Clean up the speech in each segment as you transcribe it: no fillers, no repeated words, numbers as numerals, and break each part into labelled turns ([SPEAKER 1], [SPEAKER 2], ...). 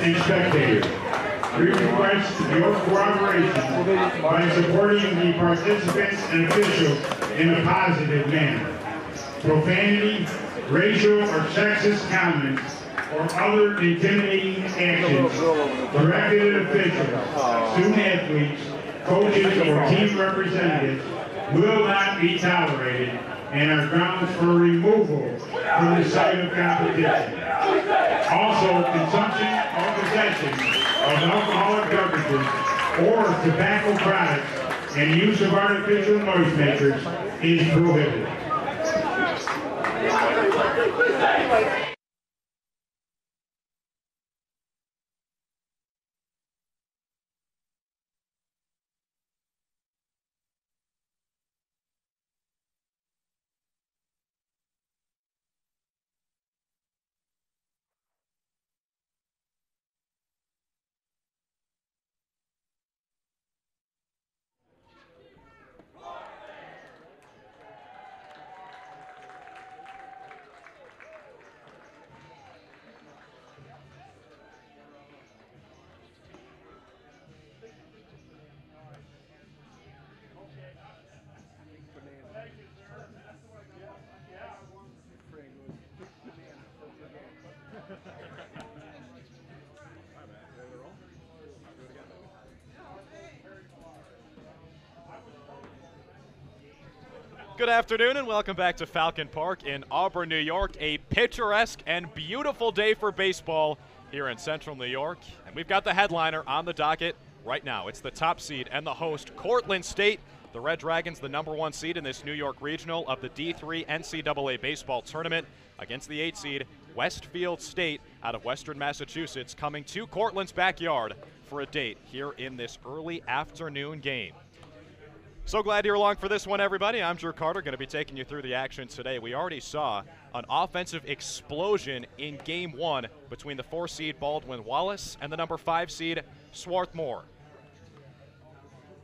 [SPEAKER 1] and spectators. We request your cooperation by supporting the participants and officials in a positive manner. Profanity, racial or sexist comments, or other intimidating actions directed at officials, student athletes, coaches, or team representatives will not be tolerated and are grounds for removal from the site of competition. Also, consumption or possession of alcoholic beverages or tobacco products and use of artificial noisemakers is prohibited.
[SPEAKER 2] Good afternoon and welcome back to Falcon Park in Auburn, New York. A picturesque and beautiful day for baseball here in Central New York. And we've got the headliner on the docket right now. It's the top seed and the host, Cortland State. The Red Dragons, the #1 seed in this New York regional of the D3 NCAA baseball tournament against the 8 seed, Westfield State out of Western Massachusetts, coming to Cortland's backyard for a date here in this early afternoon game. So glad you're along for this one, everybody. I'm Drew Carter, going to be taking you through the action today. We already saw an offensive explosion in Game 1 between the 4 seed Baldwin Wallace and the #5 seed Swarthmore.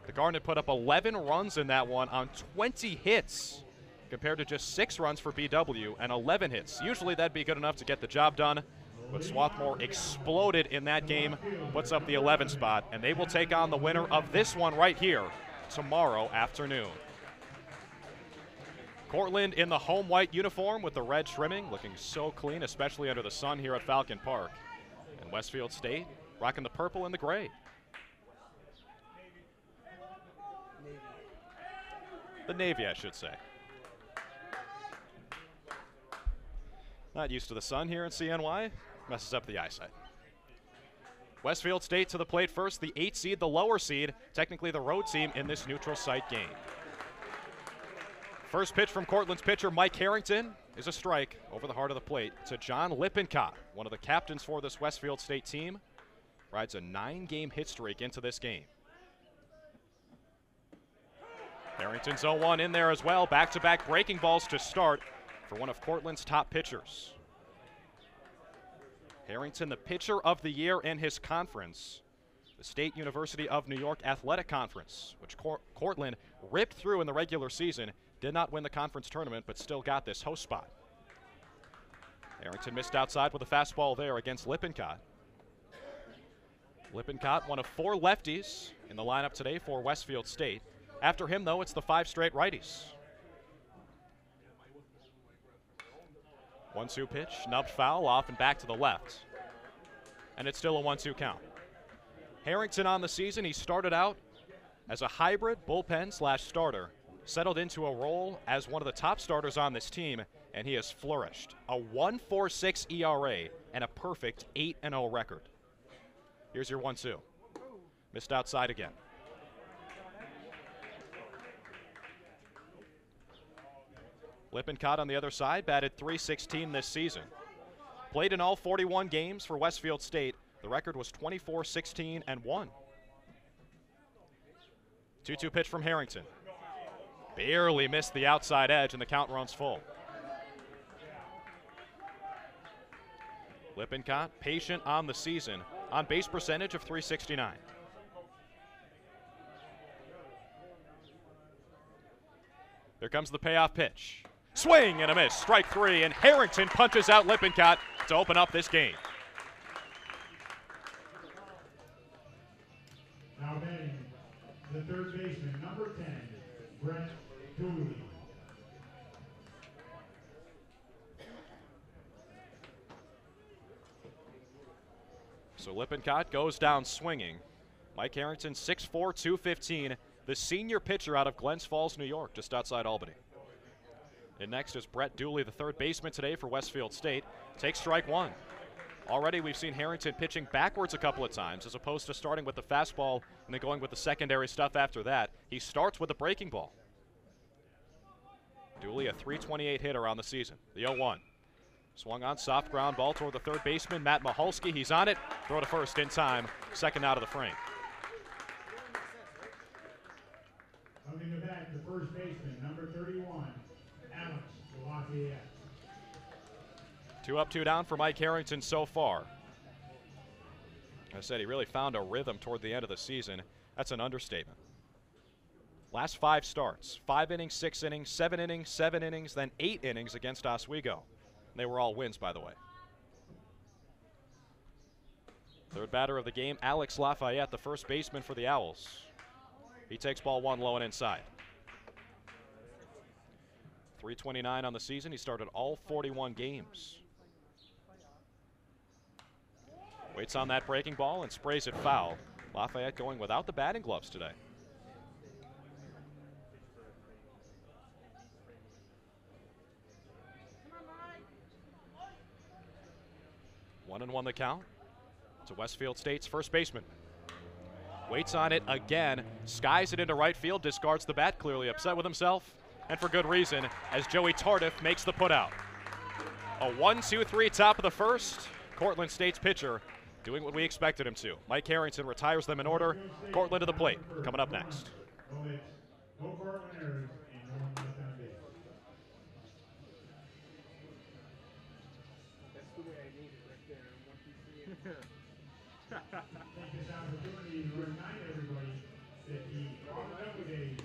[SPEAKER 2] The Garnet put up 11 runs in that one on 20 hits, compared to just 6 runs for BW and 11 hits. Usually that'd be good enough to get the job done, but Swarthmore exploded in that game, puts up the 11 spot, and they will take on the winner of this one right here tomorrow afternoon. Cortland in the home white uniform with the red trimming, looking so clean, especially under the sun here at Falcon Park. And Westfield State rocking the purple and the gray. The Navy, I should say. Not used to the sun here in CNY, messes up the eyesight. Westfield State to the plate first, the 8 seed, the lower seed, technically the road team in this neutral site game. First pitch from Cortland's pitcher, Mike Harrington, is a strike over the heart of the plate to John Lippincott, one of the captains for this Westfield State team. Rides a 9-game hit streak into this game. Harrington's 0-1 in there as well, back-to-back breaking balls to start for one of Cortland's top pitchers. Harrington, the pitcher of the year in his conference, the State University of New York Athletic Conference, which Cortland ripped through in the regular season, did not win the conference tournament, but still got this host spot. Harrington missed outside with a fastball there against Lippincott. Lippincott, one of 4 lefties in the lineup today for Westfield State. After him, though, it's the 5 straight righties. 1-2 pitch, nubbed foul, off and back to the left. And it's still a 1-2 count. Harrington on the season, he started out as a hybrid bullpen/starter, settled into a role as one of the top starters on this team, and he has flourished. A 1.46 ERA and a perfect 8-0 record. Here's your 1-2. Missed outside again. Lippincott on the other side, batted .316 this season. Played in all 41 games for Westfield State. The record was 24-16-1. 2-2 pitch from Harrington. Barely missed the outside edge, and the count runs full. Lippincott, patient on the season, on base percentage of .369. Here comes the payoff pitch. Swing and a miss, strike 3, and Harrington punches out Lippincott to open up this game.
[SPEAKER 1] third baseman, number 10, Brett Dooley.
[SPEAKER 2] So Lippincott goes down swinging. Mike Harrington, 6'4", 215, the senior pitcher out of Glens Falls, New York, just outside Albany. And next is Brett Dooley, the third baseman today for Westfield State. Takes strike one. Already we've seen Harrington pitching backwards a couple of times as opposed to starting with the fastball and then going with the secondary stuff after that. He starts with a breaking ball. Dooley, a .328 hitter on the season. The 0-1. Swung on, soft ground ball toward the third baseman, Matt Mahalski. He's on it. Throw to first in time. Second out of the frame.
[SPEAKER 1] Coming to bat, the first baseman, number 31, Alex Lafayette.
[SPEAKER 2] 2 up, 2 down for Mike Harrington so far. I said he really found a rhythm toward the end of the season. That's an understatement. Last 5 starts, 5 innings, 6 innings, 7 innings, 7 innings, then 8 innings against Oswego. They were all wins, by the way. Third batter of the game, Alex Lafayette, the first baseman for the Owls. He takes ball 1 low and inside. .329 on the season. He started all 41 games. Waits on that breaking ball and sprays it foul. Lafayette going without the batting gloves today. 1-1 the count to Westfield State's first baseman. Waits on it again, skies it into right field, discards the bat, clearly upset with himself, and for good reason, as Joey Tardif makes the putout. A 1-2-3 top of the first. Cortland State's pitcher doing what we expected him to. Mike Harrington retires them in order. Cortland to the plate, coming up next.
[SPEAKER 1] No Cortland errors and no one left on base.
[SPEAKER 3] That's the way I need it right there. 1, 2, 3.
[SPEAKER 1] Take this opportunity to remind everybody that the Auburn Day, the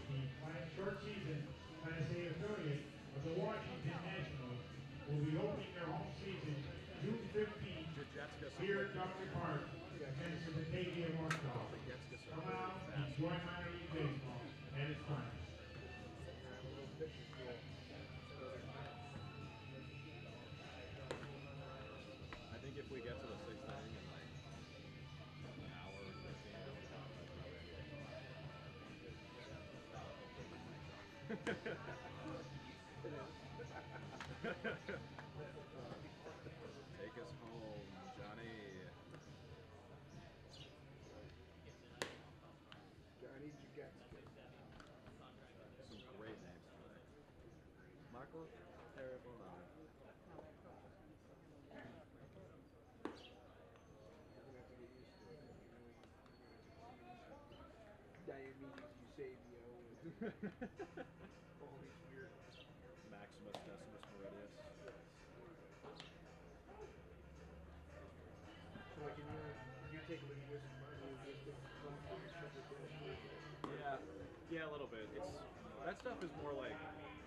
[SPEAKER 1] short season Class A affiliate of the Washington Nationals, will be opening their home season June 15th here at Dr. Park against the Batavia Marshall. Come out and enjoy minor league baseball at its finest.
[SPEAKER 4] I think if we get to the 6th inning in like an hour or 15 Take us home, Johnny.
[SPEAKER 3] Johnny Jagetski.
[SPEAKER 4] Some great names today. Marco Terravona.
[SPEAKER 3] Diomedes Eusebio. All these weird.
[SPEAKER 4] Maximus Decimus Meridius.
[SPEAKER 3] So like in you take a look at this,
[SPEAKER 4] Yeah, a little bit. It's that stuff is more like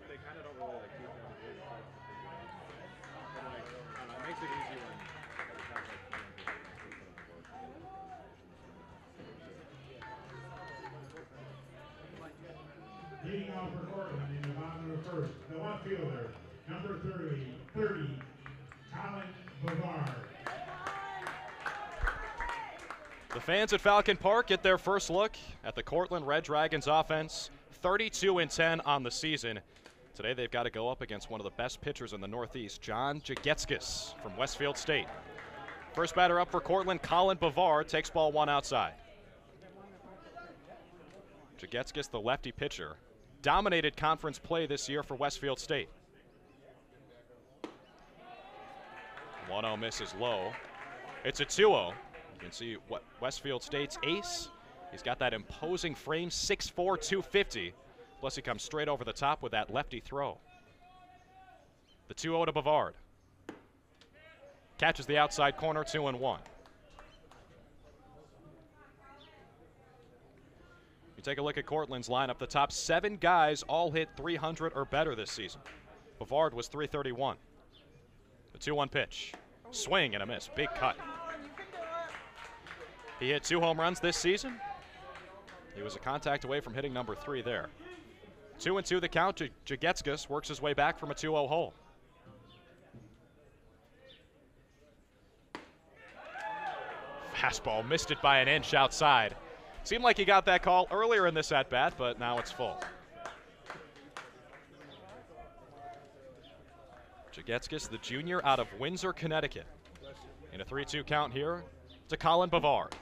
[SPEAKER 4] they kind of don't really like keep down the good stuff. But like, I don't know, it makes it easy when you have like
[SPEAKER 1] Leading off for Cortland in the bottom of the first, the left fielder, number 30, Colin Bavard.
[SPEAKER 2] The fans at Falcon Park get their first look at the Cortland Red Dragons offense. 32-10 on the season. Today they've got to go up against one of the best pitchers in the Northeast, John Jagetskis from Westfield State. First batter up for Cortland, Colin Bavard, takes ball 1 outside. Jagetskis, the lefty pitcher, dominated conference play this year for Westfield State. 1-0 misses low. It's a 2-0. You can see what Westfield State's ace. He's got that imposing frame, 6'4", 250. Plus he comes straight over the top with that lefty throw. The 2-0 to Bavard. Catches the outside corner, 2-1. You take a look at Cortland's lineup. The top 7 guys all hit 300 or better this season. Bavard was 331. The 2-1 pitch. Swing and a miss. Big cut. He hit 2 home runs this season. He was a contact away from hitting number 3 there. 2-2 the count. Jagetskas works his way back from a 2-0 hole. Fastball missed it by an inch outside. Seemed like he got that call earlier in this at-bat, but now it's full. Jagetskas, the junior out of Windsor, Connecticut. In a 3-2 count here to Colin Bavard.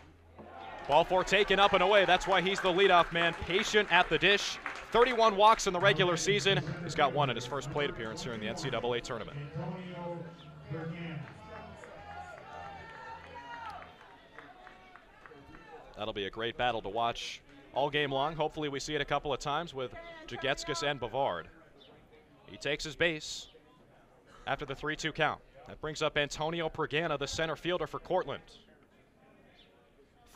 [SPEAKER 2] Ball 4 taken up and away. That's why he's the leadoff man, patient at the dish. 31 walks in the regular season. He's got 1 in his first plate appearance here in the NCAA tournament. That'll be a great battle to watch all game long. Hopefully we see it a couple of times with Jagetskas and Bavard. He takes his base after the 3-2 count. That brings up Antonio Pregana, the center fielder for Cortland.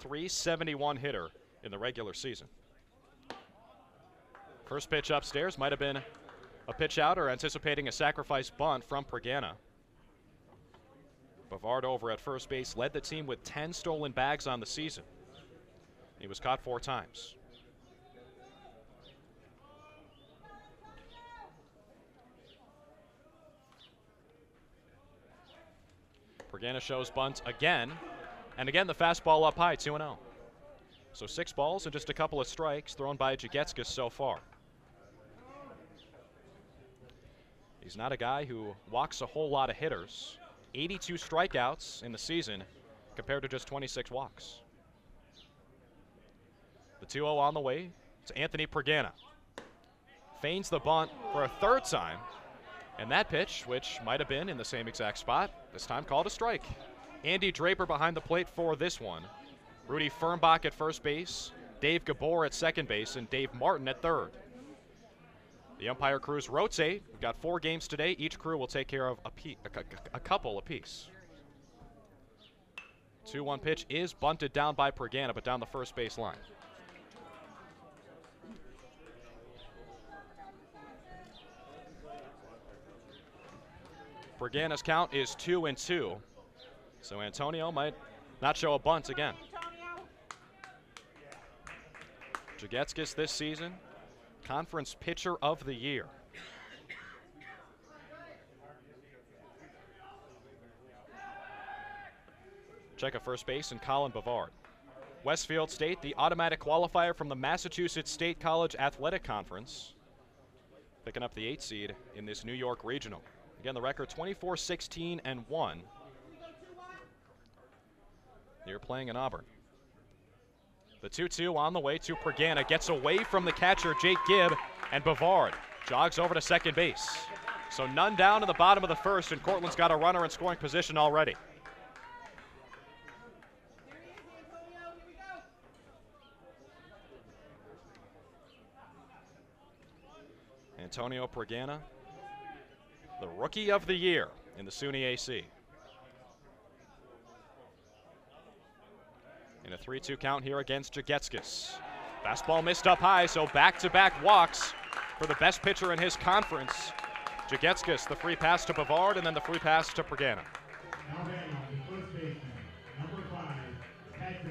[SPEAKER 2] .371 hitter in the regular season. First pitch upstairs might have been a pitch out or anticipating a sacrifice bunt from Pregana. Bavard over at first base led the team with 10 stolen bags on the season. He was caught 4 times. Pregana shows bunt again, and again the fastball up high, 2-0. So 6 balls and just a couple of strikes thrown by Jagetskas so far. He's not a guy who walks a whole lot of hitters. 82 strikeouts in the season compared to just 26 walks. The 2-0 on the way to Anthony Pregana. Feigns the bunt for a 3rd time. And that pitch, which might have been in the same exact spot, this time called a strike. Andy Draper behind the plate for this one. Rudy Fernbach at first base, Dave Gabor at second base, and Dave Martin at 3rd. The umpire crews rotate. We've got 4 games today. Each crew will take care of a couple apiece. 2-1 pitch is bunted down by Pregana, but down the first base line. Pregana's count is 2-2. So Antonio might not show a bunt again. Jagetskas this season, Conference Pitcher of the Year. Check at first base and Colin Bavard. Westfield State, the automatic qualifier from the Massachusetts State College Athletic Conference, picking up the 8th seed in this New York Regional. Again, the record 24-16-1. You're playing in Auburn. The 2-2 on the way to Pregana. Gets away from the catcher, Jake Gibb, and Bavard jogs over to second base. So none down in the bottom of the first, and Cortland's got a runner in scoring position already. Antonio Pregana, the Rookie of the Year in the SUNY AC. In a 3-2 count here against Jagetskas. Fastball missed up high, so back-to-back walks for the best pitcher in his conference. Jagetskas, the free pass to Bavard, and then the free pass to Pregana.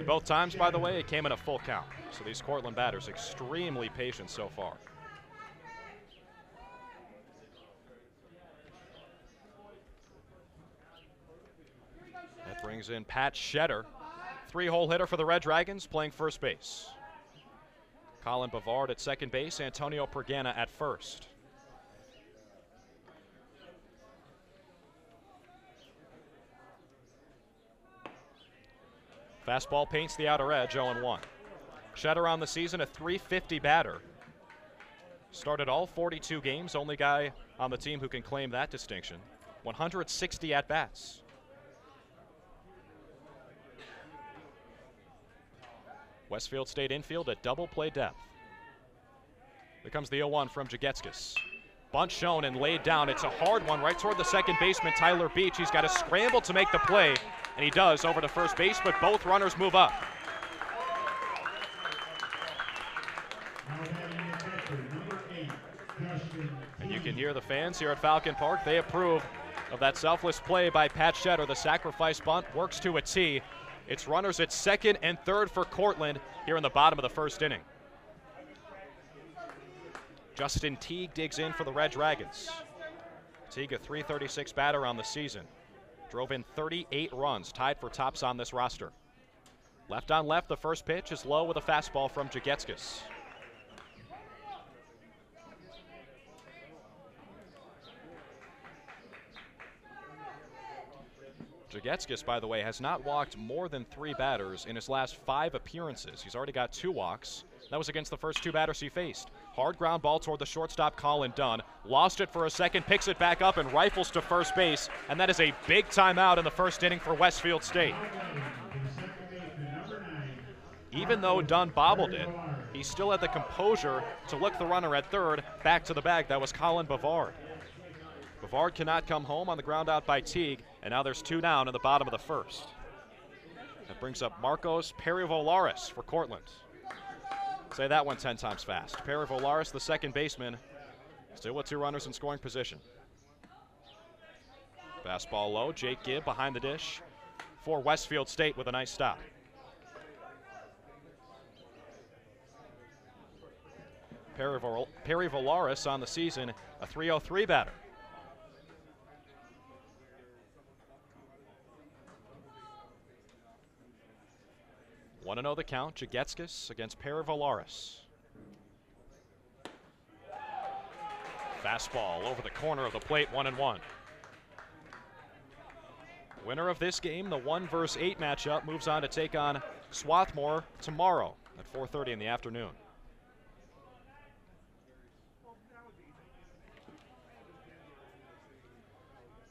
[SPEAKER 2] Both times, by the way, it came in a full count. So these Cortland batters extremely patient so far. That brings in Pat Shetter, 3-hole hitter for the Red Dragons, playing first base. Colin Bavard at second base, Antonio Pregana at first. Fastball paints the outer edge, 0-1. Shetter on the season, a .350 batter. Started all 42 games, only guy on the team who can claim that distinction. 160 at-bats. Westfield State infield at double play depth. Here comes the 0-1 from Jagetskas. Bunt shown and laid down. It's a hard one right toward the second baseman, Tyler Beach. He's got to scramble to make the play, and he does over to first base, but both runners move up. And you can hear the fans here at Falcon Park. They approve of that selfless play by Pat Shetter. The sacrifice bunt works to a T. It's runners at second and third for Cortland here in the bottom of the first inning. Justin Teague digs in for the Red Dragons. Teague, a .336 batter on the season. Drove in 38 runs, tied for tops on this roster. Left on left, the first pitch is low with a fastball from Jagetskis. Jagetskis, by the way, has not walked more than 3 batters in his last 5 appearances. He's already got 2 walks. That was against the first 2 batters he faced. Hard ground ball toward the shortstop, Colin Dunn. Lost it for a second, picks it back up and rifles to first base. And that is a big timeout in the first inning for Westfield State. Even though Dunn bobbled it, he still had the composure to look the runner at third back to the bag. That was Colin Bavard. Bavard cannot come home on the ground out by Teague, and now there's 2 down in the bottom of the first. That brings up Marcos Perivolaris for Cortland. Say that one 10 times fast. Perivolaris, the second baseman, still with 2 runners in scoring position. Fastball low, Jake Gibb behind the dish for Westfield State with a nice stop. Perivolaris on the season, a .303 batter. 1-0 the count. Jagetskis against Perivolaris. Fastball over the corner of the plate, 1-1. Winner of this game, the 1 versus 8 matchup, moves on to take on Swarthmore tomorrow at 4:30 in the afternoon.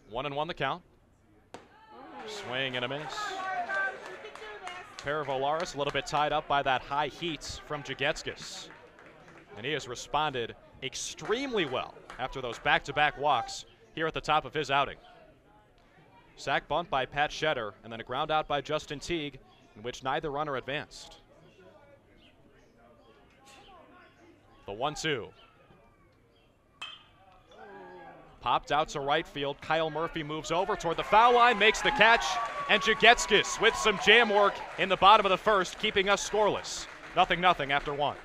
[SPEAKER 2] One and one the count. Swing and a miss. Perivolaris a little bit tied up by that high heat from Jagetskis. And he has responded extremely well after those back-to-back walks here at the top of his outing. Sack bunt by Pat Shetter, and then a ground out by Justin Teague, in which neither runner advanced. The 1-2. Popped out to right field. Kyle Murphy moves over toward the foul line, makes the catch, and Jagetskis with some jam work in the bottom of the first, keeping us scoreless. 0-0 after 1.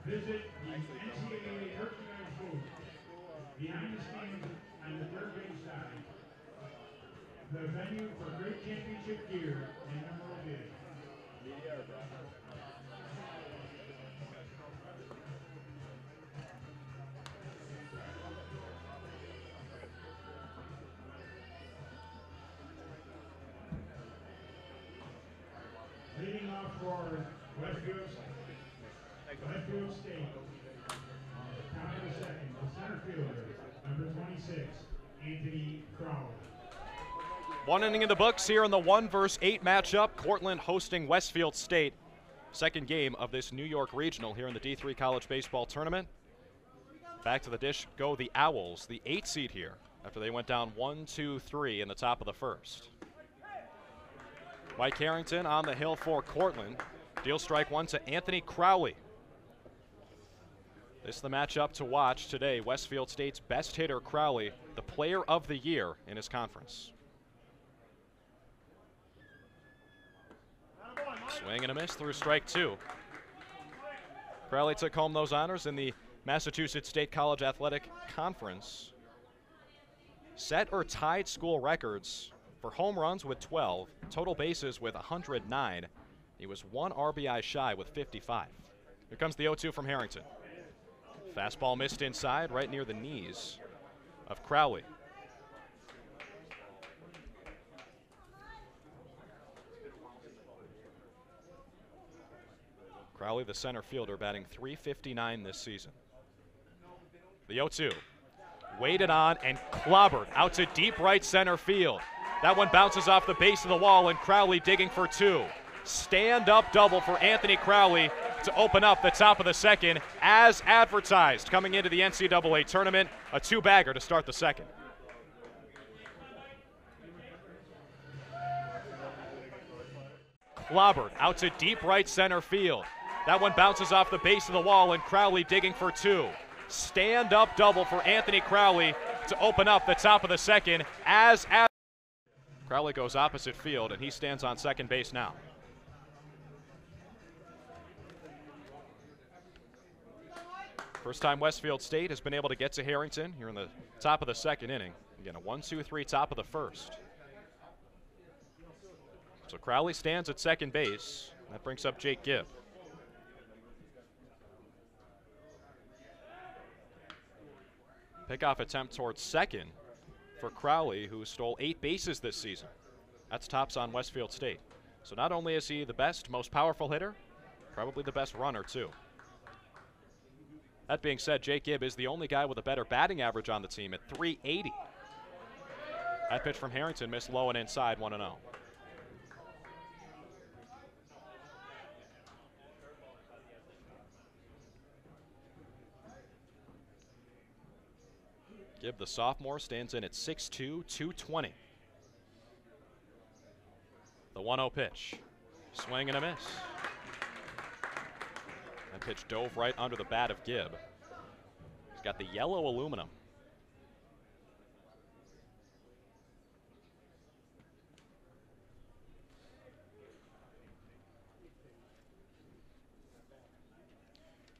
[SPEAKER 1] Visit the NCAA merchandise booth behind the stands on the third base side. The venue for great championship gear and memorabilia. Leading off for Westfield State, top of the second, the center fielder, number 26, Anthony Crowley.
[SPEAKER 2] 1 inning in the books here in the 1 versus 8 matchup. Cortland hosting Westfield State. Second game of this New York Regional here in the D3 College Baseball Tournament. Back to the dish go the Owls, the 8 seed here, after they went down 1-2-3 in the top of the first. Mike Harrington on the hill for Cortland. Deal strike 1 to Anthony Crowley. This is the matchup to watch today. Westfield State's best hitter, Crowley, the player of the year in his conference. Swing and a miss through strike 2. Crowley took home those honors in the Massachusetts State College Athletic Conference. Set or tied school records for home runs with 12, total bases with 109. He was 1 RBI shy with 55. Here comes the 0-2 from Harrington. Fastball missed inside, right near the knees of Crowley. Crowley, the center fielder, batting .359 this season. The 0-2. Waited on and clobbered out to deep right center field. That one bounces off the base of the wall, and Crowley digging for two. Stand-up double for Anthony Crowley to open up the top of the second as advertised coming into the NCAA tournament. A two-bagger to start the second. Clobbered out to deep right center field. That one bounces off the base of the wall, and Crowley digging for two. Stand-up double for Anthony Crowley to open up the top of the second as Crowley goes opposite field, and he stands on second base now. First time Westfield State has been able to get to Harrington here in the top of the second inning. Again, a 1-2-3 top of the first. So Crowley stands at second base. That brings up Jake Gibb. Pickoff attempt towards second for Crowley, who stole 8 bases this season. That's tops on Westfield State. So not only is he the best, most powerful hitter, probably the best runner too. That being said, Jake Gibb is the only guy with a better batting average on the team at .380. That pitch from Harrington missed low and inside, 1-0. Gibb, the sophomore, stands in at 6'2", 220. The 1-0 pitch. Swing and a miss. That pitch dove right under the bat of Gibb. He's got the yellow aluminum.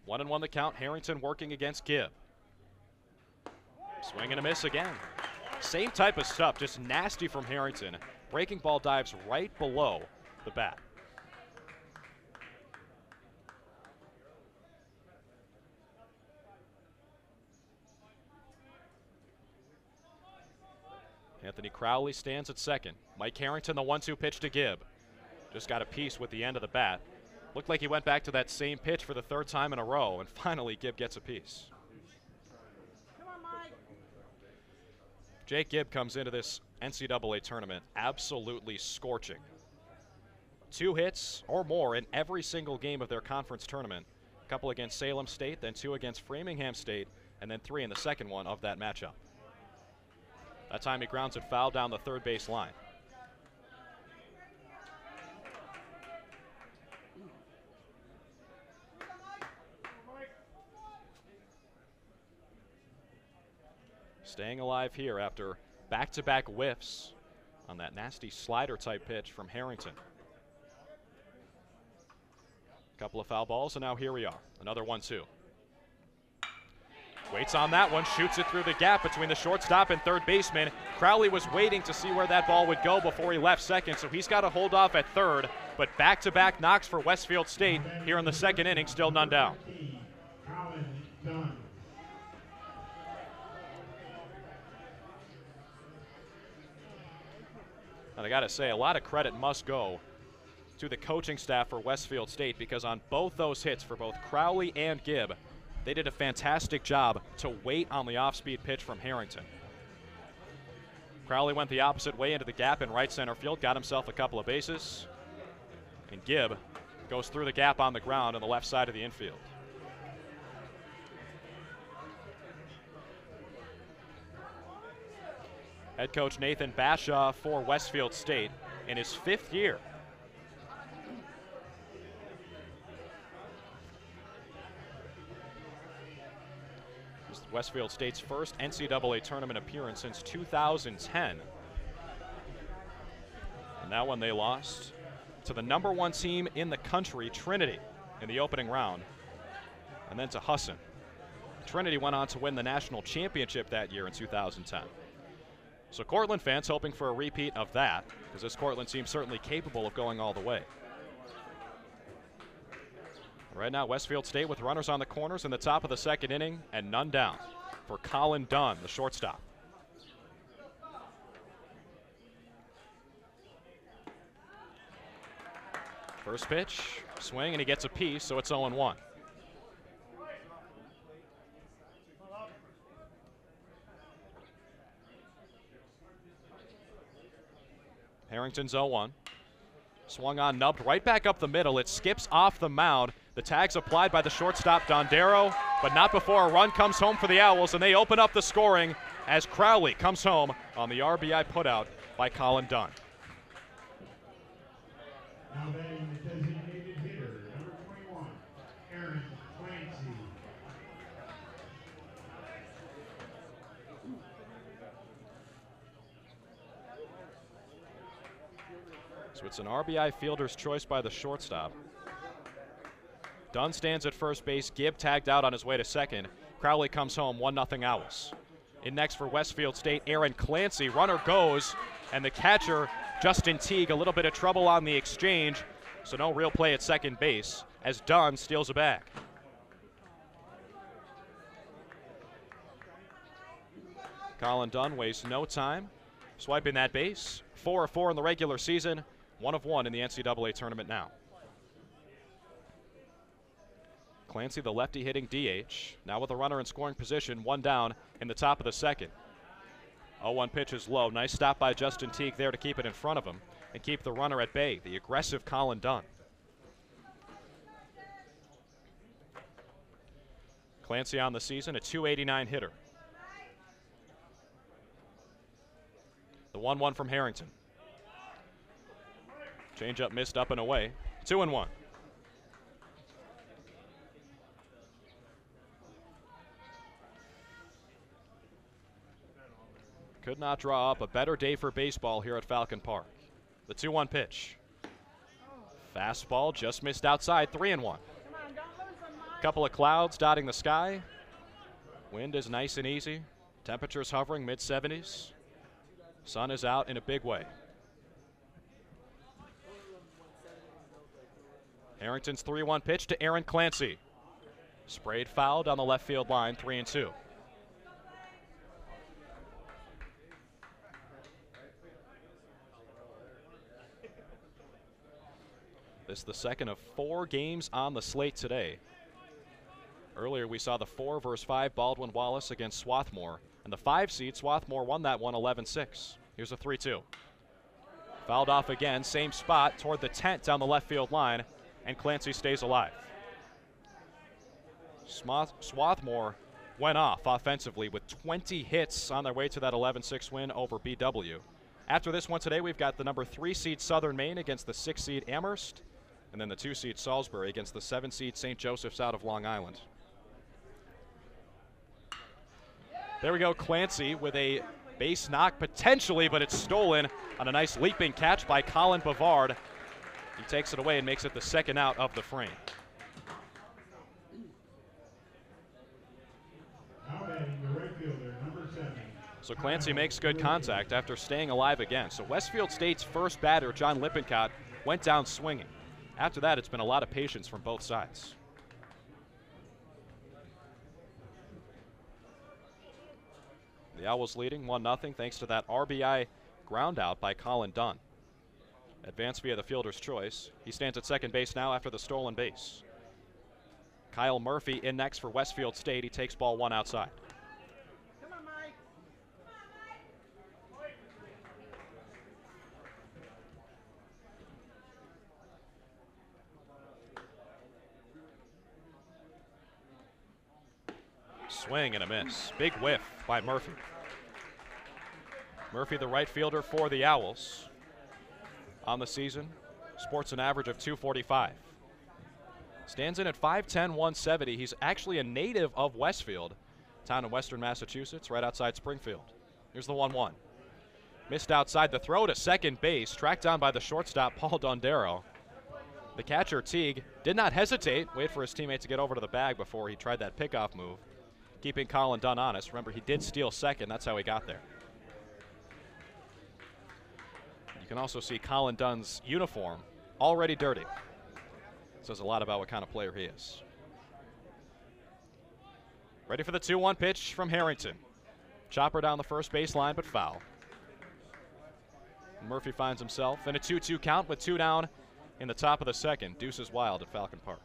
[SPEAKER 2] One and one the count. Harrington working against Gibb. Swing and a miss again. Same type of stuff, just nasty from Harrington. Breaking ball dives right below the bat. Anthony Crowley stands at second. Mike Harrington, the 1-2 pitch to Gibb. Just got a piece with the end of the bat. Looked like he went back to that same pitch for the third time in a row, and finally Gibb gets a piece. Jake Gibb comes into this NCAA tournament absolutely scorching. 2 hits or more in every single game of their conference tournament. A couple against Salem State, then 2 against Framingham State, and then 3 in the second one of that matchup. That time he grounds it foul down the third base line. Staying alive here after back-to-back whiffs on that nasty slider-type pitch from Harrington. Couple of foul balls, and now here we are. Another 1-2. Waits on that one, shoots it through the gap between the shortstop and third baseman. Crowley was waiting to see where that ball would go before he left second, so he's got to hold off at third. But back-to-back knocks for Westfield State here in the second inning, still none down. And I got to say, a lot of credit must go to the coaching staff for Westfield State, because on both those hits for both Crowley and Gibb, they did a fantastic job to wait on the off-speed pitch from Harrington. Crowley went the opposite way into the gap in right center field, got himself a couple of bases, and Gibb goes through the gap on the ground on the left side of the infield. Head coach Nathan Bashaw for Westfield State in his 5th year. This is Westfield State's first NCAA tournament appearance since 2010. And that one they lost to the #1 team in the country, Trinity, in the opening round, and then to Husson. Trinity went on to win the national championship that year in 2010. So Cortland fans hoping for a repeat of that, because this Cortland team certainly capable of going all the way. Right now, Westfield State with runners on the corners in the top of the second inning and none down for Colin Dunn, the shortstop. First pitch Swing, and he gets a piece, so it's 0-1. Harrington's 0-1. Swung on, nubbed right back up the middle. It skips off the mound. The tag's applied by the shortstop, Dondero, but not before a run comes home for the Owls, and they open up the scoring as Crowley comes home on the RBI putout by Colin Dunn.
[SPEAKER 1] Now batting the designated hitter, number 21, Aaron Clancy.
[SPEAKER 2] So it's an RBI fielder's choice by the shortstop. Dunn stands at first base. Gibb tagged out on his way to second. Crowley comes home, 1-0 Owls. In next for Westfield State, Aaron Clancy. Runner goes, and the catcher, Justin Teague, a little bit of trouble on the exchange, so no real play at second base as Dunn steals a bag. Colin Dunn wastes no time swiping that base. 4 of 4 in the regular season, 1 of 1 in the NCAA tournament now. Clancy, the lefty, hitting DH. Now with a runner in scoring position, 1 down in the top of the second. 0-1 pitch is low. Nice stop by Justin Teague there to keep it in front of him and keep the runner at bay, the aggressive Colin Dunn. Clancy on the season, a .289 hitter. The 1-1 from Harrington. Changeup missed up and away. 2-1. Could not draw up a better day for baseball here at Falcon Park. The 2-1 pitch. Fastball just missed outside, 3-1. Couple of clouds dotting the sky. Wind is nice and easy. Temperatures hovering mid-70s. Sun is out in a big way. Harrington's 3-1 pitch to Aaron Clancy. Sprayed foul down the left field line, 3-2. This is the second of 4 games on the slate today. Earlier we saw the 4 versus 5 Baldwin Wallace against Swarthmore. And the 5 seed, Swarthmore won that one 11-6. Here's a 3-2. Fouled off again, same spot toward the tent down the left field line, and Clancy stays alive. Swarthmore went off offensively with 20 hits on their way to that 11-6 win over BW. After this one today, we've got the number 3 seed Southern Maine against the 6 seed Amherst, and then the 2 seed Salisbury against the 7 seed St. Joseph's out of Long Island. There we go, Clancy with a base knock potentially, but it's stolen on a nice leaping catch by Colin Bavard. He takes it away and makes it the second out of the frame.
[SPEAKER 1] Now batting the right fielder, number 7.
[SPEAKER 2] So Clancy makes good contact after staying alive again. So Westfield State's first batter, John Lippincott, went down swinging. After that, it's been a lot of patience from both sides. The Owls leading 1-0 thanks to that RBI ground out by Colin Dunn. Advanced via the fielder's choice. He stands at second base now after the stolen base. Kyle Murphy in next for Westfield State. He takes ball 1 outside.
[SPEAKER 3] Come on, Mike.
[SPEAKER 2] Swing and a miss. Big whiff by Murphy. Murphy, the right fielder for the Owls. On the season, sports an average of .245. Stands in at 5'10", 170. He's actually a native of Westfield, town in western Massachusetts, right outside Springfield. Here's the 1-1. Missed outside the throw to second base, tracked down by the shortstop, Paul Dondero. The catcher, Teague, did not hesitate, wait for his teammate to get over to the bag before he tried that pickoff move, keeping Colin Dunn honest. Remember, he did steal second. That's how he got there. You can also see Colin Dunn's uniform already dirty. Says a lot about what kind of player he is. Ready for the 2-1 pitch from Harrington. Chopper down the first baseline, but foul. Murphy finds himself in a 2-2 count with 2 down in the top of the second. Deuces wild at Falcon Park.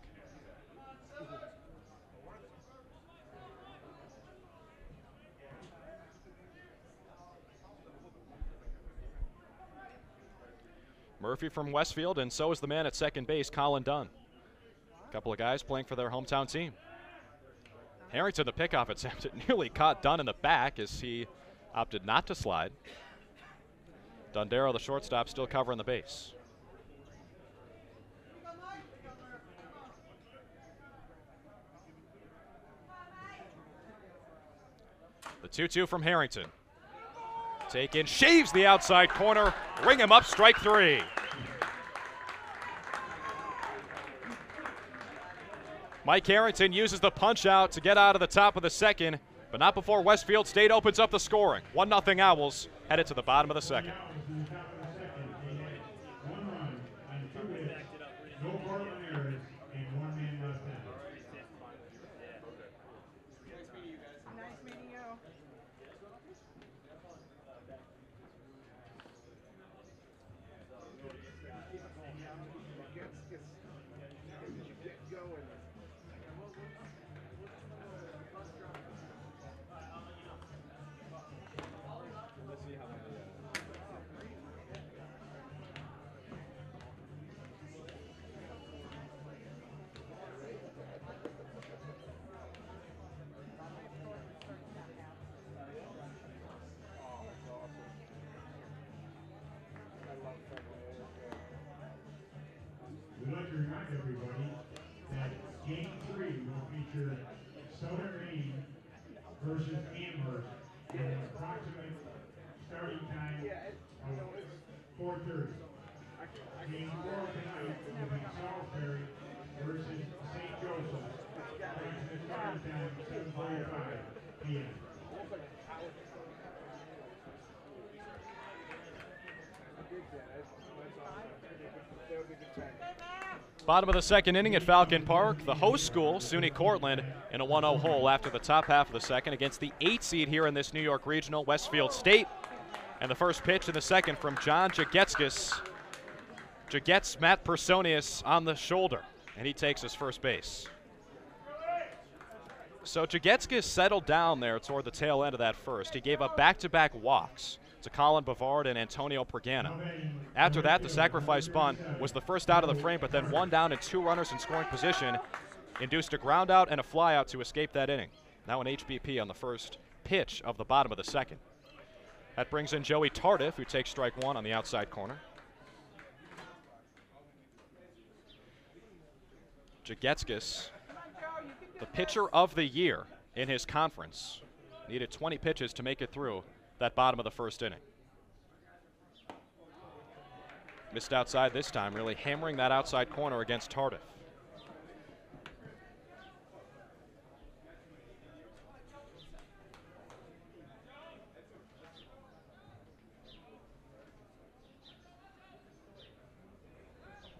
[SPEAKER 2] Murphy from Westfield, and so is the man at second base, Colin Dunn. A couple of guys playing for their hometown team. Harrington, the pickoff attempt, it nearly caught Dunn in the back as he opted not to slide. Dundero, the shortstop, still covering the base. The 2-2 from Harrington. Taken, shaves the outside corner, ring him up, strike three. Mike Harrington uses the punch out to get out of the top of the second, but not before Westfield State opens up the scoring. 1-0 Owls headed to the bottom of the second.
[SPEAKER 1] We'd like to remind everybody that Game 3 will feature Southern Maine versus Amherst at an approximate starting time of 4:30. Game 4 tonight will be Salisbury versus St. Joseph's, approximate starting time of 7:45 p.m.
[SPEAKER 2] Bottom of the second inning at Falcon Park. The host school, SUNY Cortland, in a 1-0 hole after the top half of the second against the 8 seed here in this New York Regional, Westfield State. And the first pitch in the second from John Jagetskas. Jagets Matt Personius on the shoulder, and he takes his first base. So Jagetskas settled down there toward the tail end of that first. He gave up back-to-back walks to Colin Bavard and Antonio Pregana. After that, the sacrifice bunt was the first out of the frame, but then one down and 2 runners in scoring position induced a ground out and a fly out to escape that inning. Now an HBP on the first pitch of the bottom of the second. That brings in Joey Tardif, who takes strike one on the outside corner. Jagetskas, the pitcher of the year in his conference, needed 20 pitches to make it through that bottom of the first inning. Missed outside this time, really hammering that outside corner against Tardif.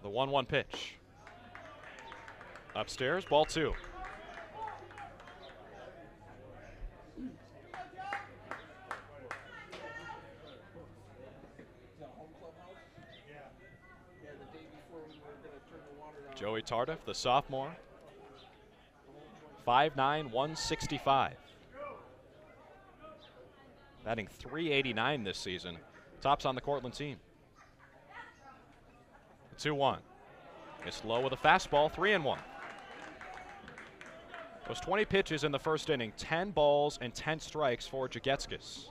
[SPEAKER 2] The 1-1 pitch. Upstairs, ball 2. Joey Tardif, the sophomore, 5'9", 165. Batting .389 this season. Tops on the Cortland team. 2-1. Missed low with a fastball, 3-1. Those 20 pitches in the first inning, 10 balls and 10 strikes for Jagetskas.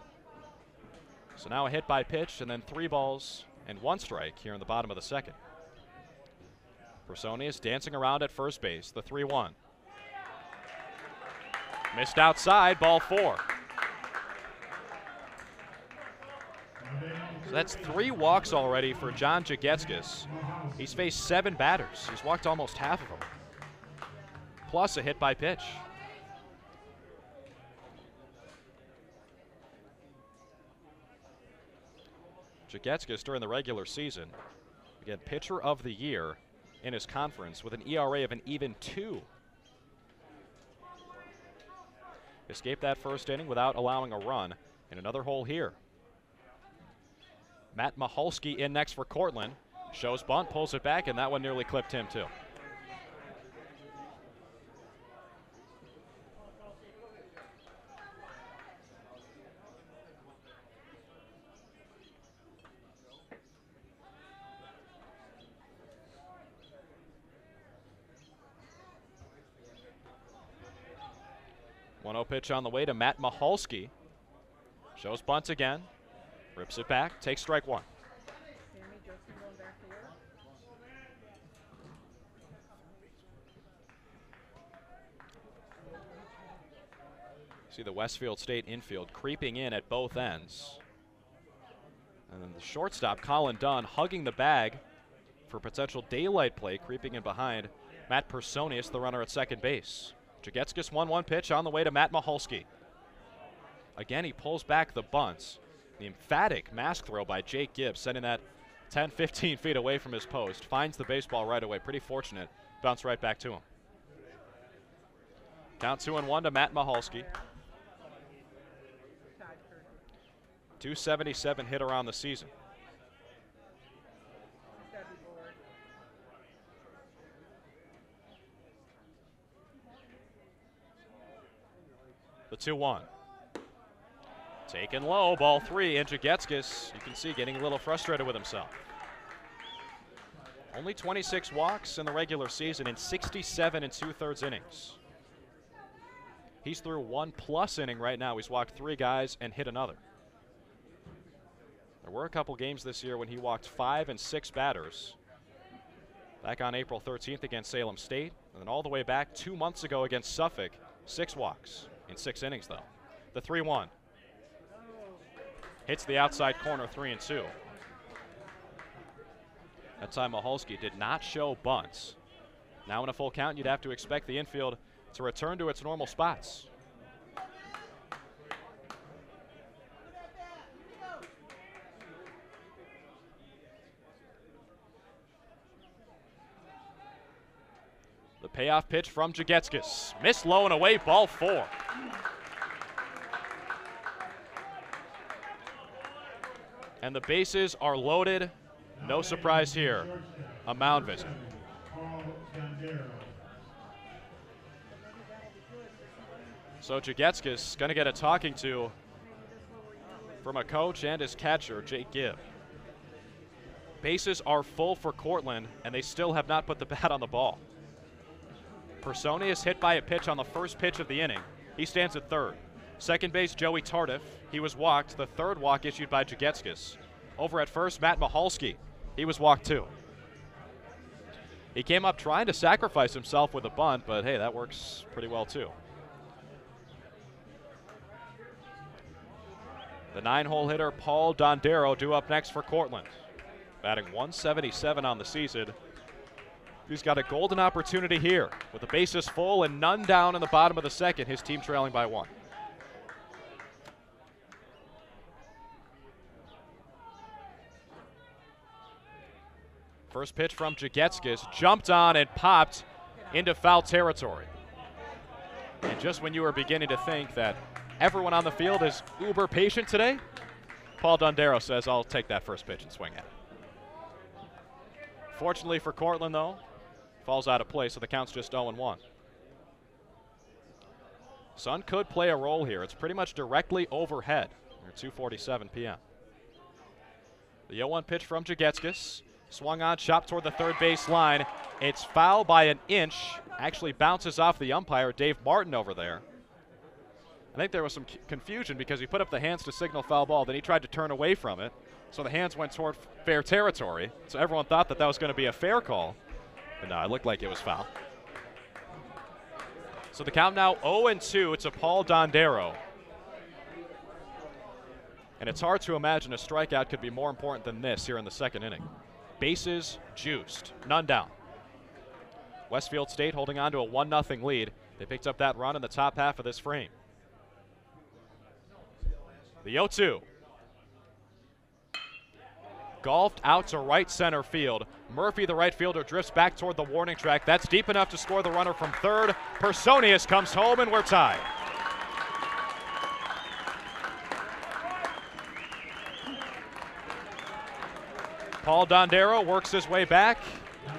[SPEAKER 2] So now a hit by pitch and then 3 balls and 1 strike here in the bottom of the second. Personius dancing around at first base, the 3-1. Missed outside, ball 4. So that's 3 walks already for John Jagetskas. He's faced 7 batters. He's walked almost half of them. Plus a hit by pitch. Jagetskas during the regular season, again, pitcher of the year in his conference with an ERA of an even 2. Escaped that first inning without allowing a run in another hole here. Matt Mahalski in next for Cortland. Shows bunt, pulls it back, and that one nearly clipped him too. One-0 pitch on the way to Matt Mahalski. Shows bunt again. Rips it back, takes strike one. See the Westfield State infield creeping in at both ends. And then the shortstop, Colin Dunn, hugging the bag for potential daylight play, creeping in behind Matt Personius, the runner at second base. Jagetskis 1-1 pitch on the way to Matt Mahalski. Again, he pulls back the bunts. The emphatic mask throw by Jake Gibbs, sending that 10, 15 feet away from his post. Finds the baseball right away. Pretty fortunate. Bounce right back to him. Count 2-1 to Matt Mahalski. 277 hit around the season. The 2-1. Taken low, ball three, and Jagetskis, you can see, getting a little frustrated with himself. Only 26 walks in the regular season in 67 2/3 innings. He's through 1+ inning right now. He's walked 3 guys and hit another. There were a couple games this year when he walked 5 and 6 batters. Back on April 13th against Salem State, and then all the way back 2 months ago against Suffolk, 6 walks in 6 innings though. The 3-1. Hits the outside corner, 3-2. That time Mahalski did not show bunts. Now in a full count, you'd have to expect the infield to return to its normal spots. The payoff pitch from Jagetskis. Missed low and away, ball 4. And the bases are loaded. No surprise here. A mound visit. So Jagetskis going to get a talking to from a coach and his catcher, Jake Gibb. Bases are full for Cortland, and they still have not put the bat on the ball. Personius hit by a pitch on the first pitch of the inning. He stands at third. Second base, Joey Tardif. He was walked. The third walk issued by Jagetskis. Over at first, Matt Mahalski. He was walked too. He came up trying to sacrifice himself with a bunt, but hey, that works pretty well too. The 9-hole hitter, Paul Dondero, due up next for Cortland. Batting 177 on the season. He's got a golden opportunity here with the bases full and none down in the bottom of the second, his team trailing by 1. First pitch from Jagetskis, jumped on and popped into foul territory. And just when you were beginning to think that everyone on the field is uber patient today, Paul Dondero says, I'll take that first pitch and swing at it. Fortunately for Cortland, though, falls out of play, so the count's just 0-1. Sun could play a role here. It's pretty much directly overhead. At 2:47 p.m. The 0-1 pitch from Jagetskis. Swung on, chopped toward the third base line. It's foul by an inch. Actually bounces off the umpire, Dave Martin, over there. I think there was some confusion because he put up the hands to signal foul ball. Then he tried to turn away from it. So the hands went toward fair territory. So everyone thought that that was going to be a fair call. But no, it looked like it was foul. So the count now 0-2. It's a Paul Dondero. And it's hard to imagine a strikeout could be more important than this here in the second inning. Bases juiced, none down. Westfield State holding on to a 1-0 lead. They picked up that run in the top half of this frame. The 0-2. Golfed out to right center field. Murphy, the right fielder, drifts back toward the warning track. That's deep enough to score the runner from third. Personius comes home, and we're tied. Paul Dondero works his way back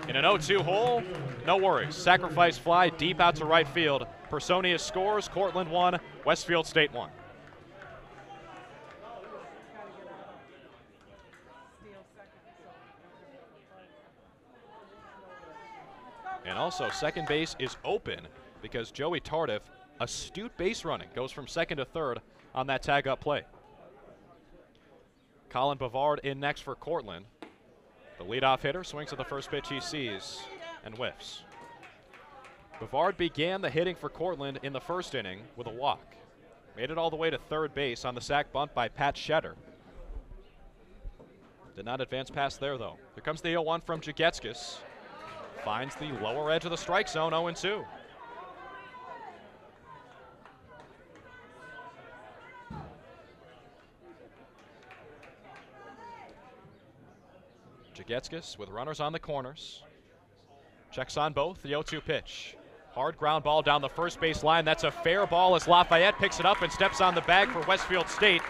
[SPEAKER 2] in an 0-2 hole. No worries. Sacrifice fly deep out to right field. Personius scores. Cortland 1, Westfield State 1. And also, second base is open because Joey Tardif, astute base running, goes from second to third on that tag-up play. Colin Bavard in next for Cortland. The leadoff hitter swings at the first pitch he sees and whiffs. Bavard began the hitting for Cortland in the first inning with a walk. Made it all the way to third base on the sac bunt by Pat Shetter. Did not advance past there, though. Here comes the 0-1 from Jagetskis. Finds the lower edge of the strike zone, 0-2. Jagetskis with runners on the corners. Checks on both, the 0-2 pitch. Hard ground ball down the first base line. That's a fair ball as Lafayette picks it up and steps on the bag for Westfield State.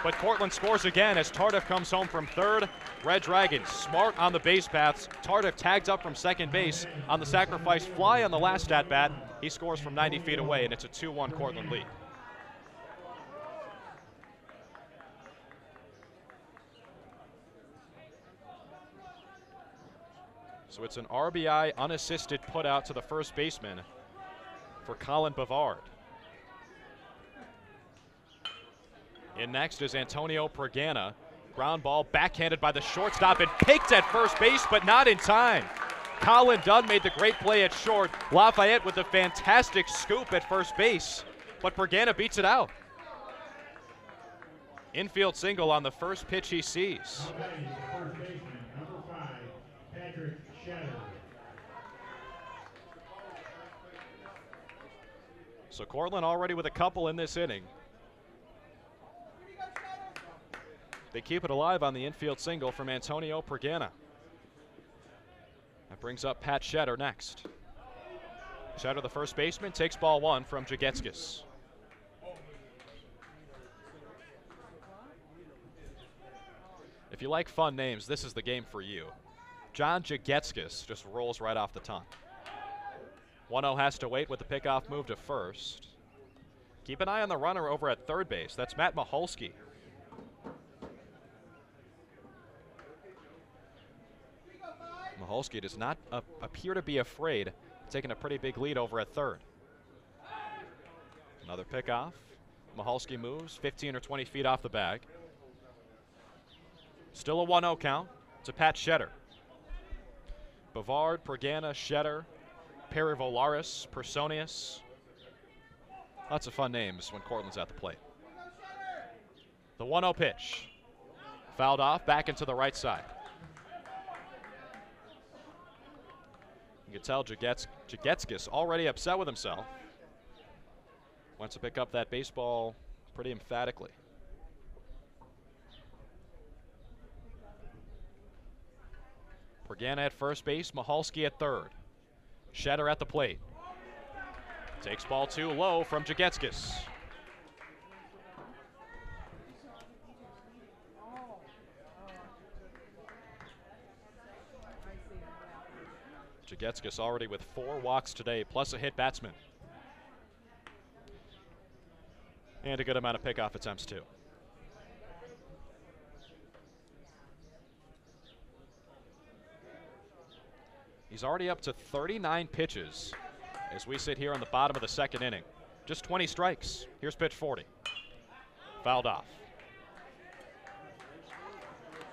[SPEAKER 2] But Cortland scores again as Tardif comes home from third. Red Dragons smart on the base paths. Tardif tags up from second base on the sacrifice fly on the last at-bat. He scores from 90 feet away, and it's a 2-1 Cortland lead. So it's an RBI unassisted put out to the first baseman for Colin Bavard. In next is Antonio Pregana. Ground ball backhanded by the shortstop and picked at first base, but not in time. Colin Dunn made the great play at short. Lafayette with a fantastic scoop at first base, but Pregana beats it out. Infield single on the first pitch he sees.
[SPEAKER 1] First baseman, number 5, Patrick Shetter.
[SPEAKER 2] So Cortland already with a couple in this inning. They keep it alive on the infield single from Antonio Pregana. That brings up Pat Shetter next. Shetter, the first baseman, takes ball 1 from Jagetskis. If you like fun names, this is the game for you. John Jagetskis just rolls right off the tongue. 1-0 has to wait with the pickoff move to first. Keep an eye on the runner over at third base. That's Matt Maholsky. Maholsky does not appear to be afraid, taking a pretty big lead over at third. Another pickoff. Maholsky moves 15 or 20 feet off the bag. Still a 1-0 count to Pat Shetter. Bavard, Pregana, Shetter, Perry Volaris, Personius. Lots of fun names when Cortland's at the plate. The 1-0 pitch. Fouled off, back into the right side. You can tell Jagetskis already upset with himself. Wants to pick up that baseball pretty emphatically. Pregana at first base, Maholsky at third. Shetter at the plate. Takes ball 2 low from Jagetskis. Jagetskis already with 4 walks today, plus a hit batsman. And a good amount of pickoff attempts, too. He's already up to 39 pitches as we sit here on the bottom of the second inning. Just 20 strikes. Here's pitch 40. Fouled off.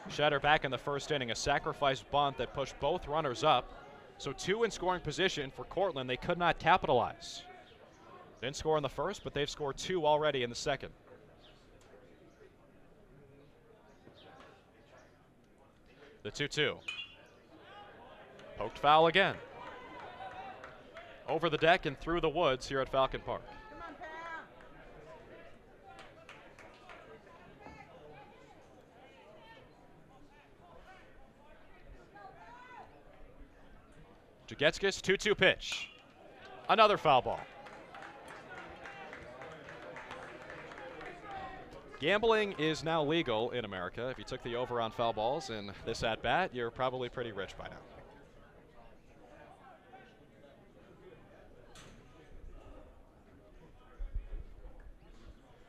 [SPEAKER 2] Shetter back in the first inning, a sacrifice bunt that pushed both runners up. So 2 in scoring position for Cortland. They could not capitalize. Didn't score in the first, but they've scored 2 already in the second. The 2-2. Poked foul again. Over the deck and through the woods here at Falcon Park. Jagetskis, 2-2 pitch. Another foul ball. Gambling is now legal in America. If you took the over on foul balls in this at-bat, you're probably pretty rich by now.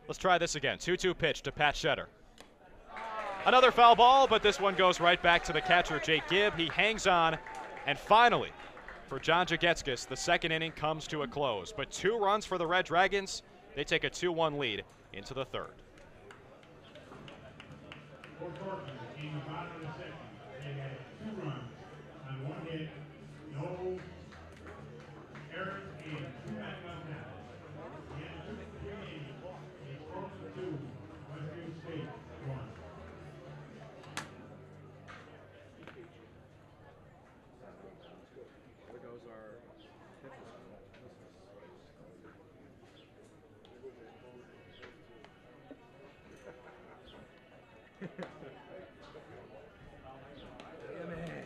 [SPEAKER 2] Let's try this again. 2-2 pitch to Pat Shetter. Another foul ball, but this one goes right back to the catcher, Jake Gibb. He hangs on, and finally, for John Jagetskis, the second inning comes to a close. But 2 runs for the Red Dragons. They take a 2-1 lead into the third.
[SPEAKER 1] For Portland, in the bottom of the second, they had 2 runs on 1 hit, no errors, and 2 back left now. The end of 3 innings, it's Portland 2, Westfield State 1.
[SPEAKER 4] There goes our pitchers. Damn it.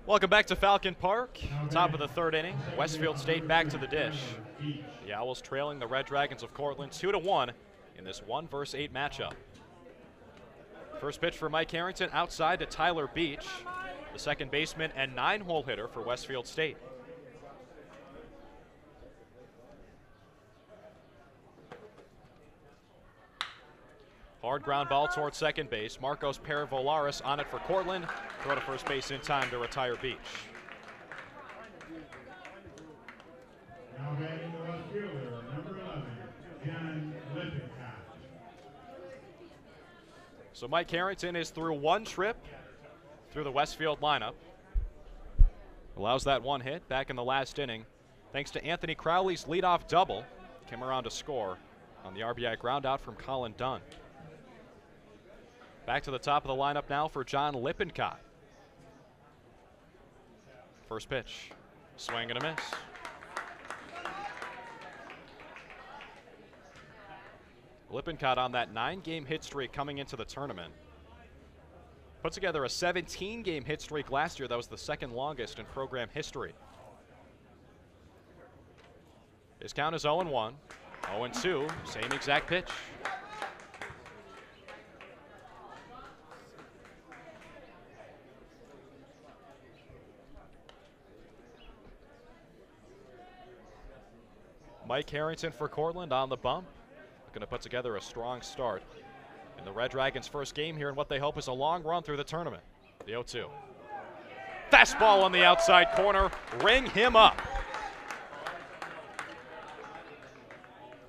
[SPEAKER 2] Welcome back to Falcon Park. Top of the third inning. Westfield State back to the dish. The Owls trailing the Red Dragons of Cortland 2-1 in this 1-versus-8 matchup. First pitch for Mike Harrington outside to Tyler Beach, the second baseman and 9-hole hitter for Westfield State. Hard ground ball towards second base. Marcos Perivolaris on it for Cortland. Throw to first base in time to retire Beach.
[SPEAKER 1] Now batting the left fielder, number 11, John Lippincott.
[SPEAKER 2] So Mike Harrington is through 1 trip through the Westfield lineup. Allows that 1 hit back in the last inning. Thanks to Anthony Crowley's leadoff double. Came around to score on the RBI ground out from Colin Dunn. Back to the top of the lineup now for John Lippincott. First pitch, swing and a miss. Lippincott on that 9-game hit streak coming into the tournament. Put together a 17-game hit streak last year. That was the second longest in program history. His count is 0-1, 0-2, same exact pitch. Mike Harrington for Cortland on the bump. Looking to put together a strong start in the Red Dragons' first game here in what they hope is a long run through the tournament. The 0-2. Fastball on the outside corner. Ring him up.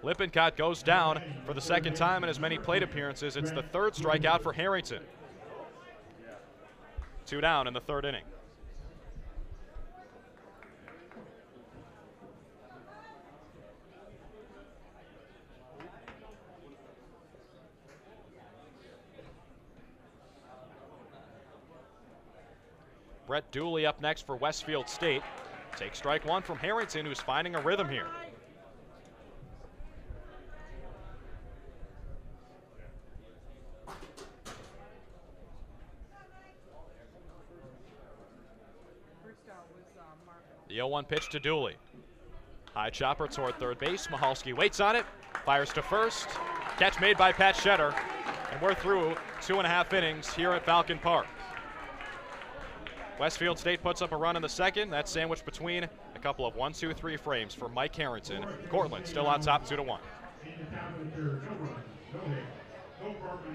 [SPEAKER 2] Lippincott goes down for the second time in as many plate appearances. It's the 3rd strikeout for Harrington. 2 down in the 3rd inning. Brett Dooley up next for Westfield State. Take strike 1 from Harrington, who's finding a rhythm here. The 0-1 pitch to Dooley. High chopper toward third base. Mahalski waits on it, fires to first. Catch made by Pat Shetter, and we're through 2.5 innings here at Falcon Park. Westfield State puts up a run in the second. That's sandwiched between a couple of 1-2-3 frames for Mike Harrington. Cortland still on top 2-1.
[SPEAKER 1] In the top of the third, no runs, no hits, no broken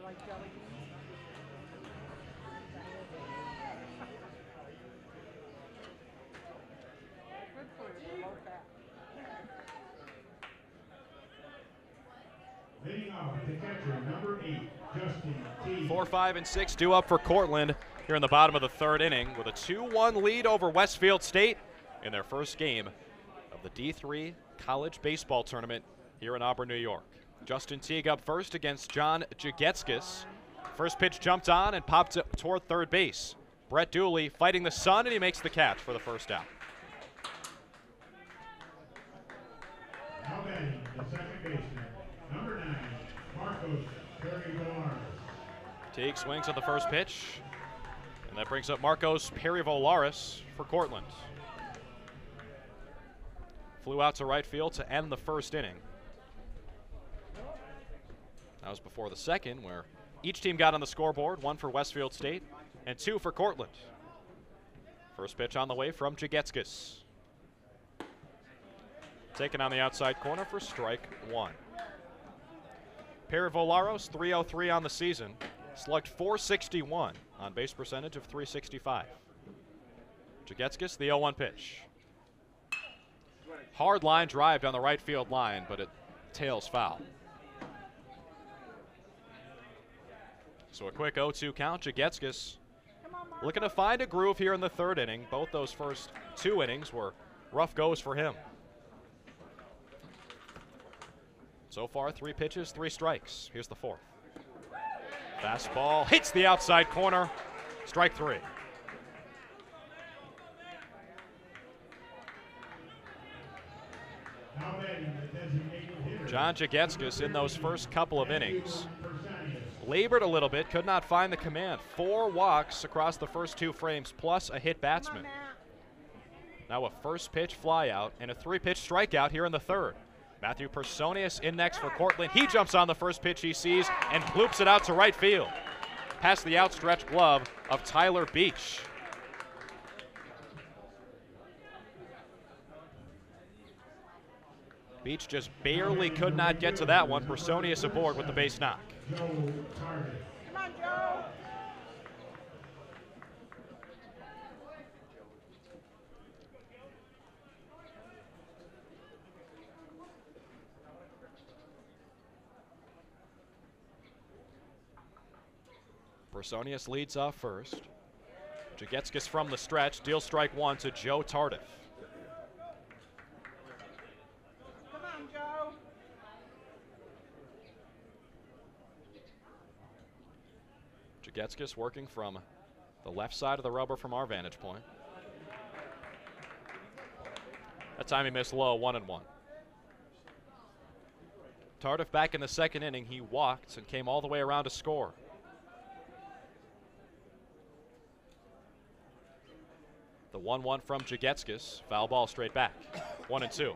[SPEAKER 3] like jelly beans? Good for you, they're low fat.
[SPEAKER 1] Leading off, the catcher, number 8, Justin T.
[SPEAKER 2] 4, 5, and 6 due up for Cortland here in the bottom of the third inning with a 2-1 lead over Westfield State in their first game of the D3 College Baseball Tournament here in Auburn, New York. Justin Teague up first against John Jagetskis. First pitch jumped on and popped up toward third base. Brett Dooley fighting the sun, and he makes the catch for the first out.
[SPEAKER 1] Now batting, the second baseman, number 9, Marcos Perry-Volaris.
[SPEAKER 2] Teague swings at the first pitch, and that brings up Marcos Perry-Volaris for Cortland. Flew out to right field to end the first inning. That was before the second, where each team got on the scoreboard, 1 for Westfield State and 2 for Cortland. First pitch on the way from Jagetskis. Taken on the outside corner for strike 1. Perry-Volaris, 303 on the season, slugged .461 on base percentage of .365. Jagetskis, the 0-1 pitch. Hard line drive down the right field line, but it tails foul. So a quick 0-2 count. Jagetskis looking to find a groove here in the third inning. Both those first 2 innings were rough goes for him. So far, 3 pitches, 3 strikes. Here's the 4th. Fastball hits the outside corner. Strike 3.
[SPEAKER 1] Now batting, the designated hitter,
[SPEAKER 2] John Jagetskis in those first couple of innings labored a little bit, could not find the command. 4 walks across the first 2 frames, plus a hit batsman. Now a first pitch fly out and a 3-pitch strikeout here in the third. Matthew Personius in next for Cortland. He jumps on the first pitch he sees and bloops it out to right field, past the outstretched glove of Tyler Beach. Beach just barely could not get to that one. Personius aboard with the base knock.
[SPEAKER 1] Joe Tardif.
[SPEAKER 3] Come on, Joe.
[SPEAKER 2] Personius leads off first. Jagetskis from the stretch deals strike 1 to Joe Tardif.
[SPEAKER 3] Come on, Joe.
[SPEAKER 2] Jagetskis working from the left side of the rubber from our vantage point. That time he missed low, 1-1. Tardif back in the second inning. He walked and came all the way around to score. The 1-1 from Jagetskis. Foul ball straight back. 1-2.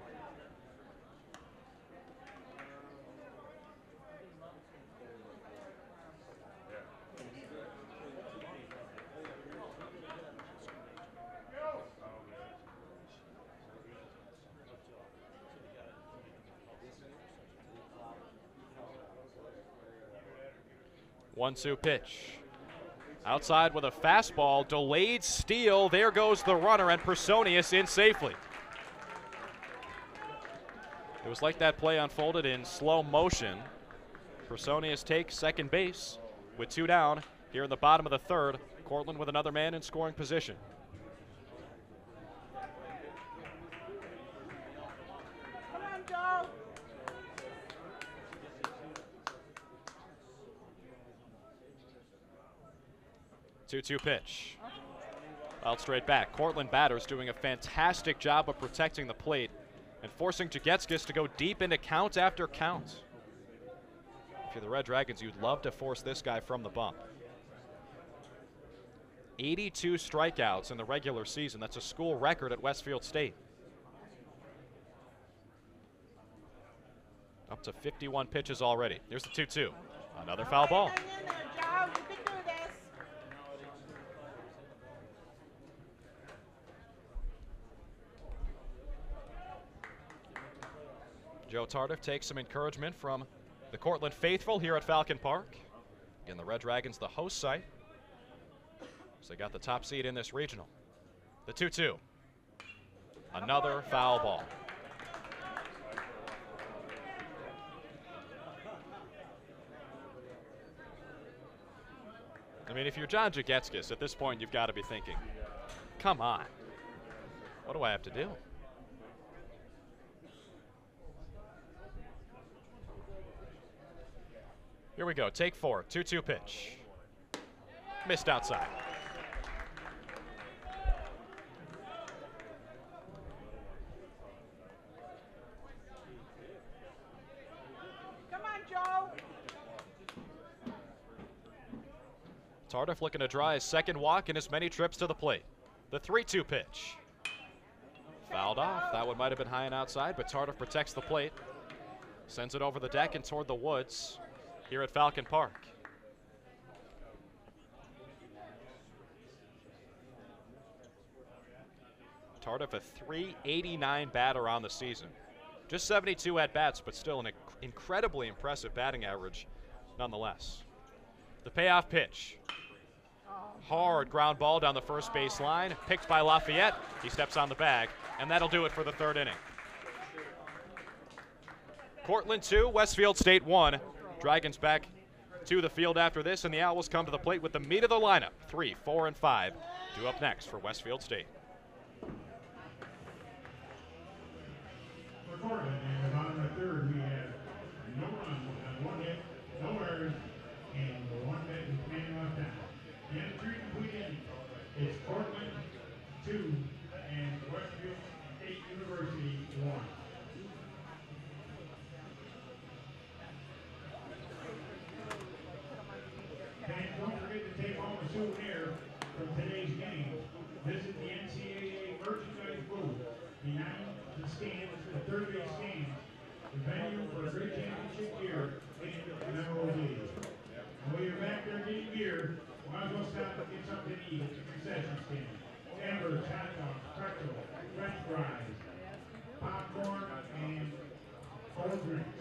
[SPEAKER 2] One-two pitch. Outside with a fastball, delayed steal. There goes the runner, and Personius in safely. It was like that play unfolded in slow motion. Personius takes second base with 2 down here in the bottom of the third. Cortland with another man in scoring position.
[SPEAKER 3] Come on, Joe.
[SPEAKER 2] 2-2 pitch. Out straight back. Cortland batters doing a fantastic job of protecting the plate and forcing Jagetskis to go deep into count after count. If you're the Red Dragons, you'd love to force this guy from the bump. 82 strikeouts in the regular season. That's a school record at Westfield State. Up to 51 pitches already. Here's the 2-2. Another foul ball.
[SPEAKER 3] Hang in there, Joe. You can do this.
[SPEAKER 2] Joe Tardif takes some encouragement from the Cortland faithful here at Falcon Park. Again, the Red Dragons, the host site. So they got the top seed in this regional. The 2-2. Another foul ball. I mean, if you're John Jagetskis, at this point, you've got to be thinking, come on, what do I have to do? Here we go, take 4, 2-2 pitch. Missed outside.
[SPEAKER 3] Come on, Joe.
[SPEAKER 2] Tardif looking to draw his second walk in as many trips to the plate. The 3-2 pitch. Fouled off. That one might have been high and outside, but Tardif protects the plate. Sends it over the deck and toward the woods here at Falcon Park. Tardif, a .389 batter on the season. Just 72 at-bats, but still an incredibly impressive batting average nonetheless. The payoff pitch. Hard ground ball down the first base line, picked by Lafayette. He steps on the bag, and that'll do it for the third inning. Cortland 2, Westfield State 1. Dragons back to the field after this, and the Owls come to the plate with the meat of the lineup. 3, 4, and 5 due up next for Westfield State.
[SPEAKER 1] For Cortland, in the bottom of the third, we have no run, one hit, no errors, and one man left down. And 3 complete innings. It's Cortland 2 and Westfield State University 1. Fans, don't forget to take home a souvenir from today's game. Visit the NCAA merchandise booth behind the stands, the third base stands, the venue for a great championship gear and memorabilia. And while you're back there getting gear, might as well stop and get something to eat at the concession stand. Hamburgers, hot dogs, pretzels, French fries, popcorn, and cold drinks.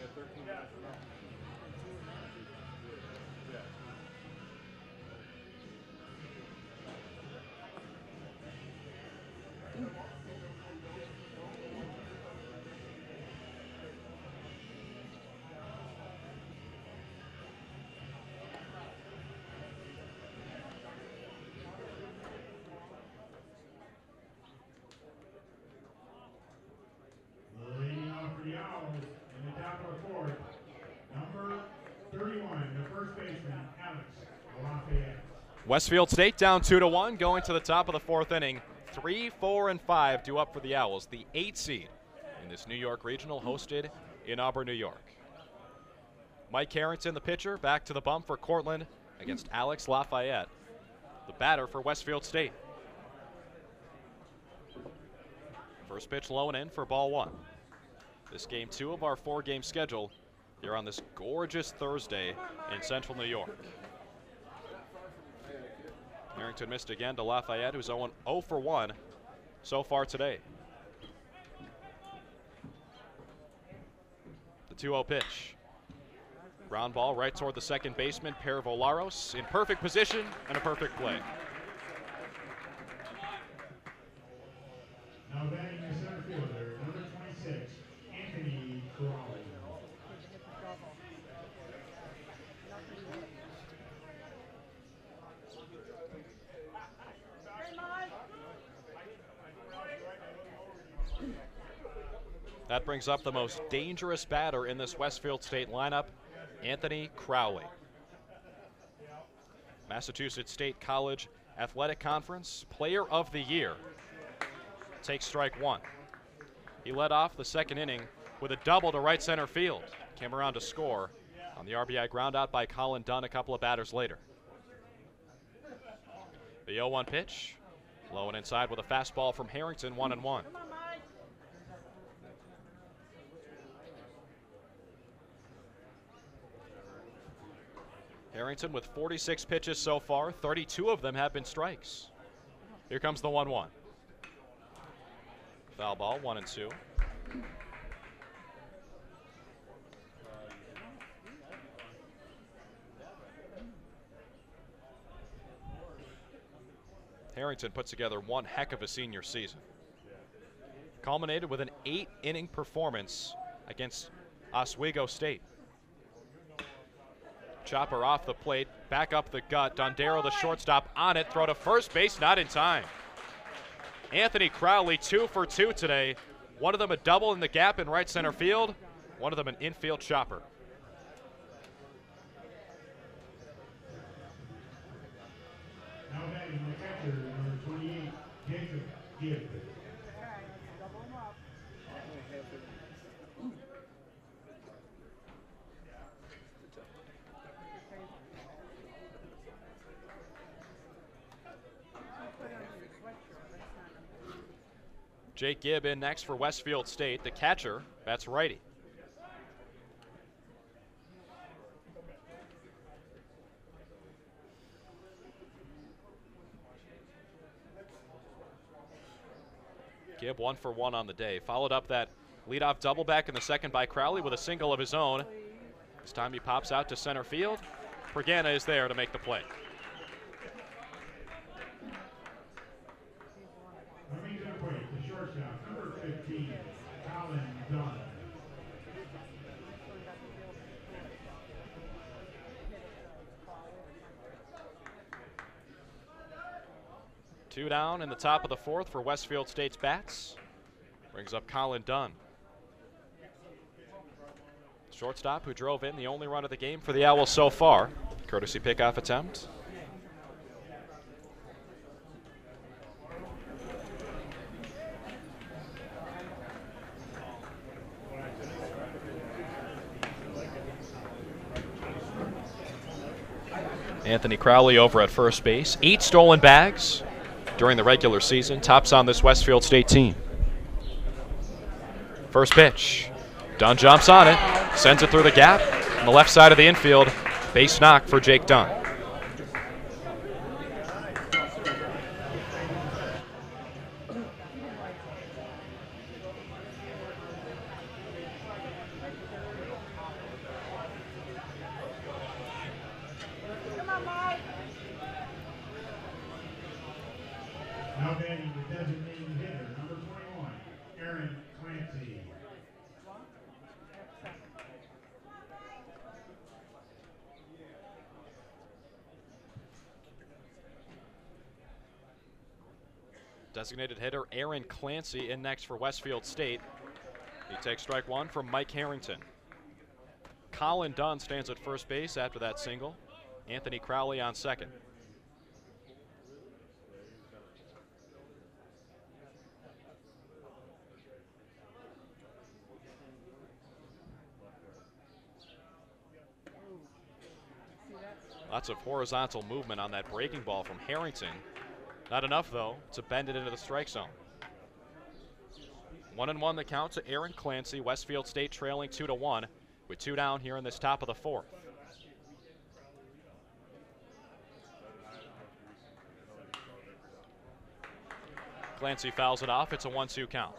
[SPEAKER 1] Leading off for the Owls in the top of the fourth, number 31, the first baseman, Alex Lafayette.
[SPEAKER 2] Westfield State down 2-1, going to the top of the fourth inning. 3, 4, and 5 due up for the Owls, the 8th seed in this New York Regional, hosted in Auburn, New York. Mike Harrington, the pitcher, back to the bump for Cortland against Alex Lafayette, the batter for Westfield State. First pitch low and in for ball 1. This game 2 of our 4-game schedule here on this gorgeous Thursday in Central New York. Harrington missed again to Lafayette, who's 0 for 1 so far today. The 2-0 pitch. Ground ball right toward the second baseman, Per Volaros, in perfect position and a perfect play.
[SPEAKER 1] Now batting the center fielder, number 26, Anthony Crowley.
[SPEAKER 2] That brings up the most dangerous batter in this Westfield State lineup, Anthony Crowley. Massachusetts State College Athletic Conference Player of the Year. Takes strike 1. He led off the second inning with a double to right center field. Came around to score on the RBI ground out by Colin Dunn a couple of batters later. The 0-1 pitch. Low and inside with a fastball from Harrington, 1-1. Harrington with 46 pitches so far, 32 of them have been strikes. Here comes the 1-1. Foul ball, 1-2. Harrington put together one heck of a senior season. Culminated with an 8-inning performance against Oswego State. Chopper off the plate, back up the gut. Dondero, the shortstop, on it. Throw to first base, not in time. Anthony Crowley, 2 for 2 today. One of them a double in the gap in right center field. One of them an infield chopper.
[SPEAKER 1] Now batting the catcher, number 28, Jacob Gibb.
[SPEAKER 2] Jake Gibb in next for Westfield State. The catcher, that's righty. Gibb 1 for 1 on the day. Followed up that leadoff double back in the second by Crowley with a single of his own. This time he pops out to center field. Pergana is there to make the play.
[SPEAKER 1] Coming to the plate, the shortstop, number 15, Colin Dunn.
[SPEAKER 2] Two down in the top of the fourth for Westfield State's bats. Brings up Colin Dunn. Shortstop who drove in the only run of the game for the Owls so far. Courtesy pickoff attempt. Anthony Crowley over at first base. 8 stolen bags during the regular season. Tops on this Westfield State team. First pitch. Dunn jumps on it. Sends it through the gap on the left side of the infield. Base knock for Jake Dunn.
[SPEAKER 1] Now batting the designated hitter, number 21, Aaron Clancy.
[SPEAKER 2] Designated hitter Aaron Clancy in next for Westfield State. He takes strike one from Mike Harrington. Colin Dunn stands at first base after that single. Anthony Crowley on second. Lots of horizontal movement on that breaking ball from Harrington. Not enough, though, to bend it into the strike zone. 1-1 the count to Aaron Clancy. Westfield State trailing 2-1 with 2 down here in this top of the fourth. Clancy fouls it off. It's a 1-2 count.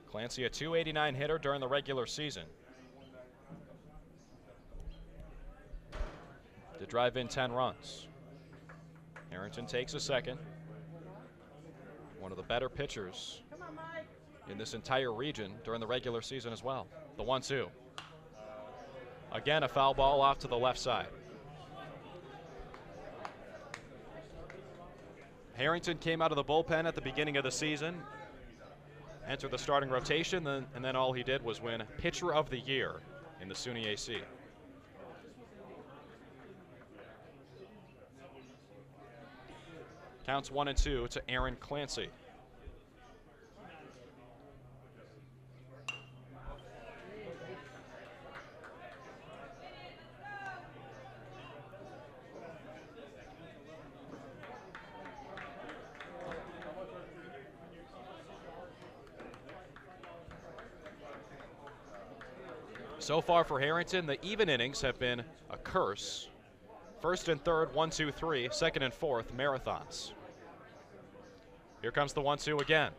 [SPEAKER 2] Clancy, a .289 hitter during the regular season. To drive in 10 runs. Harrington takes a second. One of the better pitchers in this entire region during the regular season as well. The 1-2. Again, a foul ball off to the left side. Harrington came out of the bullpen at the beginning of the season. Entered the starting rotation, and then all he did was win Pitcher of the Year in the SUNY AC. Counts 1-2 to Aaron Clancy. So far for Harrington, the even innings have been a curse. First and third, 1, 2, 3. Second and fourth, marathons. Here comes the 1-2 again.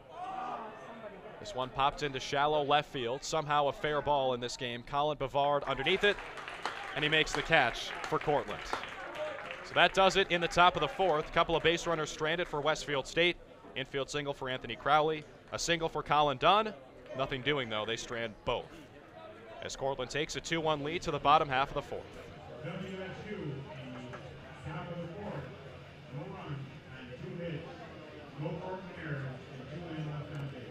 [SPEAKER 2] This one popped into shallow left field. Somehow a fair ball in this game. Colin Bavard underneath it, and he makes the catch for Cortland. So that does it in the top of the fourth. A couple of base runners stranded for Westfield State. Infield single for Anthony Crowley. A single for Colin Dunn. Nothing doing, though. They strand both. As Cortland takes a 2-1 lead to the bottom half of the fourth.
[SPEAKER 1] WSU in the top of the fourth. No runs and 2 hits. No broken errors and 2 men left on base.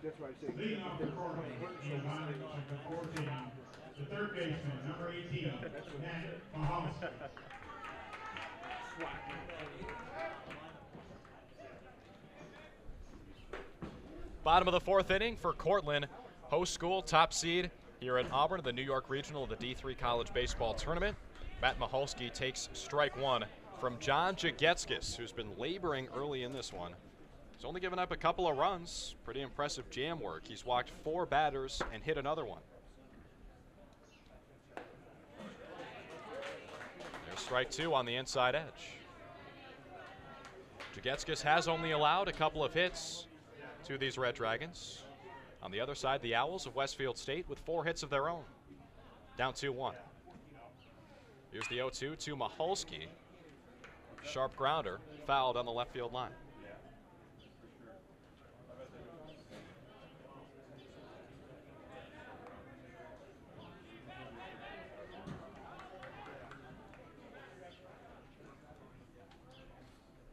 [SPEAKER 5] That's what I say.
[SPEAKER 1] Leading off the court, the 14, the third baseman, number 18, Matt Mahalski.
[SPEAKER 2] Bottom of the fourth inning for Cortland. Host school, top seed here at Auburn, the New York Regional of the D3 College Baseball Tournament. Matt Mahalski takes strike one from John Jagetskis, who's been laboring early in this one. He's only given up a couple of runs. Pretty impressive jam work. He's walked 4 batters and hit another one. There's strike 2 on the inside edge. Jagetskis has only allowed a couple of hits to these Red Dragons. On the other side, the Owls of Westfield State with 4 hits of their own. Down 2-1. Here's the 0-2 to Mahalski. Sharp grounder, fouled on the left field line.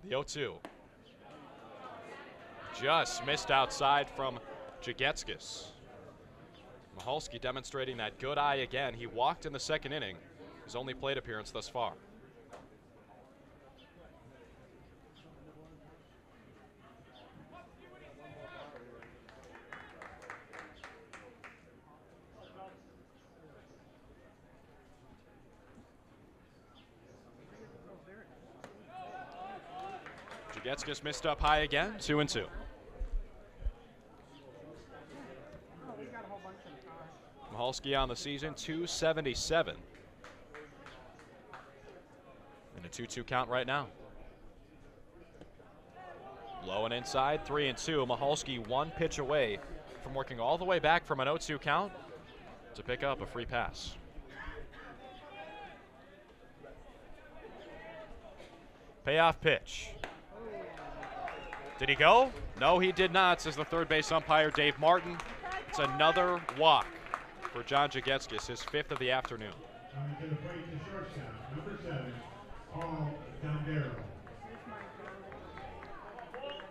[SPEAKER 2] The 0-2. Just missed outside from Jagetskis. Mahalski demonstrating that good eye again. He walked in the second inning. His only plate appearance thus far. Jagetskis missed up high again, 2-2. Mahalski on the season, 277. And a 2-2 count right now. Low and inside, 3-2. Mahalski 1 pitch away from working all the way back from an 0-2 count to pick up a free pass. Payoff pitch. Did he go? No, he did not, says the third base umpire, Dave Martin. It's another walk for John Jagetskis, his 5th of the afternoon.
[SPEAKER 1] Coming to the plate, the shortstop, number 7, Paul Dondero.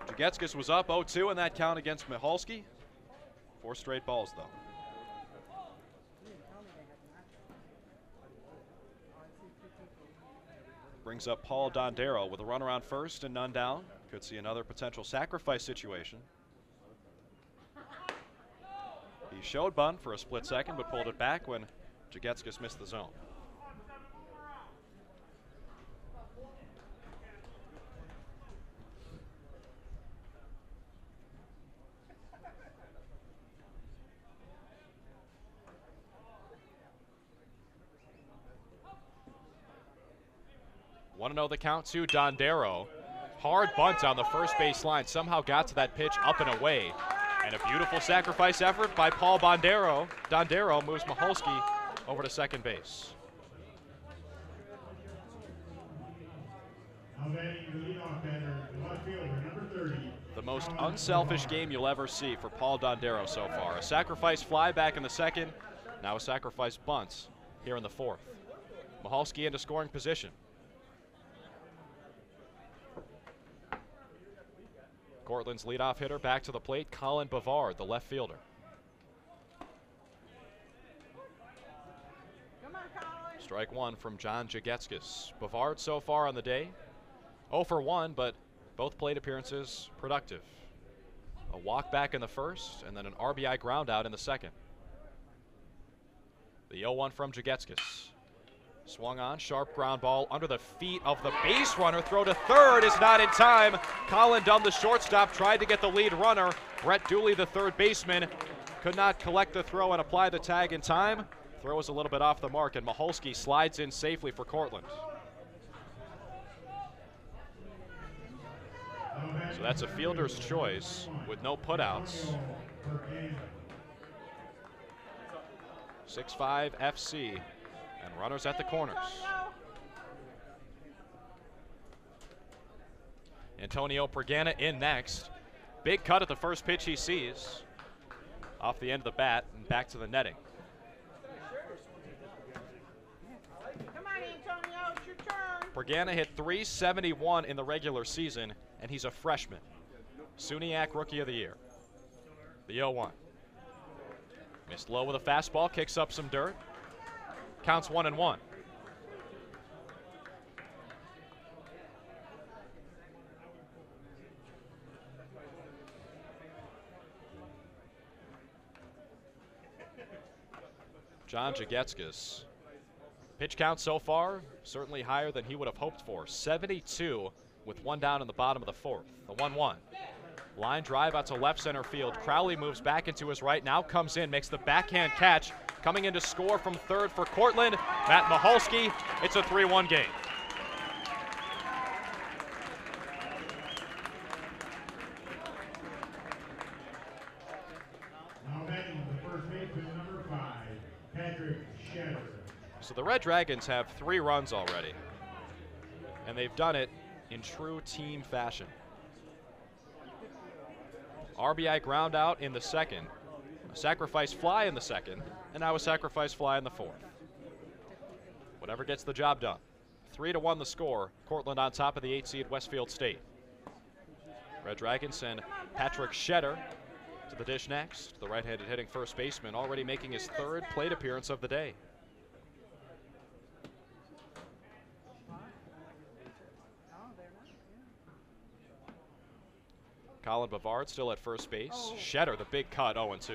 [SPEAKER 2] Jagetskis was up 0-2 in that count against Mahalski. 4 straight balls, though. Brings up Paul Dondero with a runner on first and none down. Could see another potential sacrifice situation. He showed bunt for a split second, but pulled it back when Jagetskis missed the zone. Want to know the count to Dondero. Hard bunt on the first base line. Somehow got to that pitch up and away. And a beautiful sacrifice effort by Paul Dondero. Dondero moves Mahalski over to second base.
[SPEAKER 1] Now batting the leadoff batter, the left fielder, number 30,
[SPEAKER 2] The most unselfish game you'll ever see for Paul Dondero so far. A sacrifice fly back in the second, now a sacrifice bunt here in the fourth. Michalski into scoring position. Cortland's leadoff hitter back to the plate, Colin Bavard, the left fielder. Strike one from John Jagetskis. Bavard so far on the day, 0 for 1, but both plate appearances productive. A walk back in the first, and then an RBI ground out in the second. The 0-1 from Jagetskis. Swung on, sharp ground ball under the feet of the base runner. Throw to third is not in time. Colin Dunn, the shortstop, tried to get the lead runner. Brett Dooley, the third baseman, could not collect the throw and apply the tag in time. Throw was a little bit off the mark, and Michalski slides in safely for Cortland. So that's a fielder's choice with no putouts. 6-5 FC, and runners at the corners. Antonio Pergana in next. Big cut at the first pitch he sees. Off the end of the bat and back to the netting.
[SPEAKER 3] Come on, Antonio, it's your turn.
[SPEAKER 2] Pergana hit .371 in the regular season, and he's a freshman. Suniac Rookie of the Year. The 0-1. Missed low with a fastball, kicks up some dirt. Counts 1-1. John Jagetskis. Pitch count so far, certainly higher than he would have hoped for. 72 with one down in the bottom of the fourth. The 1-1. Line drive out to left center field. Crowley moves back into his right, now comes in, makes the backhand catch. Coming in to score from third for Cortland, Matt Michalski. It's a 3-1 game.
[SPEAKER 1] Now batting the first baseman, number 5, Patrick Shatter.
[SPEAKER 2] So the Red Dragons have 3 runs already, and they've done it in true team fashion. RBI ground out in the second, a sacrifice fly in the second, and now a sacrifice fly in the fourth. Whatever gets the job done. 3-1 the score. Cortland on top of the 8 seed Westfield State. Red Dragons send Patrick Shetter to the dish next. The right-handed hitting first baseman already making his 3rd plate appearance of the day. Colin Bavard still at first base. Shetter, the big cut, 0-2.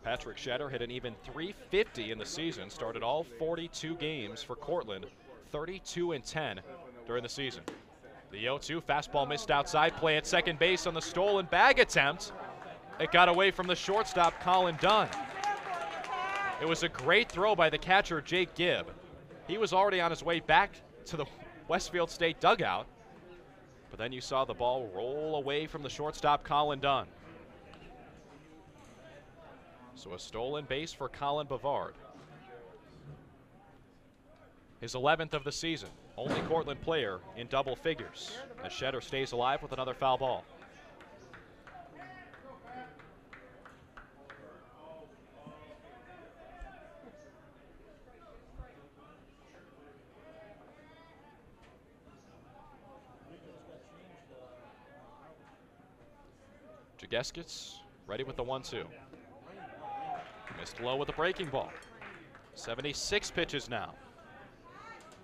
[SPEAKER 2] Patrick Shetter hit an even .350 in the season. Started all 42 games for Cortland, 32-10 during the season. The 0-2 fastball missed outside play at second base on the stolen bag attempt. It got away from the shortstop, Colin Dunn. It was a great throw by the catcher, Jake Gibb. He was already on his way back to the Westfield State dugout, but then you saw the ball roll away from the shortstop, Colin Dunn. So a stolen base for Colin Bavard. His 11th of the season. Only Cortland player in double figures as Shetter stays alive with another foul ball. Jagetskis ready with the 1-2. Missed low with the breaking ball. 76 pitches now.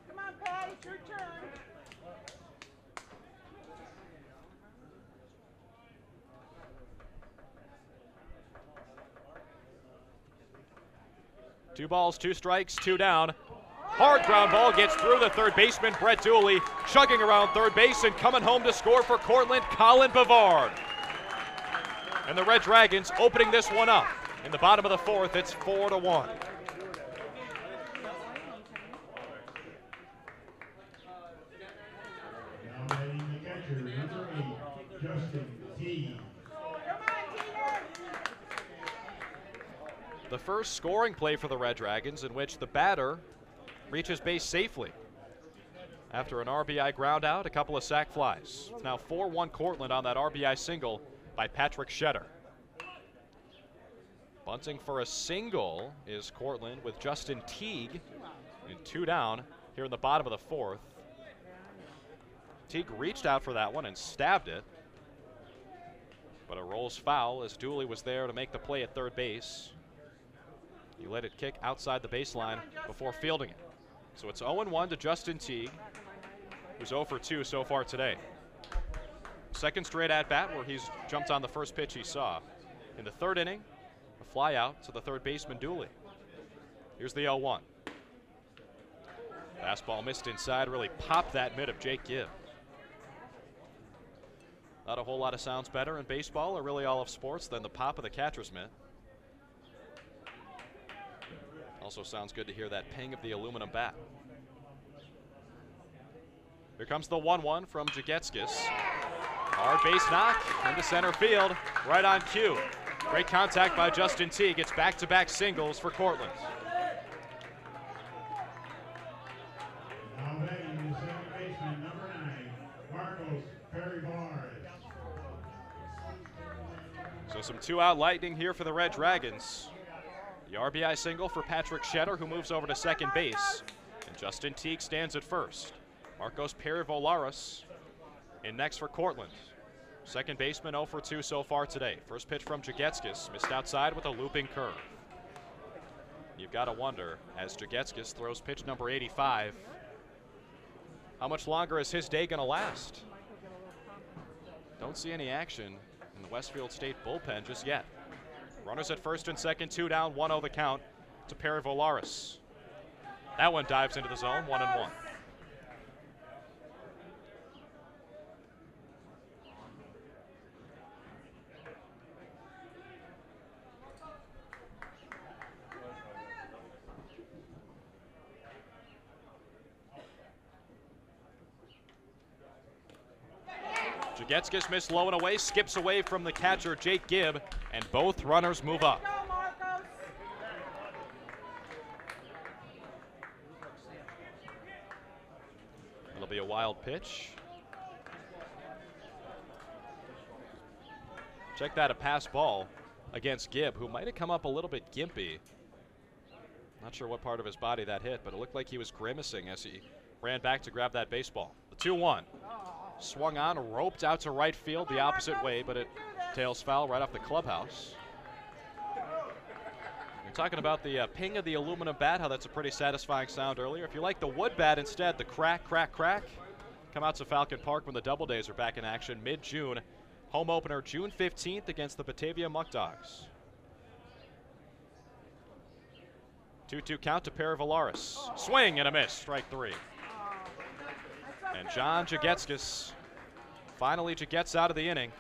[SPEAKER 3] Come on, Pat, it's your turn.
[SPEAKER 2] Two balls, 2 strikes, 2 down. Hard ground ball gets through the third baseman, Brett Dooley, chugging around third base and coming home to score for Cortland, Colin Bavard. And the Red Dragons opening this one up. In the bottom of the fourth, it's 4-1.
[SPEAKER 1] Now batting the catcher, number 8, Justin T.
[SPEAKER 3] Come on, Peter.
[SPEAKER 2] the first scoring play for the Red Dragons in which the batter reaches base safely after an RBI ground out, a couple of sac flies. It's now 4-1 Cortland on that RBI single by Patrick Shetter. Bunting for a single is Cortland with Justin Teague, and 2 down here in the bottom of the 4th. Teague reached out for that one and stabbed it, but it rolls foul as Dooley was there to make the play at third base. He let it kick outside the baseline before fielding it. So it's 0-1 to Justin Teague, who's 0 for 2 so far today. Second straight at-bat where he's jumped on the first pitch he saw. In the 3rd inning, a fly out to the third baseman Dooley. Here's the 0-1. Fastball missed inside, really popped that mid of Jake Gibb. Not a whole lot of sounds better in baseball or really all of sports than the pop of the catcher's mitt. Also sounds good to hear that ping of the aluminum bat. Here comes the 1-1 from Jagetskis. Hard base knock into center field, right on cue. Great contact by Justin Teague. It's back-to-back singles for Cortland.
[SPEAKER 1] Now batting the second baseman, number 9, Marcos Perry-Vars.
[SPEAKER 2] So some 2-out lightning here for the Red Dragons. The RBI single for Patrick Shetter, who moves over to second base. And Justin Teague stands at first. Marcos Perry-Volaris in next for Cortland. Second baseman 0 for 2 so far today. First pitch from Jagetskis, missed outside with a looping curve. You've got to wonder, as Jagetskis throws pitch number 85, how much longer is his day going to last? Don't see any action in the Westfield State bullpen just yet. Runners at first and second, 2 down, 1-0 the count to Perry-Volaris. That one dives into the zone, 1-1. Jagetskis missed low and away, skips away from the catcher, Jake Gibb, and both runners move up. It'll be a wild pitch. Check that, a pass ball against Gibb, who might have come up a little bit gimpy. Not sure what part of his body that hit, but it looked like he was grimacing as he ran back to grab that baseball. The 2-1. Swung on, roped out to right field the opposite way, but it tails foul right off the clubhouse. You're talking about the ping of the aluminum bat, how that's a pretty satisfying sound earlier. If you like the wood bat instead, the crack, crack, crack, come out to Falcon Park when the Double Days are back in action mid-June. Home opener June 15th against the Batavia Muck Dogs. 2-2 count to Perry-Volaris. Swing and a miss, strike 3. And John Jagetskis finally gets out of the inning,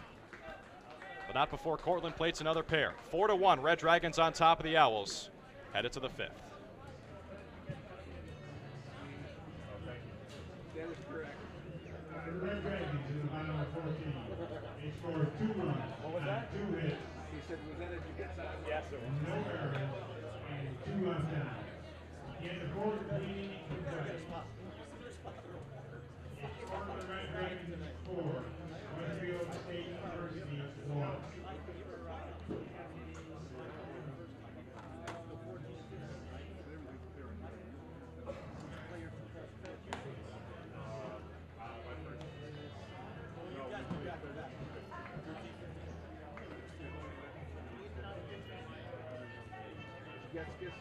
[SPEAKER 2] but not before Cortland plates another pair. 4-1, Red Dragons on top of the Owls, headed to the 5th.
[SPEAKER 5] That is correct.
[SPEAKER 1] The Red Dragons in the bottom of 14. They scored 2 runs. What was that? 2 hits.
[SPEAKER 5] He said, was that a good sign?
[SPEAKER 4] Yes, it was.
[SPEAKER 1] No errors and 2 left. In the 4th inning, the Red Dragons 4, Westfield State University 1.
[SPEAKER 5] Jagetskis.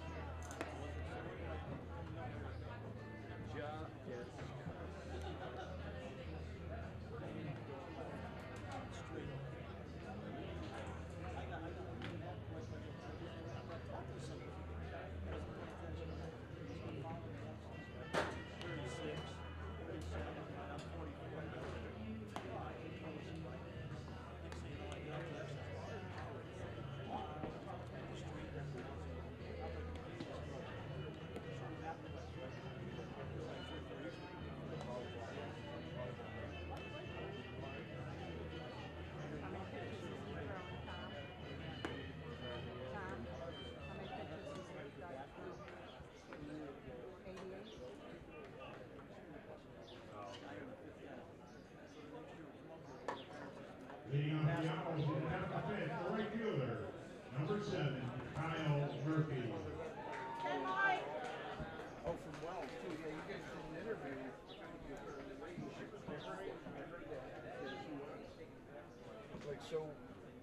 [SPEAKER 5] So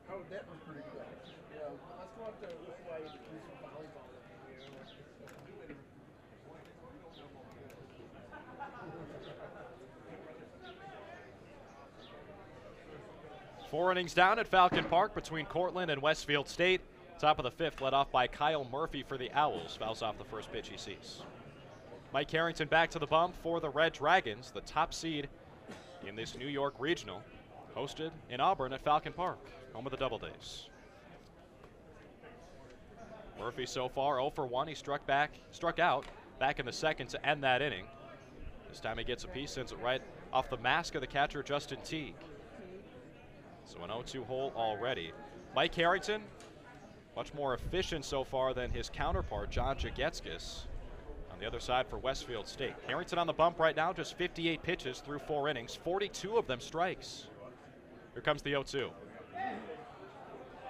[SPEAKER 5] how would that recruiting go? You know, let's go out to Hawaii and do some volleyball. You know,
[SPEAKER 2] Four innings down at Falcon Park between Cortland and Westfield State. Top of the fifth, led off by Kyle Murphy for the Owls. Fouls off the first pitch he sees. Mike Harrington back to the bump for the Red Dragons, the top seed in this New York Regional, hosted in Auburn at Falcon Park, home of the Double Days. Murphy so far 0 for 1. He struck out back in the second to end that inning. This time he gets a piece, sends it right off the mask of the catcher, Justin Teague. So an 0-2 hole already. Mike Harrington, much more efficient so far than his counterpart, John Jagetskis, on the other side for Westfield State. Harrington on the bump right now, just 58 pitches through 4 innings, 42 of them strikes. Here comes the 0-2.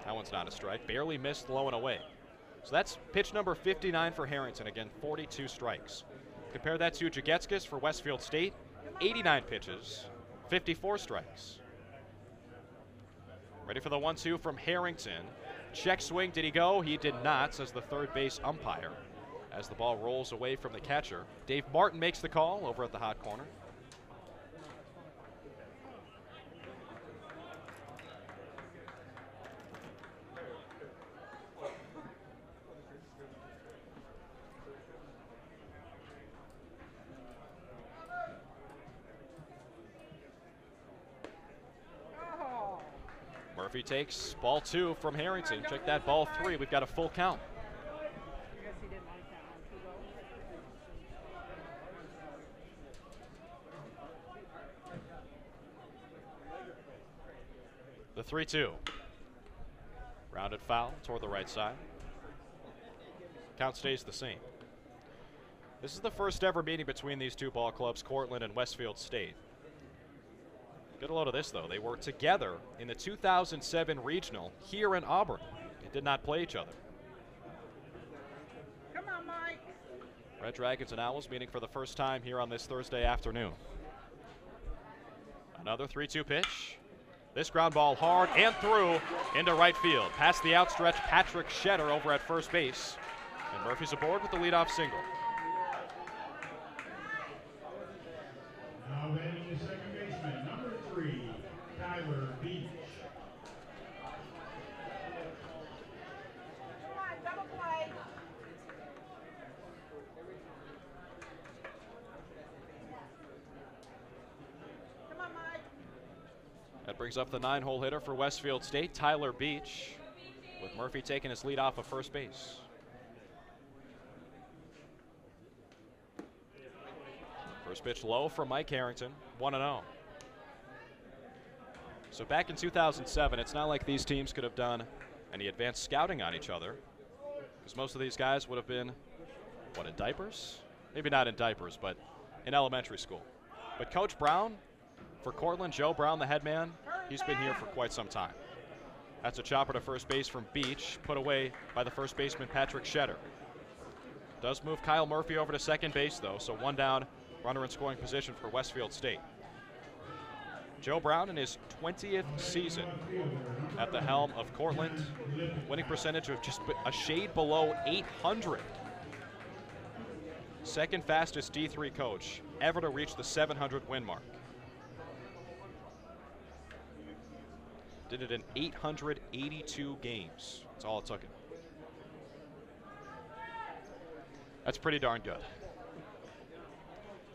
[SPEAKER 2] That one's not a strike, barely missed low and away. So that's pitch number 59 for Harrington, again, 42 strikes. Compare that to Jagetskis for Westfield State, 89 pitches, 54 strikes. Ready for the 1-2 from Harrington. Check swing, did he go? He did not, says the third base umpire, as the ball rolls away from the catcher. Dave Martin makes the call over at the hot corner. Murphy takes ball 2 from Harrington. Check that, ball 3. We've got a full count. The 3-2. Rounded foul toward the right side. Count stays the same. This is the first ever meeting between these two ball clubs, Cortland and Westfield State. Get a load of this, though. They were together in the 2007 regional here in Auburn. They did not play each other.
[SPEAKER 3] Come on, Mike.
[SPEAKER 2] Red Dragons and Owls meeting for the first time here on this Thursday afternoon. Another 3-2 pitch. This ground ball hard and through into right field. Past the outstretched Patrick Shetter over at first base. And Murphy's aboard with the leadoff single.
[SPEAKER 1] Now batting the second baseman, number 3, Tyler Beach.
[SPEAKER 3] Come on, double play. Come on, Mike.
[SPEAKER 2] That brings up the 9-hole hitter for Westfield State, Tyler Beach, with Murphy taking his lead off of first base. First pitch low from Mike Harrington, 1-0. So back in 2007, it's not like these teams could have done any advanced scouting on each other, because most of these guys would have been, what, in diapers? Maybe not in diapers, but in elementary school. But Coach Brown, for Cortland, Joe Brown, the head man, he's been here for quite some time. That's a chopper to first base from Beach, put away by the first baseman, Patrick Shetter. Does move Kyle Murphy over to second base, though, so one down, runner in scoring position for Westfield State. Joe Brown in his 20th season at the helm of Cortland, winning percentage of just a shade below 800. Second fastest D3 coach ever to reach the 700 win mark. Did it in 882 games. That's all it took him. That's pretty darn good.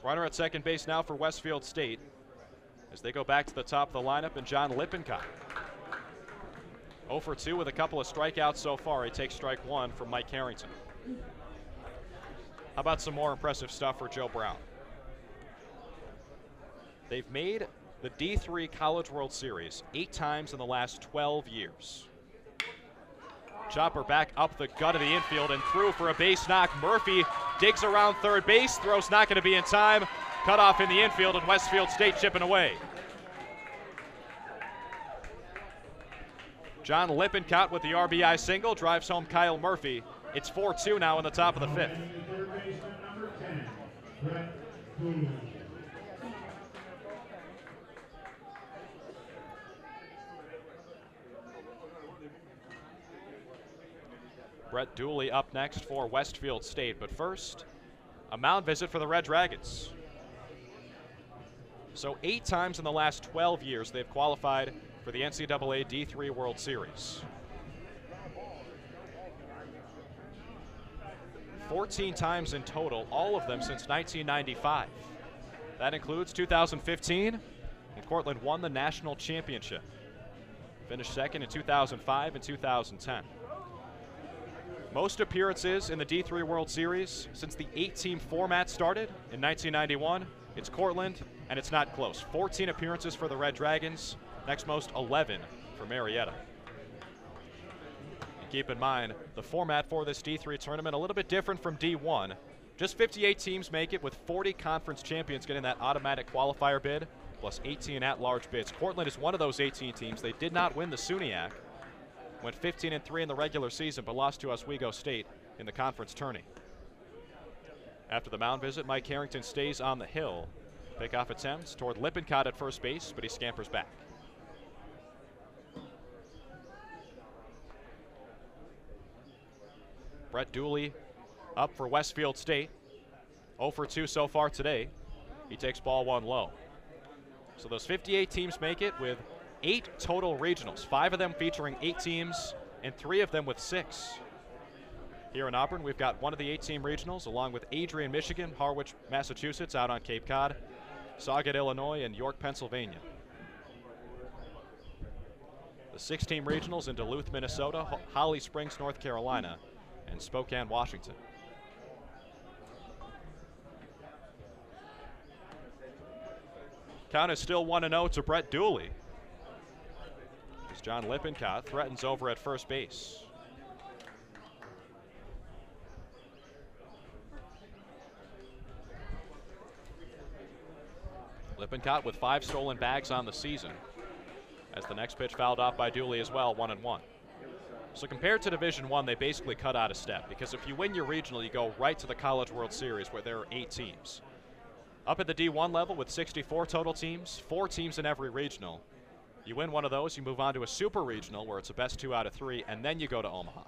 [SPEAKER 2] Runner at second base now for Westfield State as they go back to the top of the lineup, and John Lippincott. 0 for 2 with a couple of strikeouts so far. He takes strike 1 from Mike Harrington. How about some more impressive stuff for Joe Brown? They've made the D3 College World Series 8 times in the last 12 years. Chopper back up the gut of the infield and through for a base knock. Murphy digs around third base. Throw's not going to be in time. Cut off in the infield, and Westfield State chipping away. John Lippincott with the RBI single drives home Kyle Murphy. It's 4-2 now in the top of the fifth. Brett Dooley up next for Westfield State. But first, a mound visit for the Red Dragons. So 8 times in the last 12 years they've qualified for the NCAA D3 World Series. 14 times in total, all of them since 1995. That includes 2015, and Cortland won the national championship. Finished second in 2005 and 2010. Most appearances in the D3 World Series since the 8-team format started in 1991. It's Cortland, and it's not close. 14 appearances for the Red Dragons, next most 11 for Marietta. And keep in mind, the format for this D3 tournament a little bit different from D1. Just 58 teams make it, with 40 conference champions getting that automatic qualifier bid, plus 18 at-large bids. Cortland is one of those 18 teams. They did not win the SUNYAC. Went 15-3 in the regular season, but lost to Oswego State in the conference tourney. After the mound visit, Mike Harrington stays on the hill. Pickoff attempts toward Lippincott at first base, but he scampers back. Brett Dooley up for Westfield State. 0 for 2 so far today. He takes ball 1 low. So those 58 teams make it, with 8 total regionals, 5 of them featuring 8 teams and 3 of them with 6. Here in Auburn, we've got one of the 8-team regionals, along with Adrian, Michigan, Harwich, Massachusetts, out on Cape Cod, Sauget, Illinois, and York, Pennsylvania. The 6-team regionals in Duluth, Minnesota, Holly Springs, North Carolina, and Spokane, Washington. Count is still 1-0 to Brett Dooley, as John Lippincott threatens over at first base. Lippincott with 5 stolen bags on the season, as the next pitch fouled off by Dooley as well, 1-1. So compared to Division I, they basically cut out a step, because if you win your regional, you go right to the College World Series, where there are 8 teams. Up at the D1 level with 64 total teams, 4 teams in every regional. You win one of those, you move on to a super regional, where it's a best 2 out of 3, and then you go to Omaha.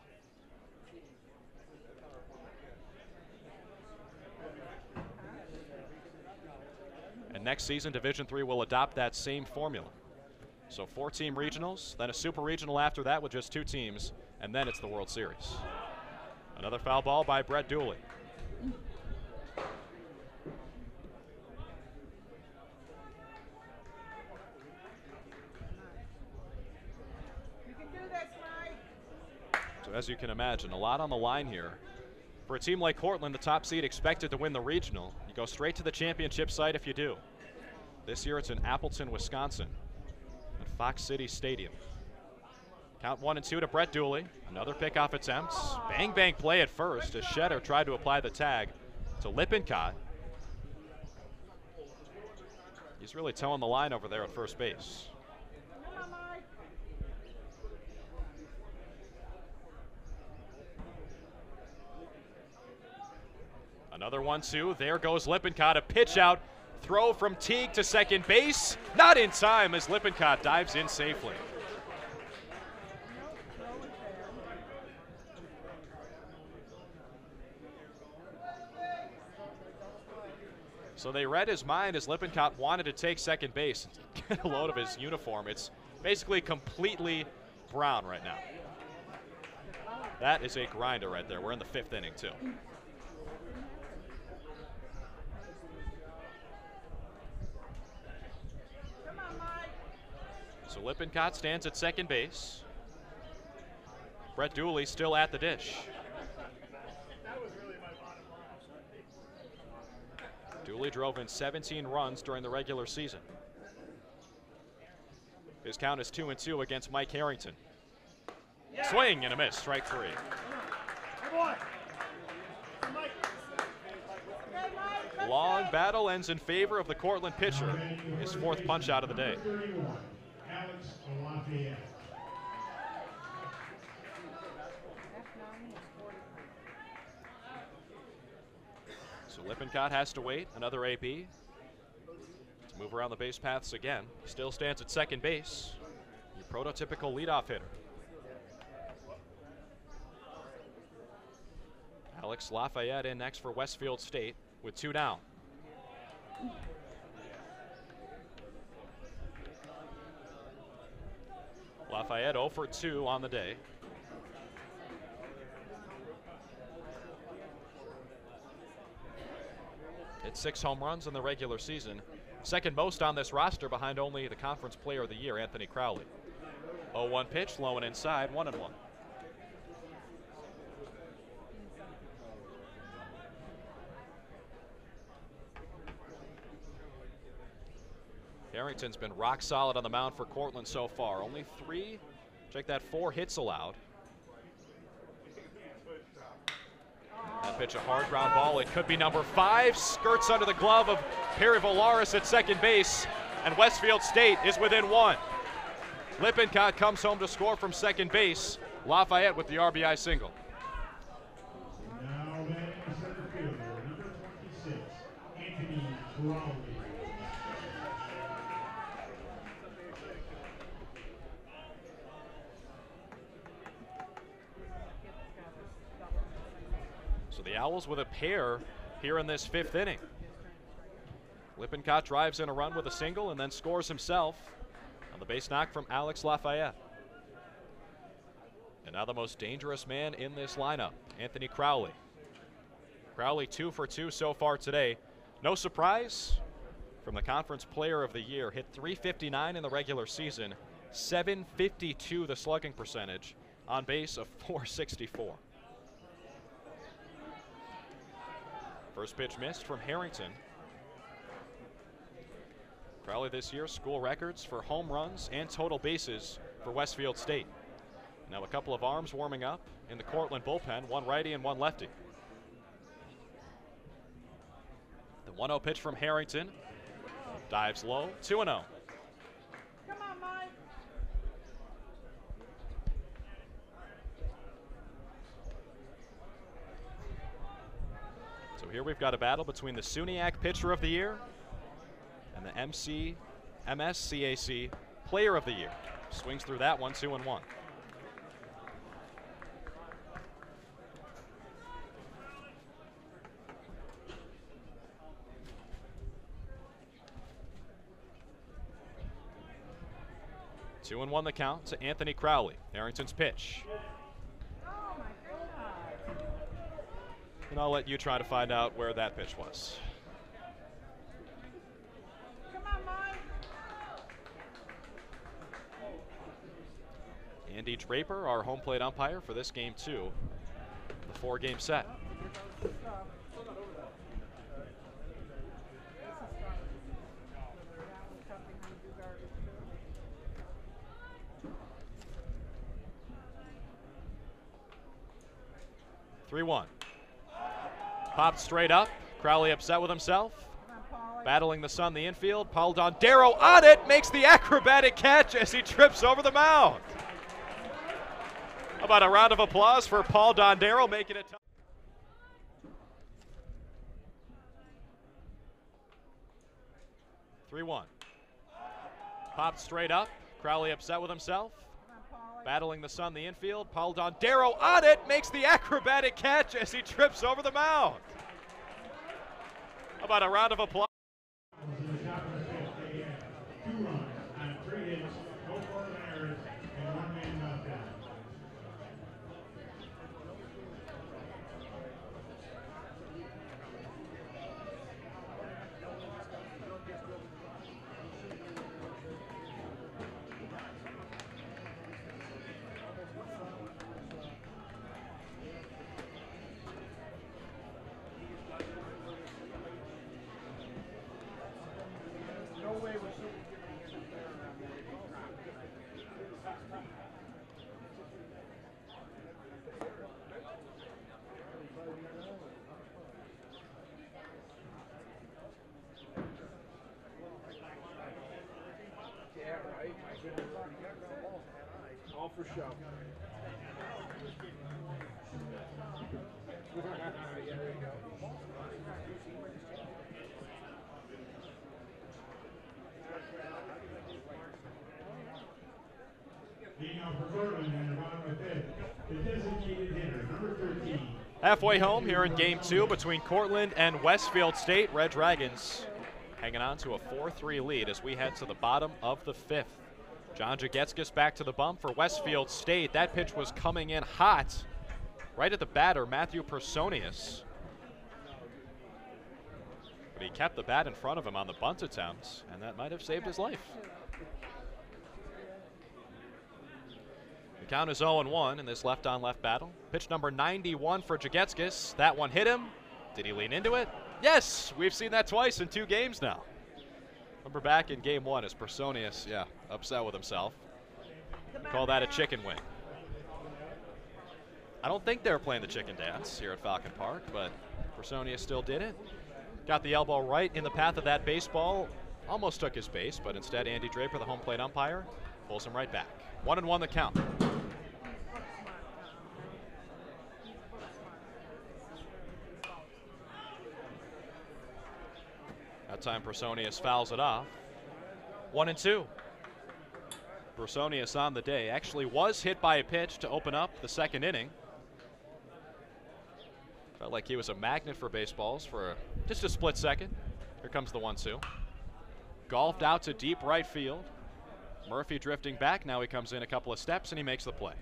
[SPEAKER 2] And next season, Division III will adopt that same formula. So 4-team regionals, then a super regional after that with just 2 teams, and then it's the World Series. Another foul ball by Brett Dooley. So as you can imagine, a lot on the line here. For a team like Cortland, the top seed expected to win the regional. You go straight to the championship site if you do. This year it's in Appleton, Wisconsin, at Fox City Stadium. Count 1-2 to Brett Dooley. Another pickoff attempt. Bang bang play at first as Shetter tried to apply the tag to Lippincott. He's really towing the line over there at first base. Another 1-2. There goes Lippincott. A pitch out. Throw from Teague to second base. Not in time as Lippincott dives in safely. So they read his mind as Lippincott wanted to take second base. Get a load of his uniform. It's basically completely brown right now. That is a grinder right there. We're in the 5th inning too. So Lippincott stands at second base. Brett Dooley still at the dish. Dooley drove in 17 runs during the regular season. His count is 2-2 against Mike Harrington. Swing and a miss, strike 3. Long battle ends in favor of the Cortland pitcher. His 4th punch out of the day. So Lippincott has to wait another AB to move around the base paths again. Still stands at second base. Your prototypical leadoff hitter. Alex Lafayette in next for Westfield State with 2 down. Lafayette 0 for 2 on the day. Hit 6 home runs in the regular season. Second most on this roster behind only the Conference Player of the Year, Anthony Crowley. 0-1 pitch, low and inside, 1-1. Harrington's been rock solid on the mound for Cortland so far. Only 4 hits allowed. That pitch, a hard ground ball. It could be number 5. Skirts under the glove of Perry Volaris at second base, and Westfield State is within 1. Lippincott comes home to score from second base. Lafayette with the RBI single.
[SPEAKER 1] Now batting center fielder, number 26, Anthony Crowley.
[SPEAKER 2] So the Owls with a pair here in this 5th inning. Lippincott drives in a run with a single and then scores himself on the base knock from Alex Lafayette. And now the most dangerous man in this lineup, Anthony Crowley. Crowley 2 for 2 so far today. No surprise from the Conference Player of the Year. Hit .359 in the regular season, .752 the slugging percentage, on base of .464. First pitch missed from Harrington. Crowley this year, school records for home runs and total bases for Westfield State. Now a couple of arms warming up in the Cortland bullpen, 1 righty and 1 lefty. The 1-0 pitch from Harrington. Dives low, 2-0.
[SPEAKER 3] Come on, Mike.
[SPEAKER 2] So here we've got a battle between the SUNYAC Pitcher of the Year and the MSCAC Player of the Year. Swings through that one, 2-1. Two and 1 the count to Anthony Crowley. Harrington's pitch.
[SPEAKER 3] Oh my God.
[SPEAKER 2] And I'll let you try to find out where that pitch was.
[SPEAKER 3] Come on, Mike.
[SPEAKER 2] Andy Draper, our home plate umpire for this game 2, the 4-game set. 3-1. Popped straight up. Crowley upset with himself. Battling the sun, the infield. Paul Dondero on it, makes the acrobatic catch as he trips over the mound. How about a round of applause for Paul Dondero making it tough. Three-1. Popped straight up. Crowley upset with himself. Battling the sun, the infield. Paul Dondero on it, makes the acrobatic catch as he trips over the mound. How about a round of applause?
[SPEAKER 1] In the top of the 5th, they had 2 runs on 3 hits, no further errors, and 1 man left down.
[SPEAKER 5] All for show. Yeah, there you go.
[SPEAKER 1] Being out for Portland in the bottom of the 5th, the designated hitter, number 13,
[SPEAKER 2] Halfway home here in Game 2 between Cortland and Westfield State. Red Dragons hanging on to a 4-3 lead as we head to the bottom of the 5th. John Jagetskis back to the bump for Westfield State. That pitch was coming in hot right at the batter, Matthew Personius. But he kept the bat in front of him on the bunt attempt, and that might have saved his life. The count is 0-1 in this left-on-left battle. Pitch number 91 for Jagetskis. That one hit him. Did he lean into it? Yes! We've seen that twice in 2 games now. Remember back in Game 1 as Personius, upset with himself. Call that a chicken wing. I don't think they were playing the chicken dance here at Falcon Park, but Personius still did it. Got the elbow right in the path of that baseball. Almost took his base, but instead Andy Draper, the home plate umpire, pulls him right back. 1-1 the count. That time Personius fouls it off. 1-2. Personius on the day actually was hit by a pitch to open up the 2nd inning. Felt like he was a magnet for baseballs for just a split second. Here comes the 1-2. Golfed out to deep right field. Murphy drifting back. Now he comes in a couple of steps and he makes the play.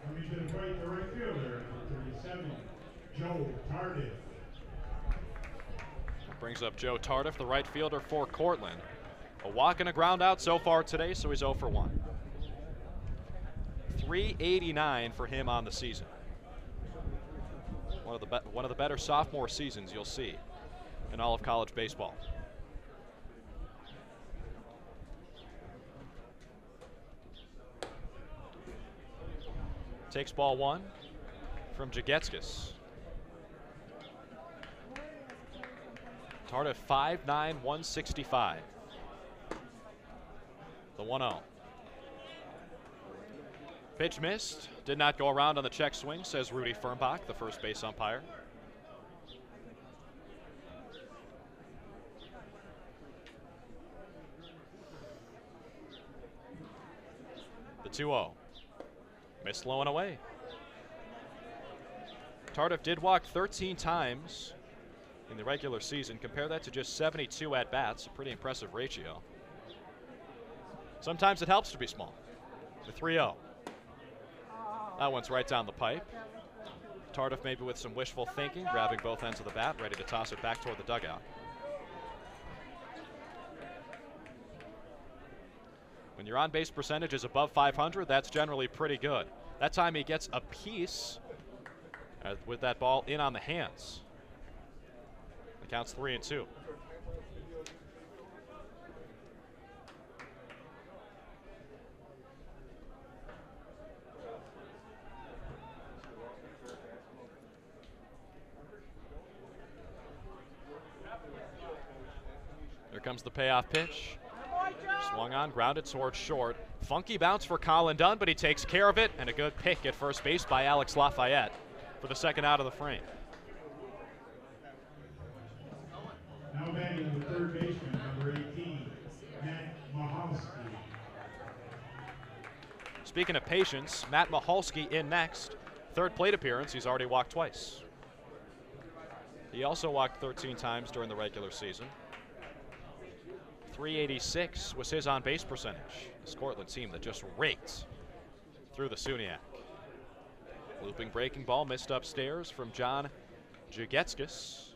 [SPEAKER 1] Coming to the plate, the right fielder, 37, Joe Tardif.
[SPEAKER 2] That brings up Joe Tardif, the right fielder for Cortland. A walk and a ground out so far today, so he's 0 for 1. 389 for him on the season. One of the better sophomore seasons you'll see in all of college baseball. Takes ball 1 from Jagetskis. Tardif 5'9", 165. The 1-0. Pitch missed. Did not go around on the check swing, says Rudy Fernbach, the first base umpire. The 2-0. Missed low and away. Tardif did walk 13 times in the regular season. Compare that to just 72 at-bats, a pretty impressive ratio. Sometimes it helps to be small. The 3-0. That one's right down the pipe. Tardif maybe with some wishful thinking, grabbing both ends of the bat, ready to toss it back toward the dugout. When your on-base percentage is above 500, that's generally pretty good. That time he gets a piece with that ball in on the hands. The count's 3-2. Here comes the payoff pitch. Swung on, grounded towards short. Funky bounce for Colin Dunn, but he takes care of it, and a good pick at first base by Alex Lafayette for the 2nd out of the frame.
[SPEAKER 1] Now batting the 3rd baseman, number 18, Matt Mahalski.
[SPEAKER 2] Speaking of patience, Matt Mahalski in next. 3rd plate appearance, he's already walked twice. He also walked 13 times during the regular season. 386 was his on-base percentage. This Cortland team that just raked through the Suniac. Looping breaking ball missed upstairs from John Jagetskis.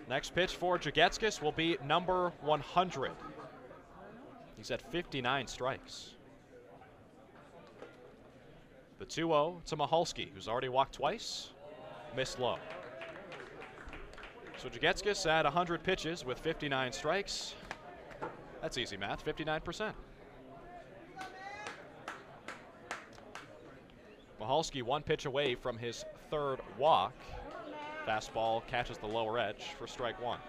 [SPEAKER 2] Next pitch for Jagetskis will be number 100. He's at 59 strikes. The 2-0 to Mahalski, who's already walked twice, missed low. So Jagetskis at 100 pitches with 59 strikes. That's easy math, 59%. Mahalski 1 pitch away from his 3rd walk. Fastball catches the lower edge for strike 1.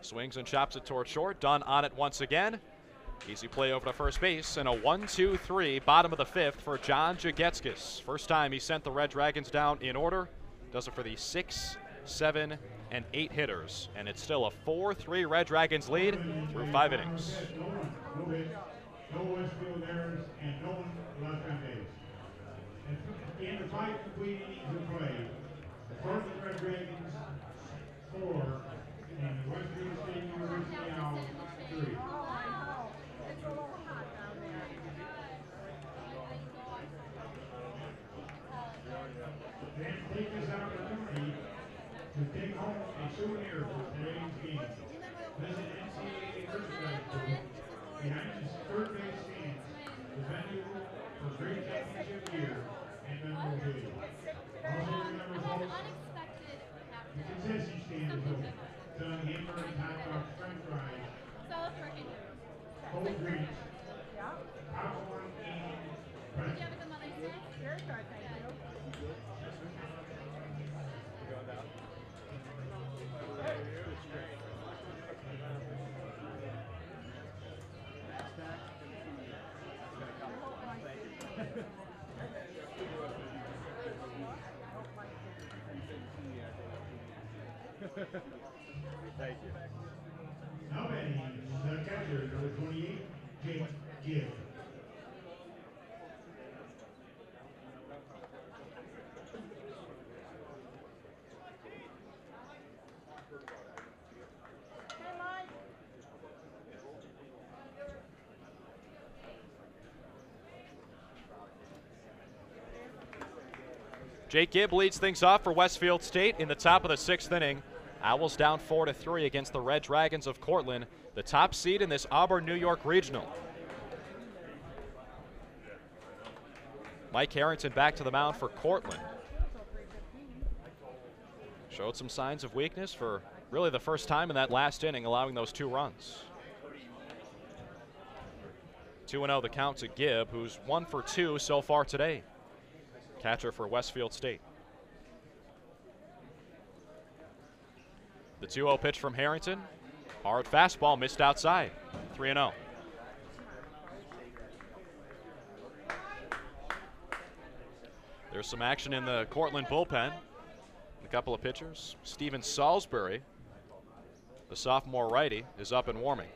[SPEAKER 2] Swings and chops it toward short. Dunn on it once again. Easy play over to first base, and a 1-2-3, bottom of the fifth for John Jagetskis. First time he sent the Red Dragons down in order. Does it for the 6, 7, and 8 hitters. And it's still a 4-3 Red Dragons lead through 5 innings.
[SPEAKER 1] No hits, no Westfield errors, and no one left on base. In the 5 complete innings of play, the Portland Red Dragons 4 and the Westfield State University Owls 3. Then take this opportunity to take home a souvenir for today's game. Visit NCAA Merchandise Booth behind the third base stands, the venue for great championship year and memorabilia. Also remember, folks, the concession stand is open, selling hamburger and hot dogs, french fries, cold drinks, popcorn, and pretzels.
[SPEAKER 3] Very good, thank you.
[SPEAKER 4] Thank you.
[SPEAKER 1] Now batting, the catcher, number 28, Jake Gibb.
[SPEAKER 3] Hey, Mike.
[SPEAKER 2] Jake Gibb leads things off for Westfield State in the top of the 6th inning. Owls down 4-3 against the Red Dragons of Cortland, the top seed in this Auburn, New York regional. Mike Harrington back to the mound for Cortland. Showed some signs of weakness for really the first time in that last inning, allowing those 2 runs. 2-0 the count to Gibb, who's 1 for 2 so far today. Catcher for Westfield State. The 2-0 pitch from Harrington. Hard fastball missed outside. 3-0. There's some action in the Cortland bullpen. A couple of pitchers. Steven Salisbury, the sophomore righty, is up and warming.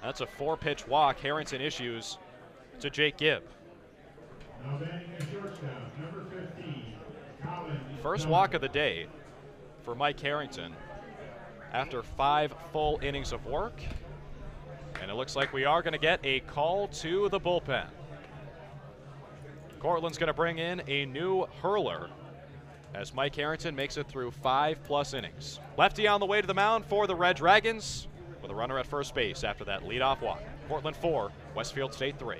[SPEAKER 2] That's a 4-pitch walk. Harrington issues to Jake Gibb.
[SPEAKER 1] Now batting the shortstop, number 15, Colin.
[SPEAKER 2] First walk of the day for Mike Harrington after 5 full innings of work. And it looks like we are going to get a call to the bullpen. Cortland's going to bring in a new hurler as Mike Harrington makes it through 5+ innings. Lefty on the way to the mound for the Red Dragons with a runner at first base after that leadoff walk. Cortland 4, Westfield State 3.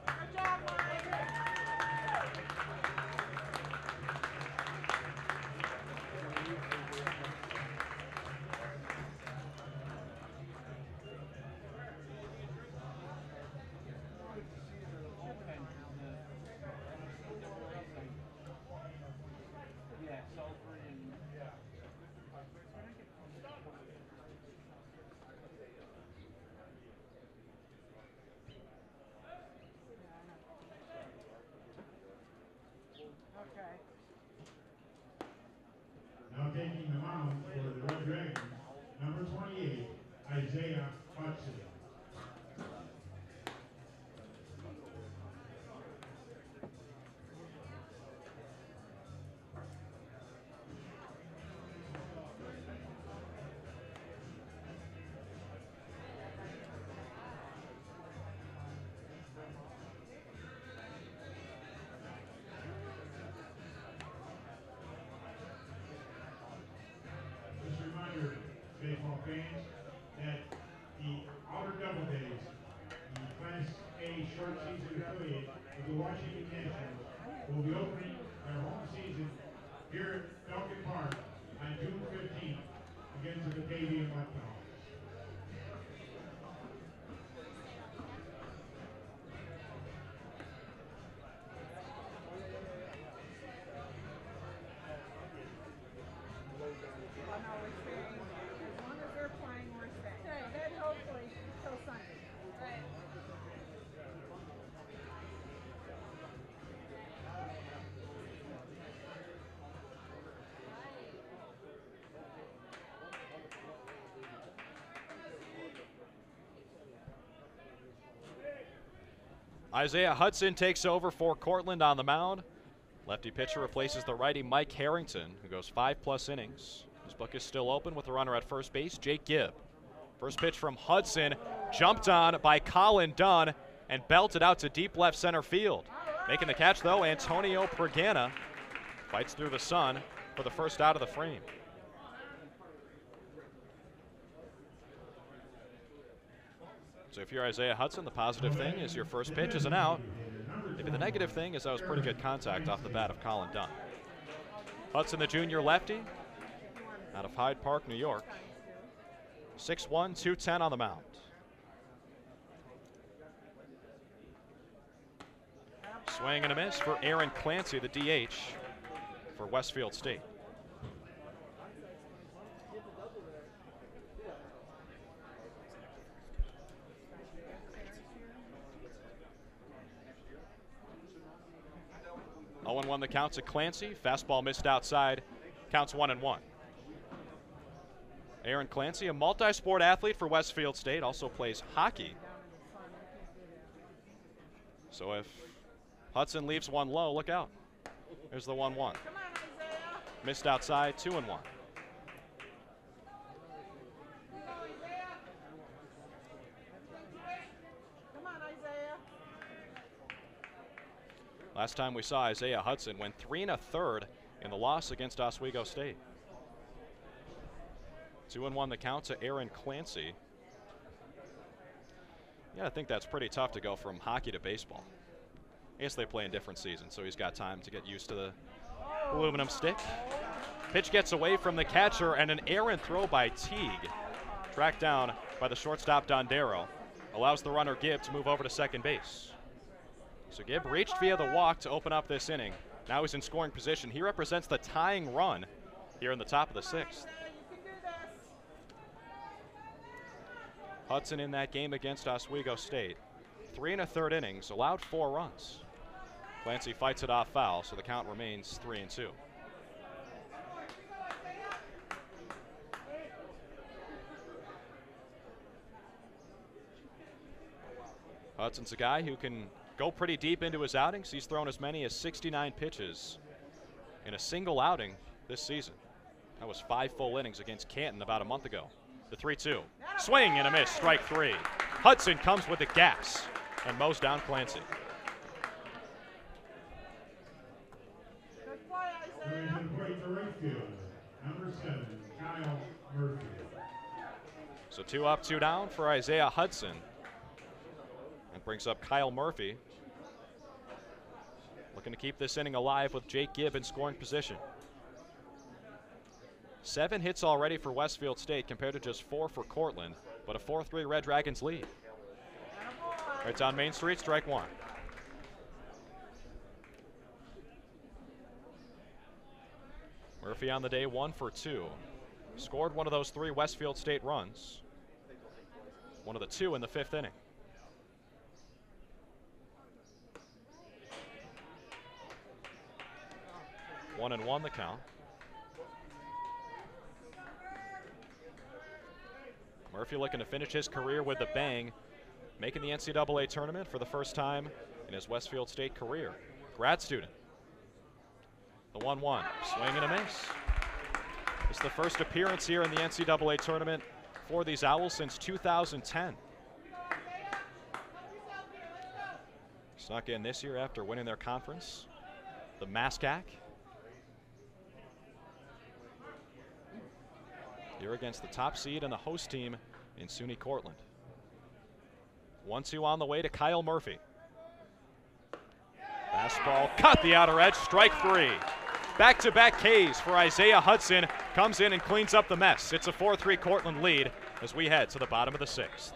[SPEAKER 3] Good job, Mike.
[SPEAKER 1] Now taking the mound for the Red Dragons, number 28, Isaiah Hudson. Just a reminder, baseball fans, that the Outer Double Days, the Class A short season affiliate of the Washington Nationals, will be opening their home season here at Falcon Park on June 15th against the Batavian Buckeyes.
[SPEAKER 2] Isaiah Hudson takes over for Cortland on the mound. Lefty pitcher replaces the righty Mike Harrington, who goes 5+ innings. His book is still open with the runner at first base, Jake Gibb. First pitch from Hudson, jumped on by Colin Dunn and belted out to deep left center field. Making the catch, though, Antonio Pregana fights through the sun for the first out of the frame. So if you're Isaiah Hudson, the positive thing is your first pitch is an out. Maybe the negative thing is that was pretty good contact off the bat of Colin Dunn. Hudson, the junior lefty, out of Hyde Park, New York. 6'1", 210 on the mound. Swing and a miss for Aaron Clancy, the DH for Westfield State. Oh, 0-1 the count to Clancy. Fastball missed outside. Counts 1-1. Aaron Clancy, a multi-sport athlete for Westfield State, also plays hockey. So if Hudson leaves one low, look out. There's the 1-1. Missed outside, 2-1. Last time we saw Isaiah Hudson went 3 1/3 in the loss against Oswego State. 2-1 the count to Aaron Clancy. Yeah, I think that's pretty tough to go from hockey to baseball. I guess they play in different seasons, so he's got time to get used to the aluminum stick. Pitch gets away from the catcher, and an errant throw by Teague. Tracked down by the shortstop Dondero. Allows the runner Gibb to move over to second base. So Gibb reached via the walk to open up this inning. Now he's in scoring position. He represents the tying run here in the top of the 6th. Hudson in that game against Oswego State. 3 1/3 innings, allowed 4 runs. Clancy fights it off foul, so the count remains 3-2. Hudson's a guy who can go pretty deep into his outings. He's thrown as many as 69 pitches in a single outing this season. That was 5 full innings against Canton about a month ago. The 3-2. Swing and a miss, strike 3. Hudson comes with the gas and mows down Clancy. So 2 up, 2 down for Isaiah Hudson. And brings up Kyle Murphy. Looking to keep this inning alive with Jake Gibb in scoring position. 7 hits already for Westfield State compared to just 4 for Cortland, but a 4-3 Red Dragons lead. Right down Main Street, strike 1. Murphy on the day 1 for 2. Scored one of those 3 Westfield State runs. One of the 2 in the 5th inning. One and 1 the count. Murphy looking to finish his career with a bang, making the NCAA tournament for the first time in his Westfield State career. Grad student. The 1-1, swing and a miss. It's the first appearance here in the NCAA tournament for these Owls since 2010. Snuck in this year after winning their conference. The MASCAC. Here against the top seed and the host team in SUNY Cortland. 1-2 on the way to Kyle Murphy. Fastball cut the outer edge, strike 3. Back-to-back Ks for Isaiah Hudson. Comes in and cleans up the mess. It's a 4-3 Cortland lead as we head to the bottom of the 6th.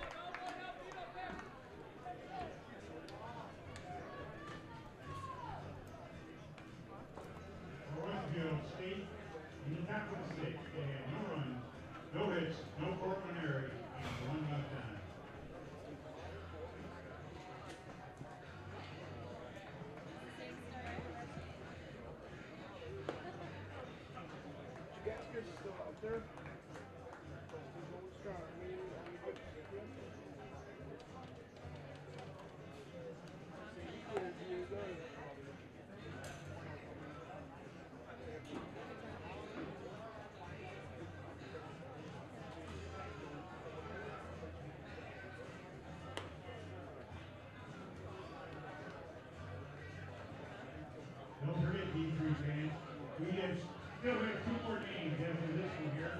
[SPEAKER 1] Still have 2 more games after this one here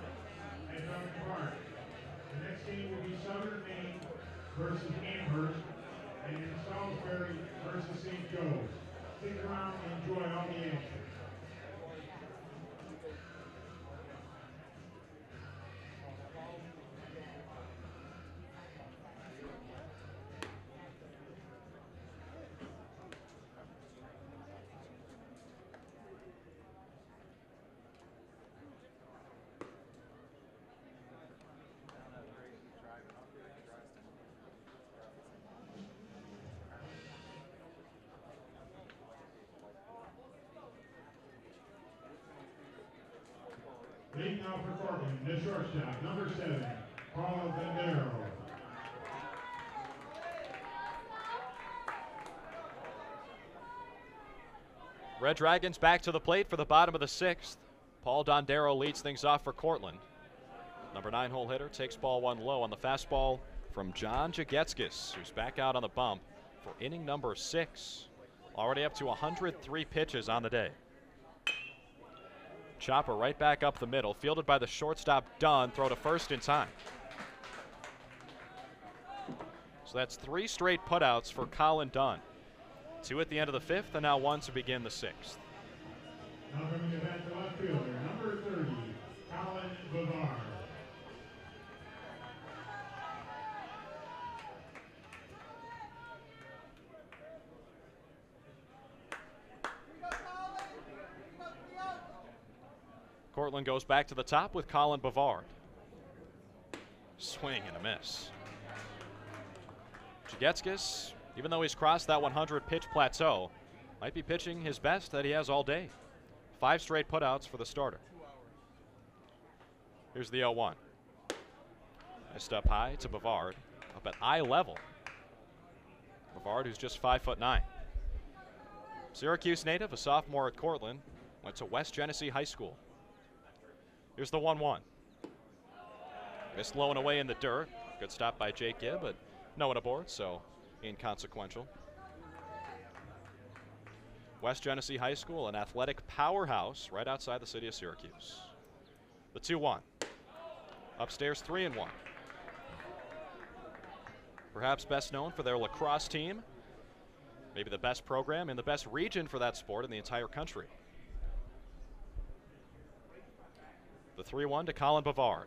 [SPEAKER 1] at Falcon Park. The next game will be Southern Maine versus Amherst and Salisbury versus St. Joe's. Stick around and enjoy all the action. Leading off for Cortland, the shortstop, number 7, Paul Vendero.
[SPEAKER 2] Red Dragons back to the plate for the bottom of the 6th. Paul Dondero leads things off for Cortland. Number 9 hole hitter takes ball 1 low on the fastball from John Jagetskis, who's back out on the bump for inning number 6. Already up to 103 pitches on the day. Chopper right back up the middle, fielded by the shortstop Dunn, throw to first in time. So that's 3 straight putouts for Colin Dunn. 2 at the end of the 5th and now 1 to begin the 6th.
[SPEAKER 1] Now coming to bat the left fielder, number 30, Colin Bavard.
[SPEAKER 2] Cortland goes back to the top with Colin Bavard. Swing and a miss. Jagetskis, even though he's crossed that 100 pitch plateau, might be pitching his best that he has all day. 5 straight putouts for the starter. Here's the 0-1. Missed up high to Bavard, up at eye level. Bavard, who's just 5'9". Syracuse native, a sophomore at Cortland, went to West Genesee High School. Here's the 1-1. Missed low and away in the dirt. Good stop by Jake Gibb, but no one aboard, so inconsequential. West Genesee High School, an athletic powerhouse right outside the city of Syracuse. The 2-1. Upstairs 3-1. Perhaps best known for their lacrosse team. Maybe the best program in the best region for that sport in the entire country. The 3-1 to Colin Bavard.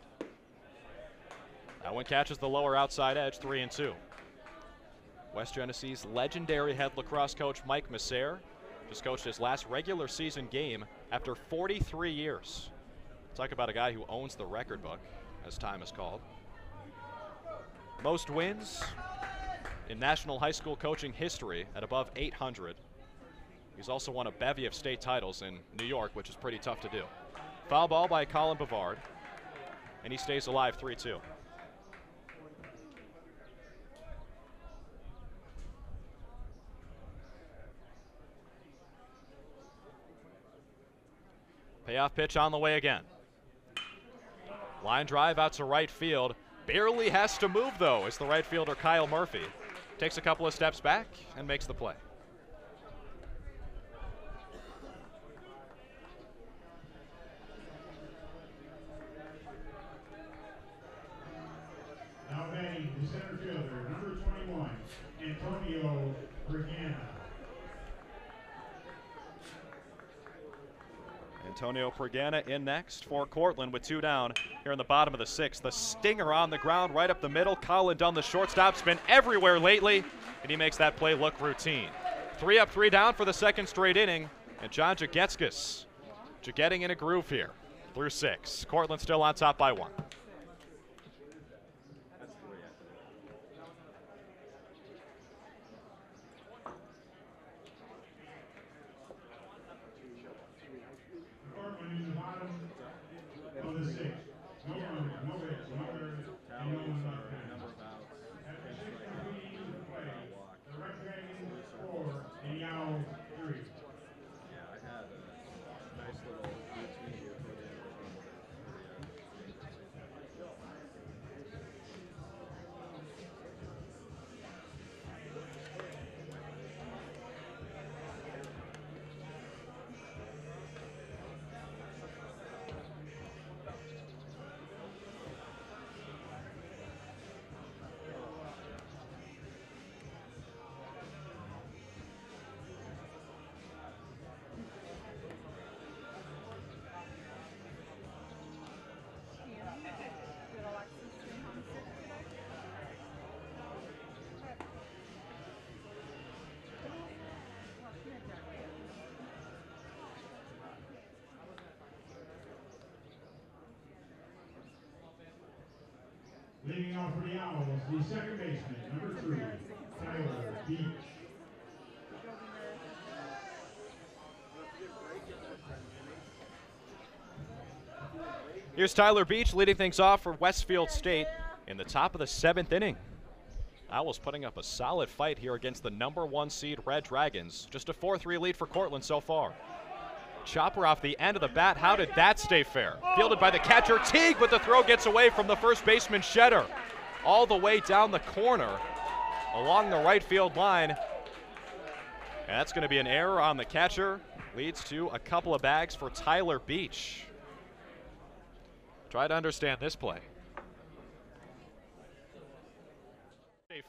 [SPEAKER 2] That one catches the lower outside edge, 3-2. West Genesee's legendary head lacrosse coach Mike Messer just coached his last regular season game after 43 years. Talk about a guy who owns the record book, as time is called. Most wins in national high school coaching history at above 800. He's also won a bevy of state titles in New York, which is pretty tough to do. Foul ball by Colin Bavard, and he stays alive, 3-2. Payoff pitch on the way again. Line drive out to right field. Barely has to move, though, as the right fielder Kyle Murphy takes a couple of steps back and makes the play.
[SPEAKER 1] Now batting the center fielder, number 21, Antonio Brigana.
[SPEAKER 2] Antonio Pragana in next for Cortland with 2 down here in the bottom of the 6th. The stinger on the ground right up the middle. Colin Dunn, the shortstop's been everywhere lately, and he makes that play look routine. 3 up, 3 down for the 2nd straight inning, and John Jagetskis getting in a groove here through 6. Cortland still on top by 1.
[SPEAKER 1] Leading off for the Owls, the second baseman, number 3, Tyler Beach.
[SPEAKER 2] Here's Tyler Beach leading things off for Westfield State in the top of the 7th inning. Owls putting up a solid fight here against the number 1 seed Red Dragons. Just a 4-3 lead for Cortland so far. Chopper off the end of the bat. How did that stay fair? Fielded by the catcher, Teague, but the throw gets away from the first baseman, Shedder. All the way down the corner along the right field line. And that's going to be an error on the catcher. Leads to a couple of bags for Tyler Beach. Try to understand this play.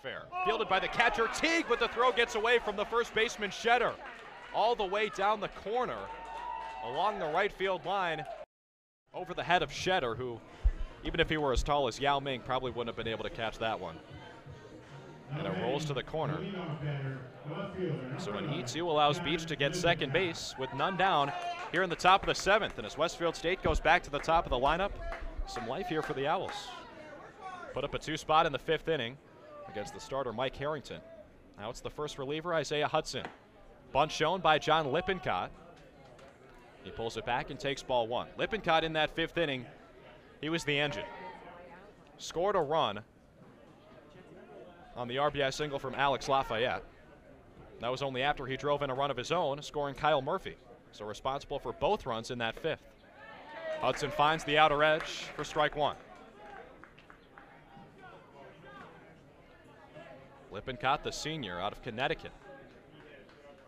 [SPEAKER 2] Fair. Fielded by the catcher, Teague, but the throw gets away from the first baseman, Shedder. All the way down the corner along the right field line over the head of Shedder, who, even if he were as tall as Yao Ming, probably wouldn't have been able to catch that one. And it rolls to the corner. So an E2 allows Beach to get second base with none down here in the top of the 7th. And as Westfield State goes back to the top of the lineup, some life here for the Owls. Put up a 2 spot in the 5th inning against the starter Mike Harrington. Now it's the first reliever, Isaiah Hudson. Bunt shown by John Lippincott. He pulls it back and takes ball 1. Lippincott in that 5th inning, he was the engine. Scored a run on the RBI single from Alex Lafayette. That was only after he drove in a run of his own, scoring Kyle Murphy. So responsible for both runs in that 5th. Hudson finds the outer edge for strike 1. Lippincott, the senior out of Connecticut,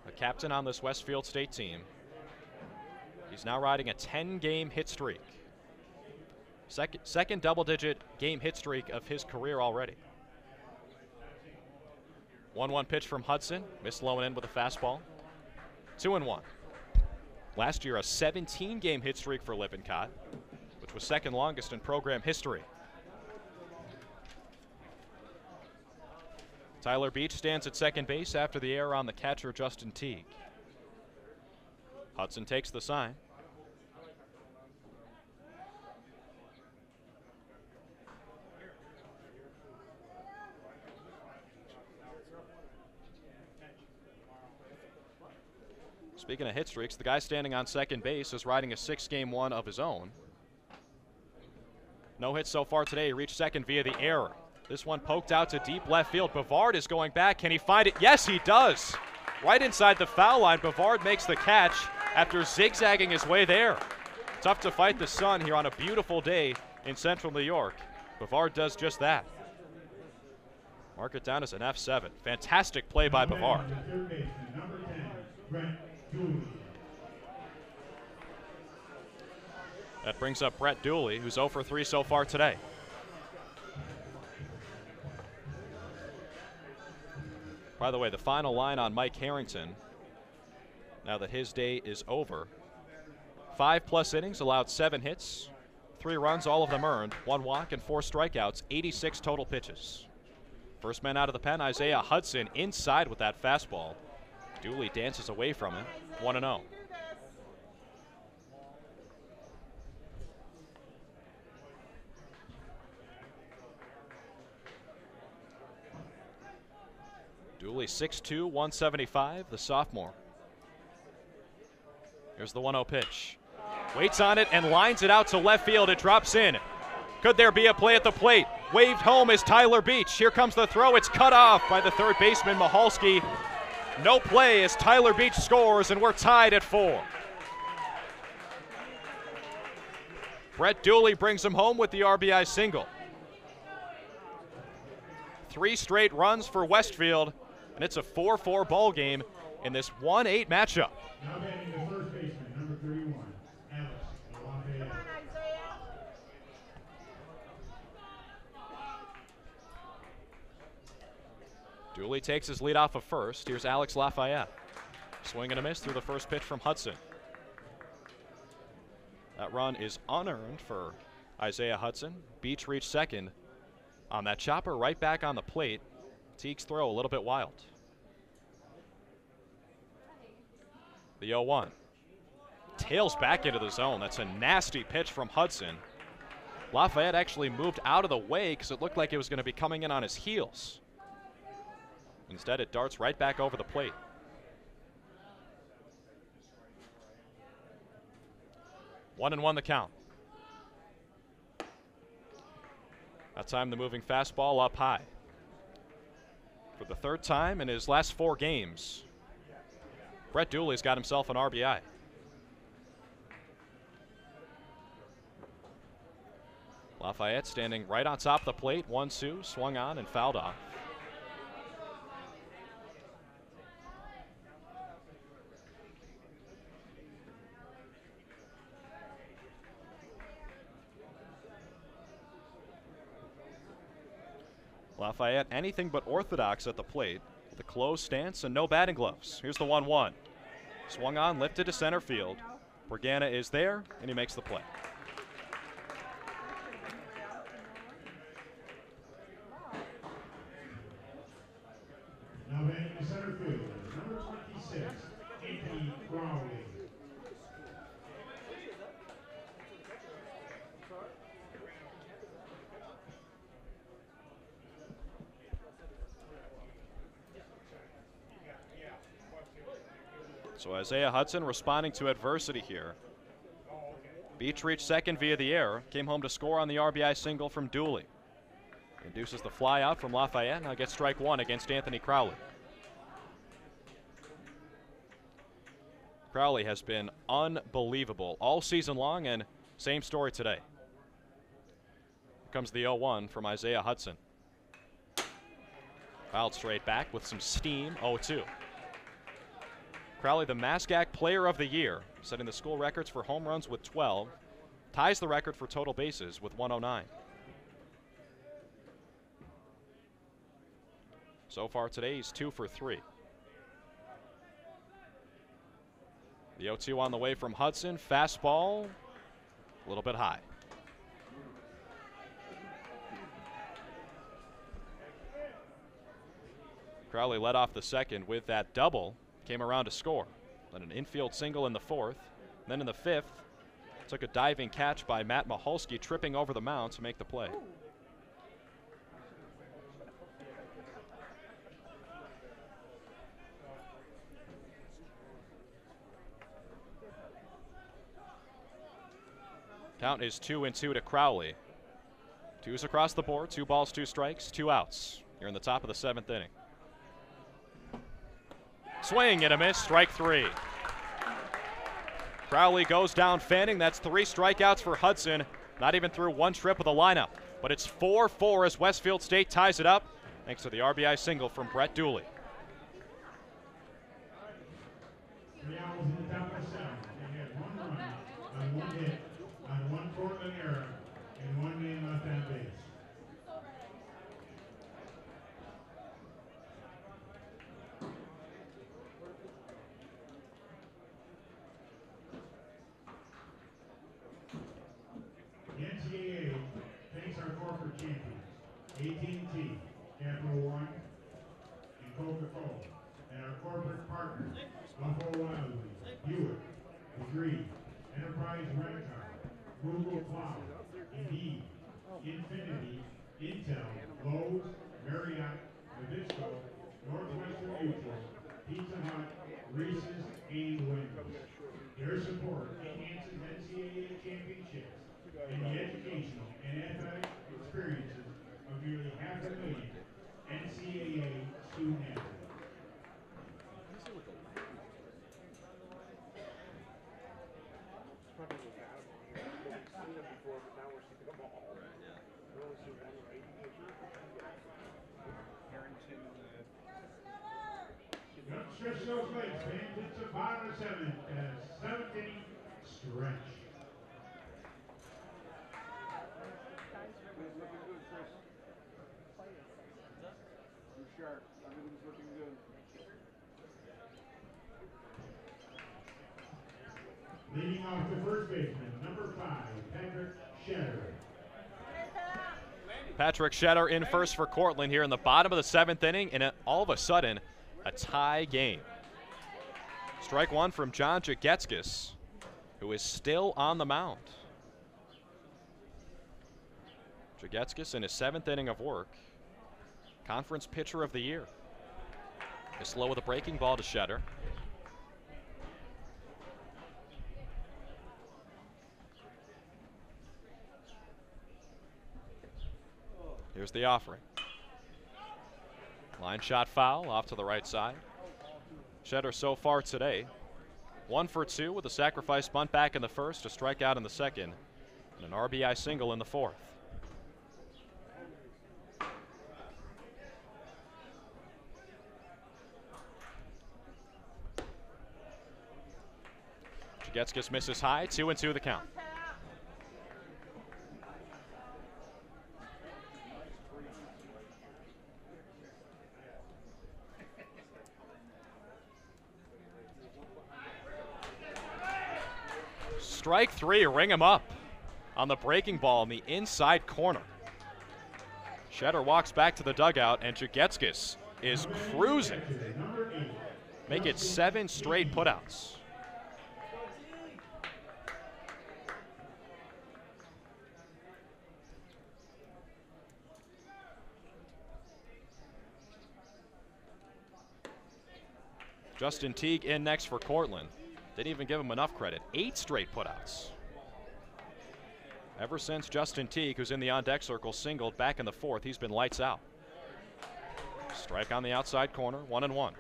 [SPEAKER 2] a captain on this Westfield State team. He's now riding a 10-game hit streak. Second double-digit game hit streak of his career already. 1-1 pitch from Hudson, missed low and in with a fastball. 2-1. Last year, a 17-game hit streak for Lippincott, which was second longest in program history. Tyler Beach stands at second base after the error on the catcher, Justin Teague. Hudson takes the sign. Speaking of hit streaks, the guy standing on second base is riding a 6-game one of his own. No hits so far today. He reached second via the error. This one poked out to deep left field. Bavard is going back. Can he find it? Yes, he does. Right inside the foul line, Bavard makes the catch after zigzagging his way there. Tough to fight the sun here on a beautiful day in central New York. Bavard does just that. Mark it down as an F7. Fantastic play by Bavard. That brings up Brett Dooley, who's 0 for 3 so far today. By the way, the final line on Mike Harrington, now that his day is over. 5+ innings, allowed 7 hits, 3 runs, all of them earned, 1 walk and 4 strikeouts, 86 total pitches. First man out of the pen, Isaiah Hudson, inside with that fastball. Dooley dances away from it, 1-0. Dooley 6'2", 175, the sophomore. Here's the 1-0 pitch. Waits on it and lines it out to left field. It drops in. Could there be a play at the plate? Waved home is Tyler Beach. Here comes the throw. It's cut off by the third baseman, Mahalski. No play as Tyler Beach scores, and we're tied at 4. Brett Dooley brings him home with the RBI single. 3 straight runs for Westfield, and it's a 4-4 ball game in this 1-8 matchup.
[SPEAKER 1] Now batting the first baseman, number 31, Alex Lafayette.
[SPEAKER 3] Come on, Isaiah.
[SPEAKER 2] Dooley takes his lead off of first. Here's Alex Lafayette. Swing and a miss through the first pitch from Hudson. That run is unearned for Isaiah Hudson. Beach reached second on that chopper right back on the plate. Teague's throw a little bit wild. The 0-1. Tails back into the zone. That's a nasty pitch from Hudson. Lafayette actually moved out of the way because it looked like it was going to be coming in on his heels. Instead, it darts right back over the plate. One and one the count. That time the moving fastball up high. For the third time in his last 4 games, Brett Dooley's got himself an RBI. Lafayette standing right on top of the plate. 1-2, swung on and fouled off. Lafayette anything but orthodox at the plate with a closed stance and no batting gloves. Here's the 1-1. Swung on, lifted to center field. Borgana is there, and he makes the play.
[SPEAKER 1] Now batting to center field, number 26, Anthony Crowley.
[SPEAKER 2] So Isaiah Hudson responding to adversity here. Beach reached second via the air, came home to score on the RBI single from Dooley. Induces the fly out from Lafayette, now gets strike 1 against Anthony Crowley. Crowley has been unbelievable all season long, and same story today. Here comes the 0-1 from Isaiah Hudson. Fouled straight back with some steam, 0-2. Crowley, the MASCAC Player of the Year, setting the school records for home runs with 12, ties the record for total bases with 109. So far today, he's 2 for 3. The 0-2 on the way from Hudson. Fastball, a little bit high. Crowley led off the second with that double. Came around to score. Then an infield single in the 4th. Then in the 5th, took a diving catch by Matt Maholsky, tripping over the mound to make the play. Count is 2-2 to Crowley. 2s across the board, 2 balls, 2 strikes, 2 outs. You're in the top of the 7th inning. Swing and a miss, strike 3. Crowley goes down fanning. That's 3 strikeouts for Hudson. Not even through 1 trip of the lineup. But it's 4-4 as Westfield State ties it up, thanks to the RBI single from Brett Dooley.
[SPEAKER 1] 3 outs in the top of the 7th. They had 1 run on 1 hit on 1 Portland error and 1 man left on base. The NCAA thanks our corporate champions, AT&T, Capital One, and Coca-Cola, and our corporate partners, Buffalo Wild Wings, Buick, Degree, Enterprise Rent-A-Car, Google Cloud, Indeed, Infinity, Intel, Lowe's, Marriott, Nabisco, Northwestern Mutual, Pizza Hut, Reese's, and Wendy's. Their support enhances NCAA championships and the educational and athletic experiences of nearly 500,000 NCAA student athletes. Don't stretch those legs, man. It's the bottom of the 7th inning stretch.
[SPEAKER 5] Sharp. Everything's looking good.
[SPEAKER 1] Leading off the first baseman, number 5, Patrick Shetter.
[SPEAKER 2] Patrick Shetter in first for Cortland here in the bottom of the 7th inning, and all of a sudden, a tie game. Strike 1 from John Jagetskis, who is still on the mound. Jagetskis in his 7th inning of work. Conference Pitcher of the Year. Is slow with a breaking ball to Shetter. Here's the offering. Line shot foul off to the right side. Shetter so far today, 1 for 2 with a sacrifice bunt back in the first, a strikeout in the second, and an RBI single in the fourth. Jagetskis misses high, 2-2 the count. Strike 3, ring him up on the breaking ball in the inside corner. Shetter walks back to the dugout, and Jagetskis is cruising. Make it 7 straight putouts. Justin Teague in next for Cortland. Didn't even give him enough credit. 8 straight putouts. Ever since Justin Teague, who's in the on-deck circle, singled back in the fourth, he's been lights out. Strike on the outside corner, 1-1.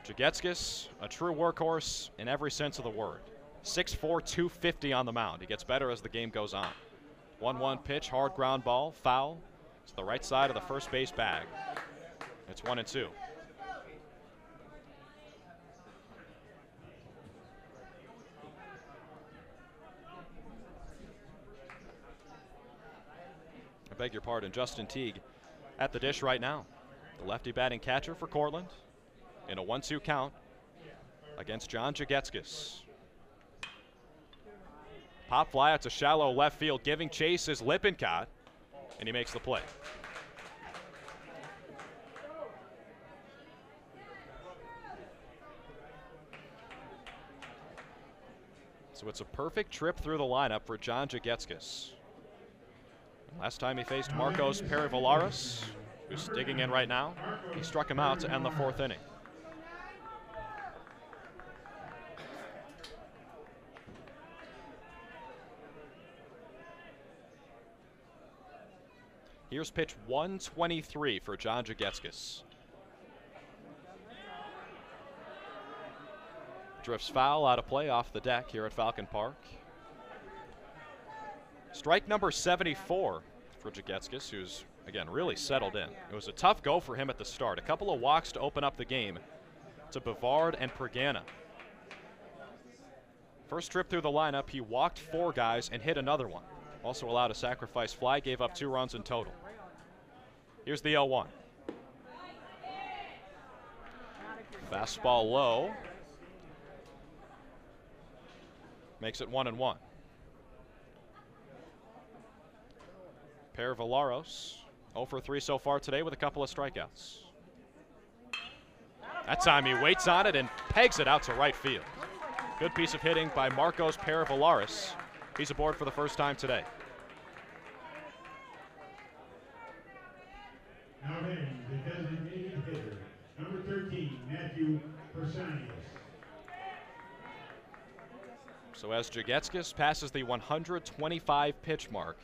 [SPEAKER 2] Jagetskis, a true workhorse in every sense of the word. 6'4", 250 on the mound. He gets better as the game goes on. 1-1 pitch, hard ground ball, foul to the right side of the first base bag. It's 1-2. I beg your pardon, Justin Teague at the dish right now. The lefty batting catcher for Cortland in a 1-2 count against John Jagetskis. Pop fly out to shallow left field. Giving chase is Lippincott, and he makes the play. So it's a perfect trip through the lineup for John Jagetskis. Last time he faced Marcos Perivillaris, who's digging in right now. He struck him out to end the 4th inning. Here's pitch 123 for John Jagetskis. Drifts foul out of play off the deck here at Falcon Park. Strike number 74 for Jagetskis, who's, again, really settled in. It was a tough go for him at the start. A couple of walks to open up the game to Bavard and Pergana. First trip through the lineup, he walked 4 guys and hit another one. Also allowed a sacrifice fly, gave up 2 runs in total. Here's the 0-1. Fastball low. Makes it 1-1. Perivillaris 0 for 3 so far today with a couple of strikeouts. That time he waits on it and pegs it out to right field. Good piece of hitting by Marcos Perivillaris. He's aboard for the first time today.
[SPEAKER 1] Now then, the designated hitter, number 13, Matthew Personius.
[SPEAKER 2] So as Jagetskis passes the 125 pitch mark,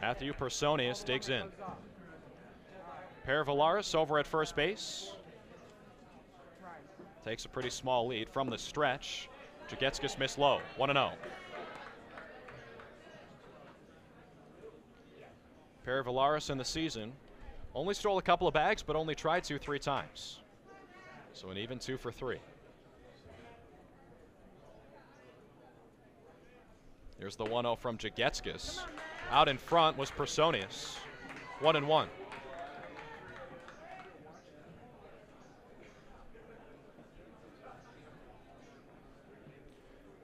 [SPEAKER 2] Matthew Personius digs in. Perivillaris over at first base. Takes a pretty small lead from the stretch. Jagetskis missed low, 1-0. Perivillaris in the season only stole a couple of bags, but only tried to 3 times. So an even 2 for 3. Here's the 1-0 from Jagetskis. Out in front was Personius. 1-1.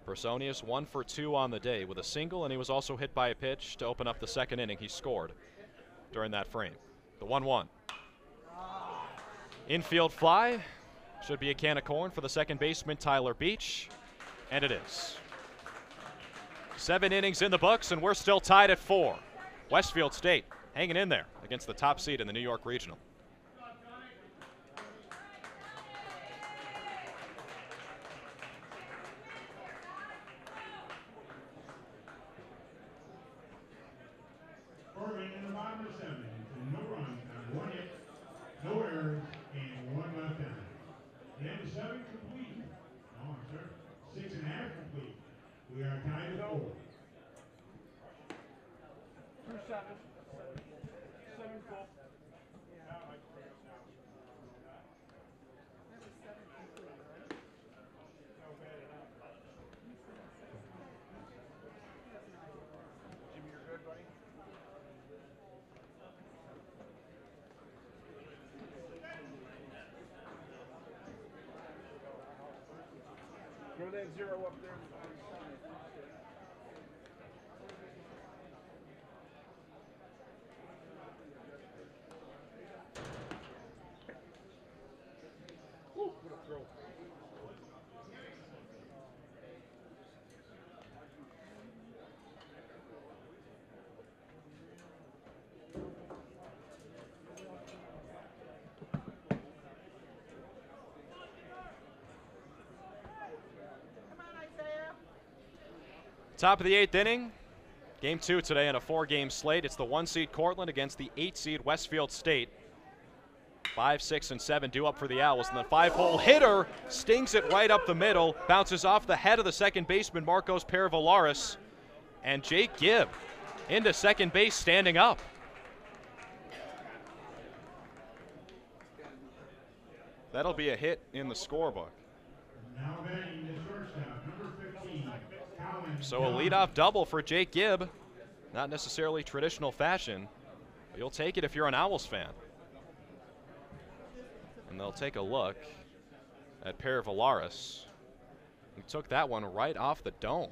[SPEAKER 2] Personius 1 for 2 on the day with a single, and he was also hit by a pitch to open up the 2nd inning. He scored during that frame. The 1-1. Infield fly. Should be a can of corn for the second baseman, Tyler Beach. And it is. 7 innings in the books, and we're still tied at 4. Westfield State hanging in there against the top seed in the New York Regional.
[SPEAKER 1] Auburn in the bottom of the 7th, no runs, not 1 hit, no errors, and 1 left on. And the 7 complete. No, sir. 6.5 complete. We are tied at 4.
[SPEAKER 5] 2-7. 7 full. Jimmy, you're good, buddy? Throw that 0 up there. Woo, what a throw.
[SPEAKER 3] Come on, Isaiah.
[SPEAKER 2] Top of the 8th inning. Game 2 today on a 4-game slate. It's the 1 seed Cortland against the 8 seed Westfield State. 5, 6, and 7 due up for the Owls, and the 5-hole hitter stings it right up the middle, bounces off the head of the second baseman Marcos Perevolaris, and Jake Gibb into second base standing up. That'll be a hit in the scorebook.
[SPEAKER 1] Now batting the shortstop, number 15, Colin.
[SPEAKER 2] So a leadoff double for Jake Gibb. Not necessarily traditional fashion, but you'll take it if you're an Owls fan. And they'll take a look at Perevolaris. He took that one right off the dome.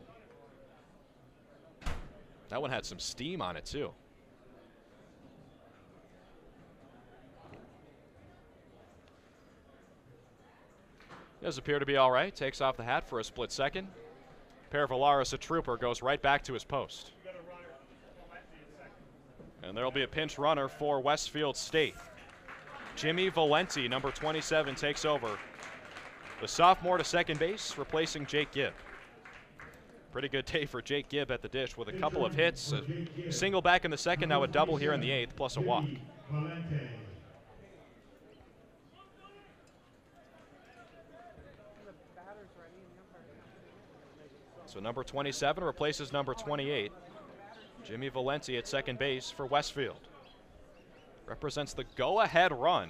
[SPEAKER 2] That one had some steam on it too. Does appear to be all right. Takes off the hat for a split second. Perevolaris, a trooper, goes right back to his post. And there'll be a pinch runner for Westfield State. Jimmy Valenti, number 27, takes over. The sophomore to second base, replacing Jake Gibb. Pretty good day for Jake Gibb at the dish with a couple of hits, a single back in the second, now a double here in the 8th, plus a walk. So number 27 replaces number 28. Jimmy Valenti at second base for Westfield. Represents the go-ahead run.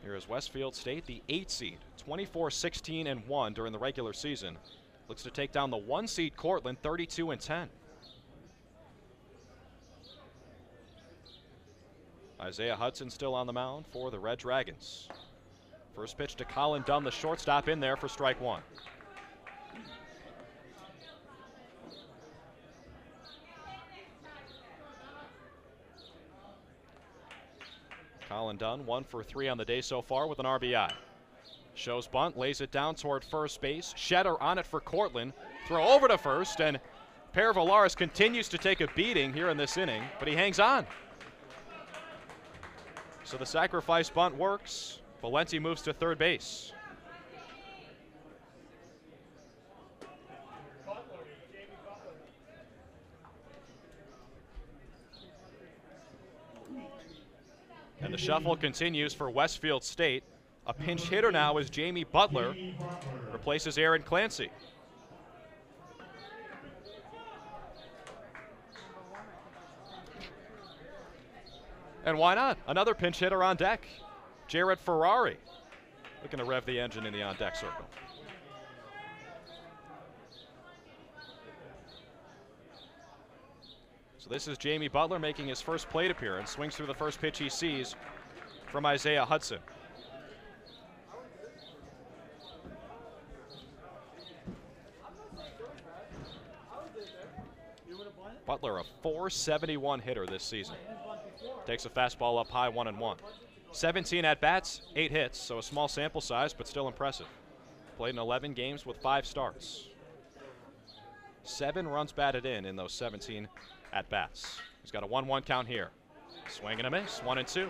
[SPEAKER 2] Here is Westfield State, the 8 seed, 24-16-1 during the regular season. Looks to take down the 1 seed Cortland, 32-10. Isaiah Hudson still on the mound for the Red Dragons. First pitch to Colin Dunn, the shortstop, in there for strike 1. Colin Dunn, 1 for 3 on the day so far with an RBI. Shows bunt, lays it down toward first base. Shetter on it for Cortland. Throw over to first, and Perevolaris continues to take a beating here in this inning, but he hangs on. So the sacrifice bunt works. Valenti moves to third base. And the shuffle continues for Westfield State. A pinch hitter now is Jamie Butler, replaces Aaron Clancy. And why not? Another pinch hitter on deck. Jarrett Ferrari, looking to rev the engine in the on-deck circle. So this is Jamie Butler making his first plate appearance. Swings through the first pitch he sees from Isaiah Hudson. Butler, a .471 hitter this season. Takes a fastball up high, 1-1. 17 at-bats, 8 hits, so a small sample size, but still impressive. Played in 11 games with 5 starts. 7 runs batted in those 17 at-bats. He's got a 1-1 count here. Swing and a miss, 1-2.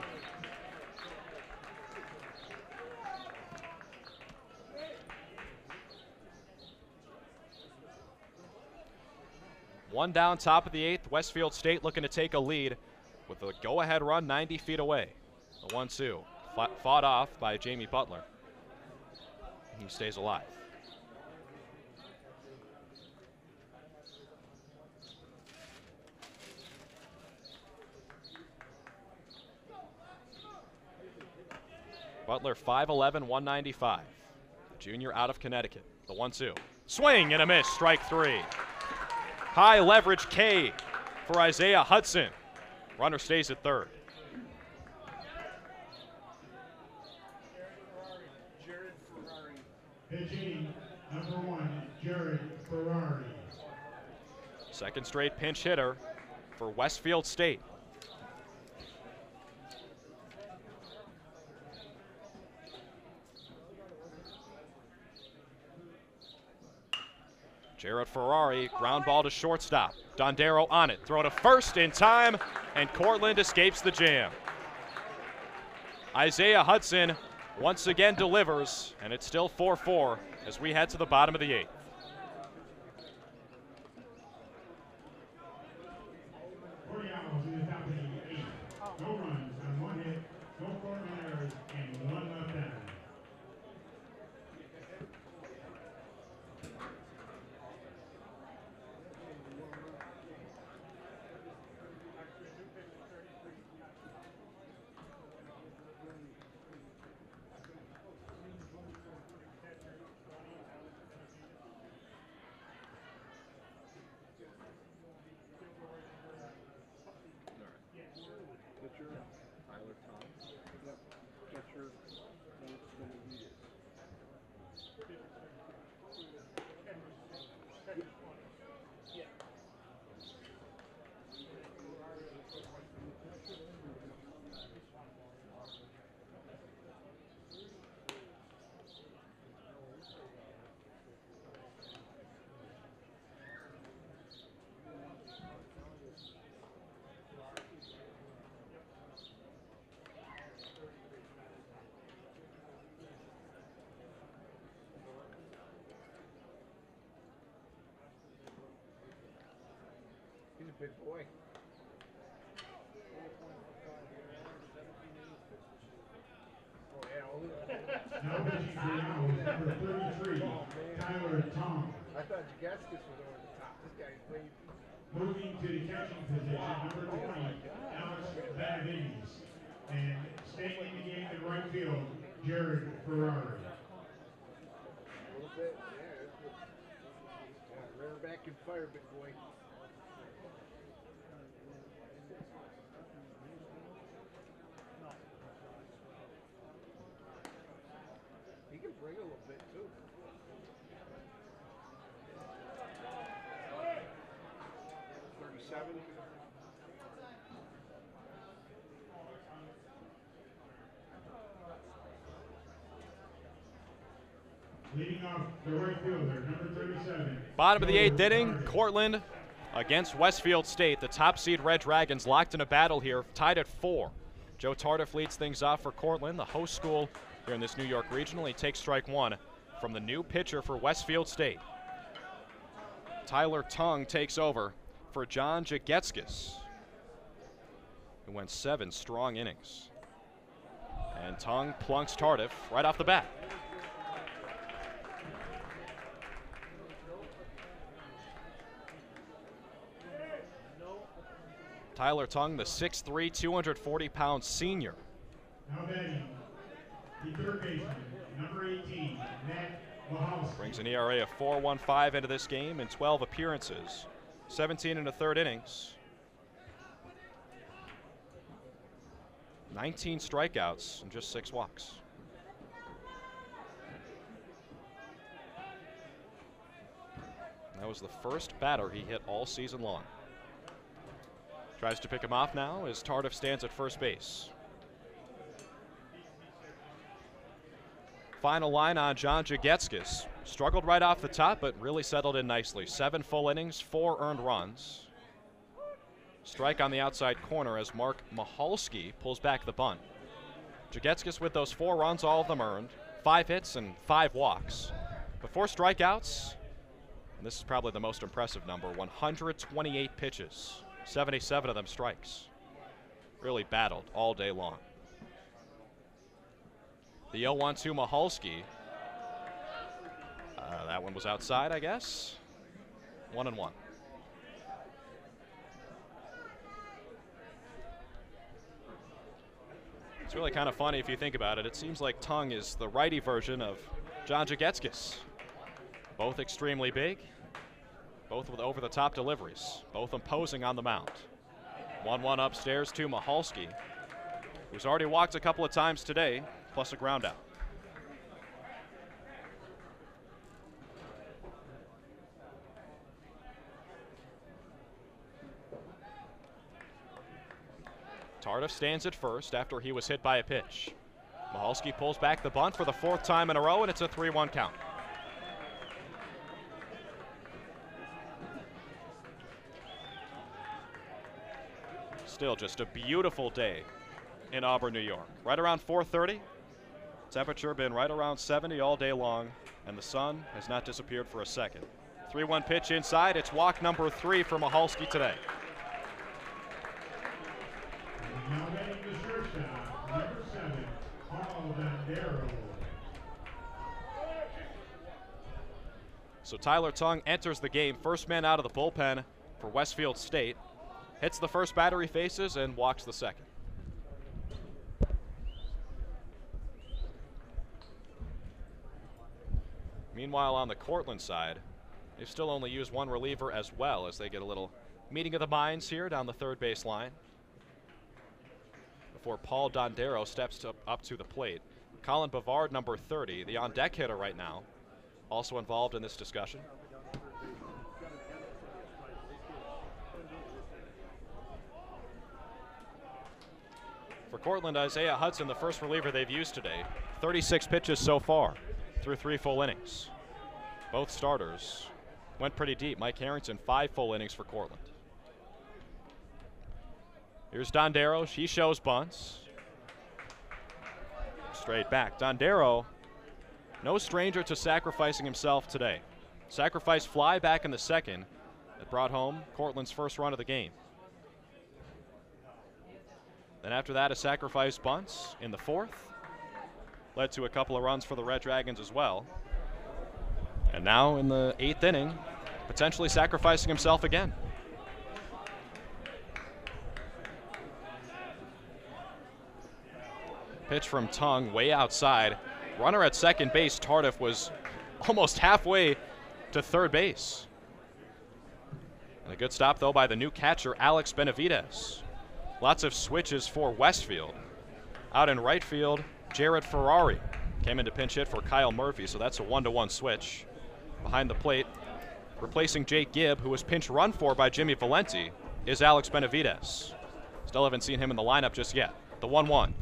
[SPEAKER 2] One down, top of the 8th. Westfield State looking to take a lead with a go-ahead run 90 feet away. The 1-2 fought off by Jamie Butler. He stays alive. Butler 5'11", 195. Junior out of Connecticut. The 1-2. Swing and a miss, strike 3. High leverage K for Isaiah Hudson. Runner stays at third.
[SPEAKER 1] Pitching number 1, Jared Ferrari.
[SPEAKER 2] Second straight pinch hitter for Westfield State. Jared Ferrari, ground ball to shortstop. Dondero on it, throw to first in time, and Cortland escapes the jam. Isaiah Hudson once again delivers, and it's still 4-4 as we head to the bottom of the 8th.
[SPEAKER 1] In the top of the 8th. No runs on 1 hit, no Cortland errors, and 1 left down.
[SPEAKER 5] He's a big boy. Oh, yeah.
[SPEAKER 1] Now pitching for now is number 33, Tyler Tong.
[SPEAKER 5] I thought Jagetskis was over the top. This guy's way.
[SPEAKER 1] Moving to the catching position, number 20, Alex Benavides. And staying in the game in right field, Jared Ferrari.
[SPEAKER 5] A little bit, yeah. That's good. Yeah, rear back and fire, big boy. He can bring a little bit too.
[SPEAKER 1] Leading off the right fielder, number 37.
[SPEAKER 2] Bottom of the 8th inning, Cortland against Westfield State. The top seed Red Dragons locked in a battle here, tied at 4. Joe Tardif leads things off for Cortland, the host school here in this New York regional. He takes strike 1 from the new pitcher for Westfield State. Tyler Tung takes over for John Jagetskis, who went 7 strong innings. And Tung plunks Tardif right off the bat. Tyler Tung, the 6'3", 240-pound senior.
[SPEAKER 1] Now batting, the third baseman, number 18, Matt Wahowski.
[SPEAKER 2] Brings an ERA of 4.15 into this game in 12 appearances, 17 in the third innings. 19 strikeouts and just 6 walks. That was the first batter he hit all season long. Tries to pick him off now as Tardif stands at first base. Final line on John Jagetskis. Struggled right off the top, but really settled in nicely. 7 full innings, 4 earned runs. Strike on the outside corner as Mark Michalski pulls back the bunt. Jagetskis with those 4 runs, all of them earned. 5 hits and 5 walks. But 4 strikeouts, and this is probably the most impressive number, 128 pitches, 77 of them strikes. Really battled all day long. The 0-1-2 Michalski. That one was outside, I guess. 1-1. It's really kind of funny if you think about it. It seems like Tung is the righty version of John Jagetskis. Both extremely big, both with over-the-top deliveries, both imposing on the mound. 1-1 upstairs to Michalski, who's already walked a couple of times today, plus a ground out. Tardif stands at first after he was hit by a pitch. Michalski pulls back the bunt for the 4th time in a row, and it's a 3-1 count. Still just a beautiful day in Auburn, New York. Right around 4:30. Temperature been right around 70 all day long, and the sun has not disappeared for a second. 3-1 pitch inside. It's walk number 3 for Michalski today.
[SPEAKER 1] Now batting the shortstop, number 7, Auburn.
[SPEAKER 2] So Tyler Tung enters the game, first man out of the bullpen for Westfield State. Hits the first batter he faces and walks the second. Meanwhile, on the Cortland side, they've still only used 1 reliever as well as they get a little meeting of the minds here down the third base line before Paul Dondero steps up to the plate. Colin Bavard, number 30, the on-deck hitter right now, also involved in this discussion. For Cortland, Isaiah Hudson, the first reliever they've used today. 36 pitches so far through 3 full innings. Both starters went pretty deep. Mike Harrington, 5 full innings for Cortland. Here's Dondero. She shows bunts. Straight back. Dondero, no stranger to sacrificing himself today. Sacrifice fly back in the second that brought home Cortland's first run of the game. Then after that, a sacrifice bunts in the 4th. Led to a couple of runs for the Red Dragons as well. And now in the 8th inning, potentially sacrificing himself again. Pitch from Tung way outside. Runner at second base, Tardif, was almost halfway to third base. And a good stop, though, by the new catcher, Alex Benavidez. Lots of switches for Westfield. Out in right field, Jared Ferrari came in to pinch hit for Kyle Murphy, so that's a 1-to-1 switch. Behind the plate, replacing Jake Gibb, who was pinch run for by Jimmy Valenti, is Alex Benavidez. Still haven't seen him in the lineup just yet. The 1-1.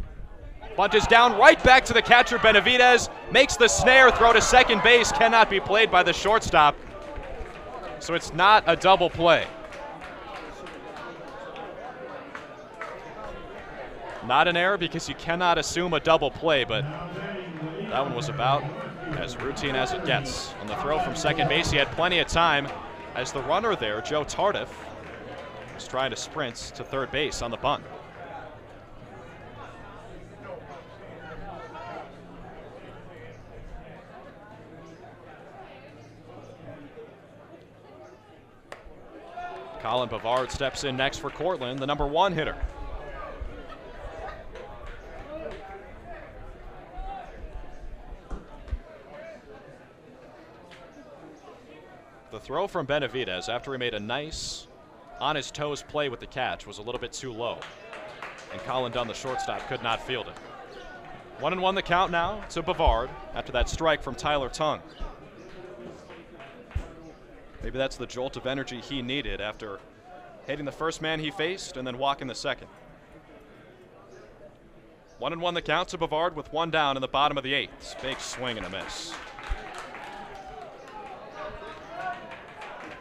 [SPEAKER 2] Bunt is down, right back to the catcher. Benavidez makes the snare, throw to second base, cannot be played by the shortstop. So it's not a double play. Not an error because you cannot assume a double play, but that one was about as routine as it gets. On the throw from second base, he had plenty of time as the runner there, Joe Tardif, was trying to sprint to third base on the bunt. Colin Bavard steps in next for Cortland, the number 1 hitter. The throw from Benavidez after he made a nice on his toes play with the catch was a little bit too low, and Colin Dunn, the shortstop, could not field it. 1-1 the count now to Bavard after that strike from Tyler Tung. Maybe that's the jolt of energy he needed after hitting the first man he faced and then walking the second. 1-1 the count to Bavard with 1 down in the bottom of the 8th. Big swing and a miss.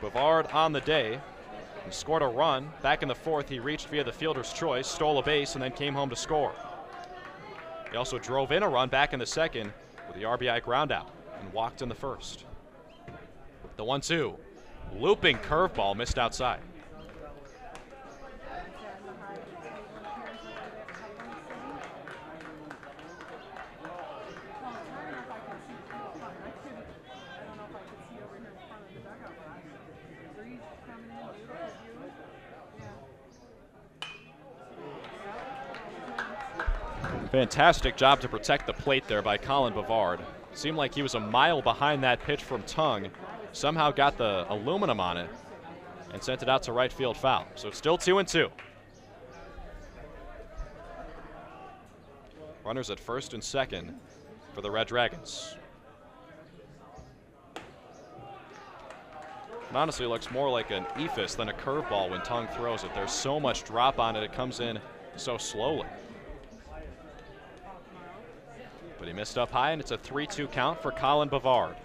[SPEAKER 2] Bavard on the day. He scored a run. Back in the fourth, he reached via the fielder's choice, stole a base, and then came home to score. He also drove in a run back in the second with the RBI ground out and walked in the first. The 1-2. Looping curveball missed outside. Fantastic job to protect the plate there by Colin Bavard. Seemed like he was a mile behind that pitch from Tung. Somehow got the aluminum on it and sent it out to right field foul. So it's still 2-2. Runners at first and second for the Red Dragons. It honestly looks more like an eephus than a curveball when Tung throws it. There's so much drop on it, it comes in so slowly. But he missed up high, and it's a 3-2 count for Colin Bavard.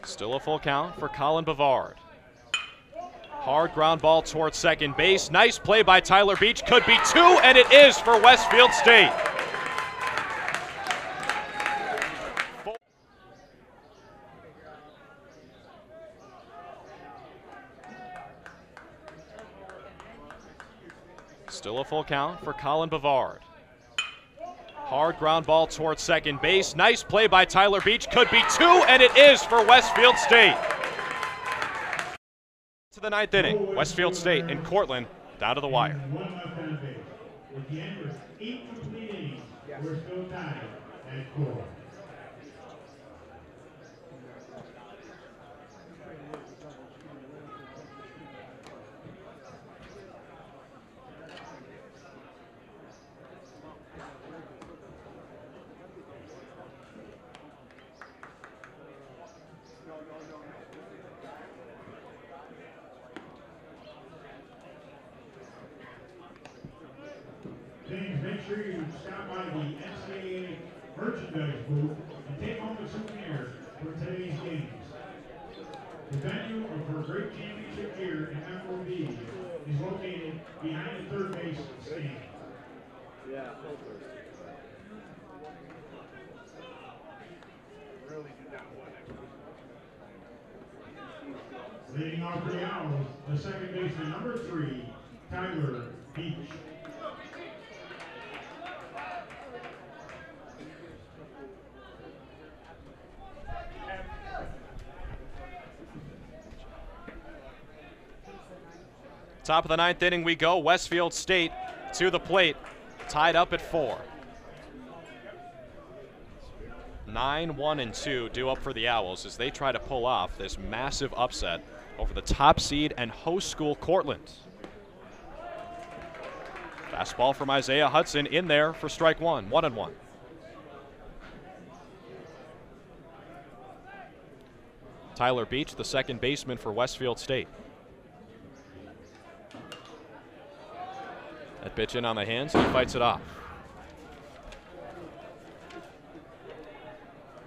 [SPEAKER 2] Still a full count for Colin Bavard. Hard ground ball towards second base. Nice play by Tyler Beach. Could be two, and it is for Westfield State. Still a full count for Colin Bavard. Hard ground ball towards second base. Nice play by Tyler Beach. Could be two, and it is for Westfield State. To the ninth inning. Westfield State and Cortland down to the wire.
[SPEAKER 1] One left on base. At the end was 8 complete innings. We're still tied at 4. Please make sure you stop by the NCAA merchandise booth and take home a souvenir for today's games. The venue for great championship gear and FOB is located behind the third base stand.
[SPEAKER 5] Yeah. Really do not want it.
[SPEAKER 1] Leading off for the Owls, the second baseman, number 3, Tyler Beach.
[SPEAKER 2] Top of the ninth inning we go. Westfield State to the plate, tied up at 4. 9-1-2 due up for the Owls as they try to pull off this massive upset over the top seed and host school Cortland. Fastball from Isaiah Hudson in there for strike one, 1-1. Tyler Beach, the second baseman for Westfield State. That pitch in on the hands, he fights it off.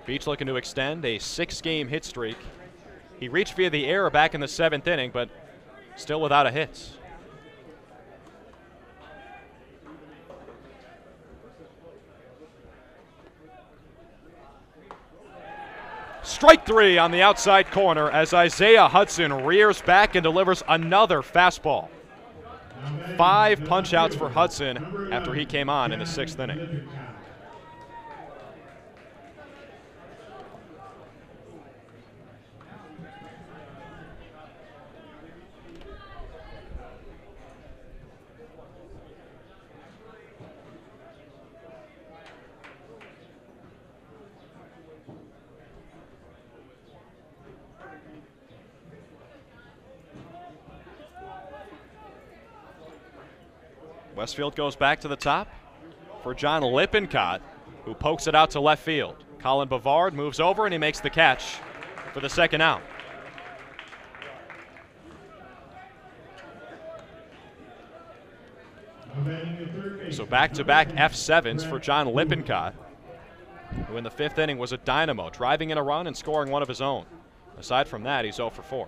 [SPEAKER 2] Beach looking to extend a 6-game hit streak. He reached via the error back in the 7th inning, but still without a hit. Strike 3 on the outside corner as Isaiah Hudson rears back and delivers another fastball. 5 punch-outs for Hudson after he came on in the 6th inning. Westfield goes back to the top for John Lippincott, who pokes it out to left field. Colin Bavard moves over and he makes the catch for the second out. So back-to-back F7s for John Lippincott, who in the 5th inning was a dynamo, driving in a run and scoring one of his own. Aside from that, he's 0 for 4.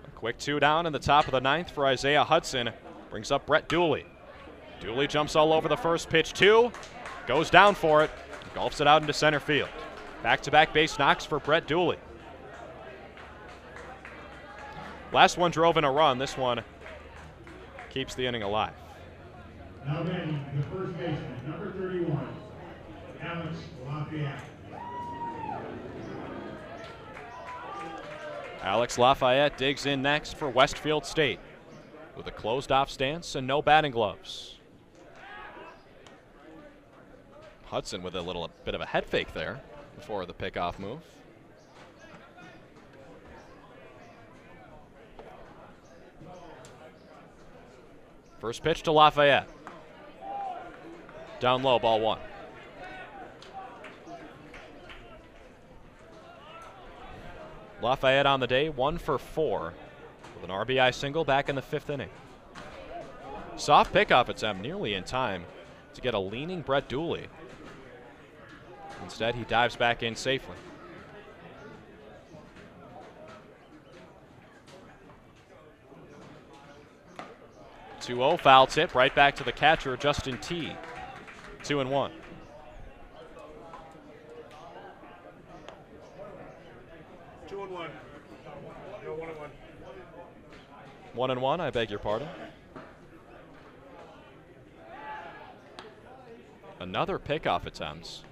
[SPEAKER 2] A quick 2 down in the top of the 9th for Isaiah Hudson. Brings up Brett Dooley. Dooley jumps all over the first pitch, 2. Goes down for it. Golfs it out into center field. Back-to-back base knocks for Brett Dooley. Last one drove in a run. This one keeps the inning alive.
[SPEAKER 1] Now batting the first baseman, number 31, Alex Lafayette.
[SPEAKER 2] Alex Lafayette digs in next for Westfield State with a closed-off stance and no batting gloves. Hudson with a little bit of a head fake there before the pickoff move. First pitch to Lafayette. Down low, ball 1. Lafayette on the day, 1 for 4 with an RBI single back in the 5th inning. Soft pickoff attempt nearly in time to get a leaning Brett Dooley. Instead, he dives back in safely. 2-0 foul tip right back to the catcher, Justin T. 2-1.
[SPEAKER 5] No, 1-1.
[SPEAKER 2] 1-1, I beg your pardon. Another pickoff attempt.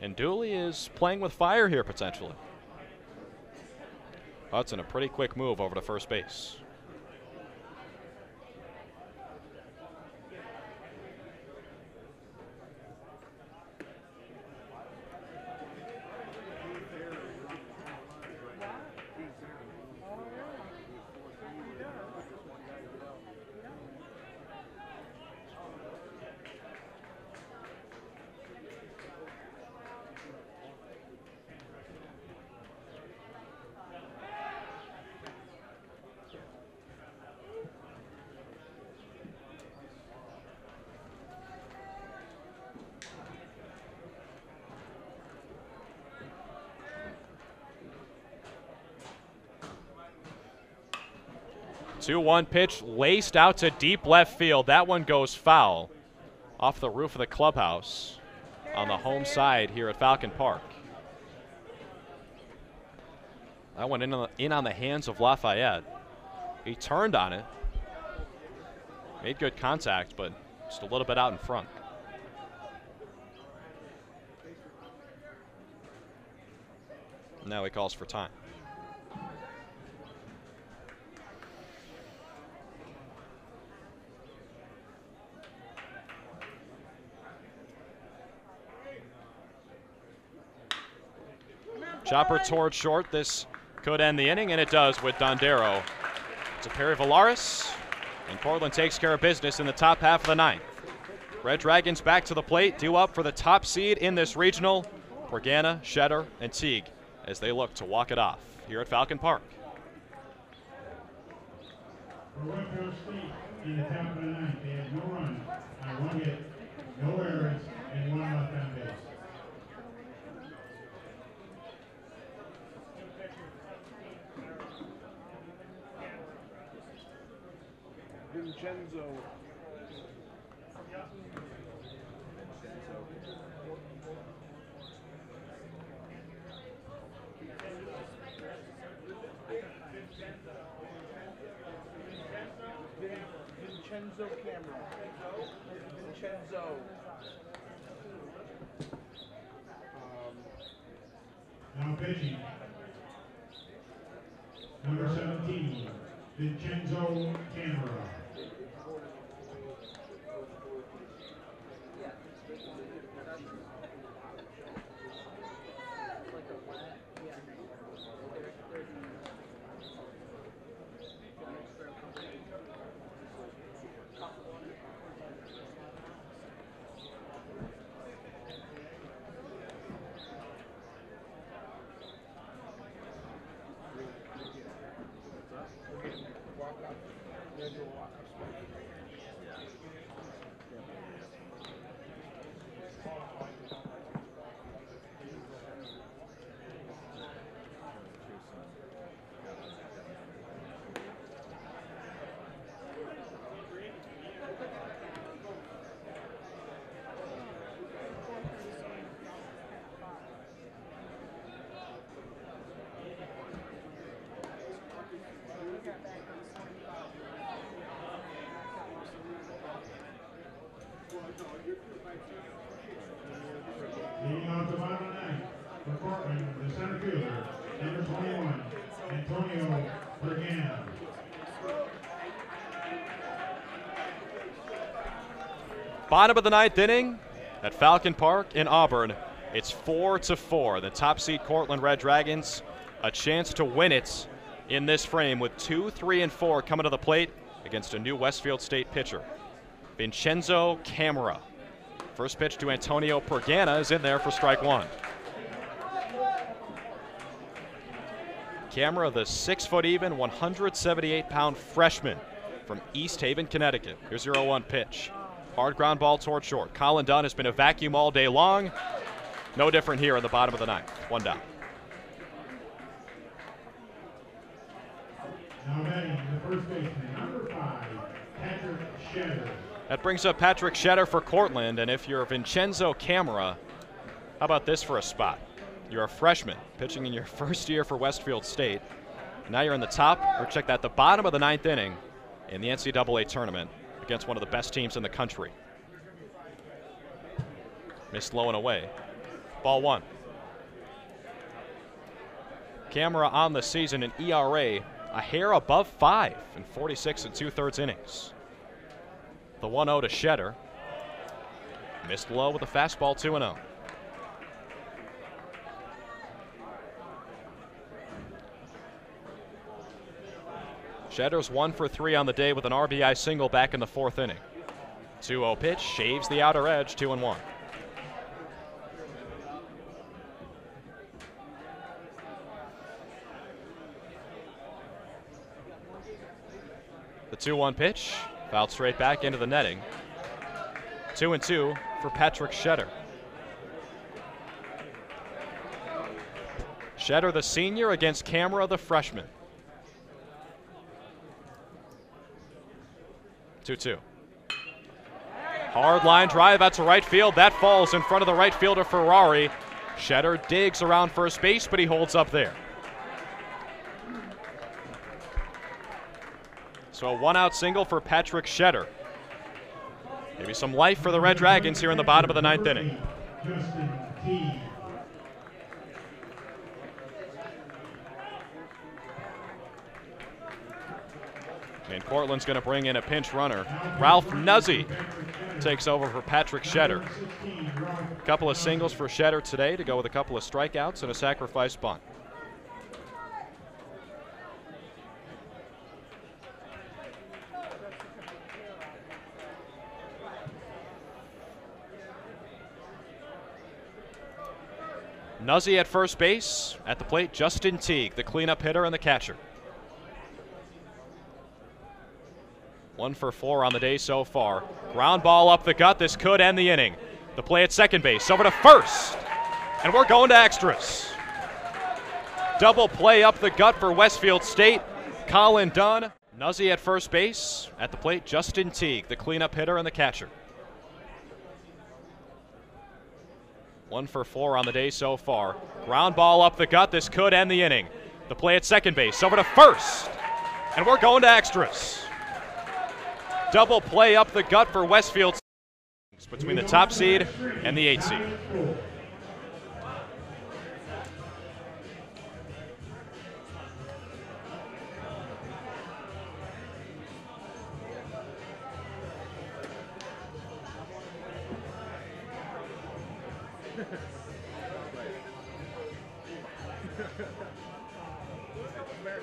[SPEAKER 2] And Dooley is playing with fire here potentially. Hudson, a pretty quick move over to first base. Two-one pitch laced out to deep left field. That one goes foul off the roof of the clubhouse on the home side here at Falcon Park. That went in on the hands of Lafayette. He turned on it, made good contact, but just a little bit out in front. Now he calls for time. Chopper towards short. This could end the inning, and it does with Dondero to Perry Valaris. And Portland takes care of business in the top half of the 9th. Red Dragons back to the plate, due up for the top seed in this regional. Porgana, Shetter, and Teague as they look to walk it off here at Falcon Park.
[SPEAKER 1] For Westfield State in the top of the 9th, they had no runs on 1 hit, no errors, and 1 left on base.
[SPEAKER 5] Vincenzo. Vincenzo Camera. Vincenzo.
[SPEAKER 1] Now pitching. Number 17, Vincenzo Camera. Leading off the bottom of the ninth for Portland, the center fielder, number 21, Antonio Bergana.
[SPEAKER 2] Bottom of the ninth inning at Falcon Park in Auburn. It's 4-4. The top seed Cortland Red Dragons, a chance to win it in this frame with 2, 3, and 4 coming to the plate against a new Westfield State pitcher, Vincenzo Camera. First pitch to Antonio Pergana is in there for strike one. Camera, the 6-foot even, 178-pound freshman from East Haven, Connecticut. Here's your 0-1 pitch. Hard ground ball toward short. Colin Dunn has been a vacuum all day long. No different here in the bottom of the ninth. One down.
[SPEAKER 1] Now batting the first baseman, number 5, Patrick Shetter.
[SPEAKER 2] That brings up Patrick Shetter for Cortland, and if you're Vincenzo Camera, how about this for a spot? You're a freshman pitching in your first year for Westfield State. Now you're in the top, or check that, the bottom of the ninth inning in the NCAA tournament against one of the best teams in the country. Missed low and away. Ball one. Camera on the season, an ERA a hair above 5 in 46 2/3 innings. The 1-0 to Shetter. Missed low with a fastball, 2-0. Shetter's 1 for 3 on the day with an RBI single back in the 4th inning. 2-0 pitch, shaves the outer edge, 2-1. The 2-1 pitch, fouled straight back into the netting. 2-2 for Patrick Shetter. Shetter, the senior, against Camera, the freshman. 2-2. Hard line drive out to right field. That falls in front of the right fielder, Ferrari. Shetter digs around first base, but he holds up there. So a one-out single for Patrick Shetter. Maybe some life for the Red Dragons here in the bottom of the ninth inning.
[SPEAKER 1] Justin T.
[SPEAKER 2] And Cortland's going to bring in a pinch runner. Ralph Nuzzi takes over for Patrick Shetter. A couple of singles for Shetter today to go with a couple of strikeouts and a sacrifice bunt. Nuzzi at first base. At the plate, Justin Teague, the cleanup hitter and the catcher. 1 for 4 on the day so far. Ground ball up the gut. This could end the inning. The play at second base, over to first. And we're going to extras. Double play up the gut for Westfield State. Colin Dunn. Nuzzi at first base. At the plate, Justin Teague, the cleanup hitter and the catcher. 1 for 4 on the day so far. Ground ball up the gut. This could end the inning. The play at second base, over to first. And we're going to extras. Double play up the gut for Westfield between the top seed and the 8 seed.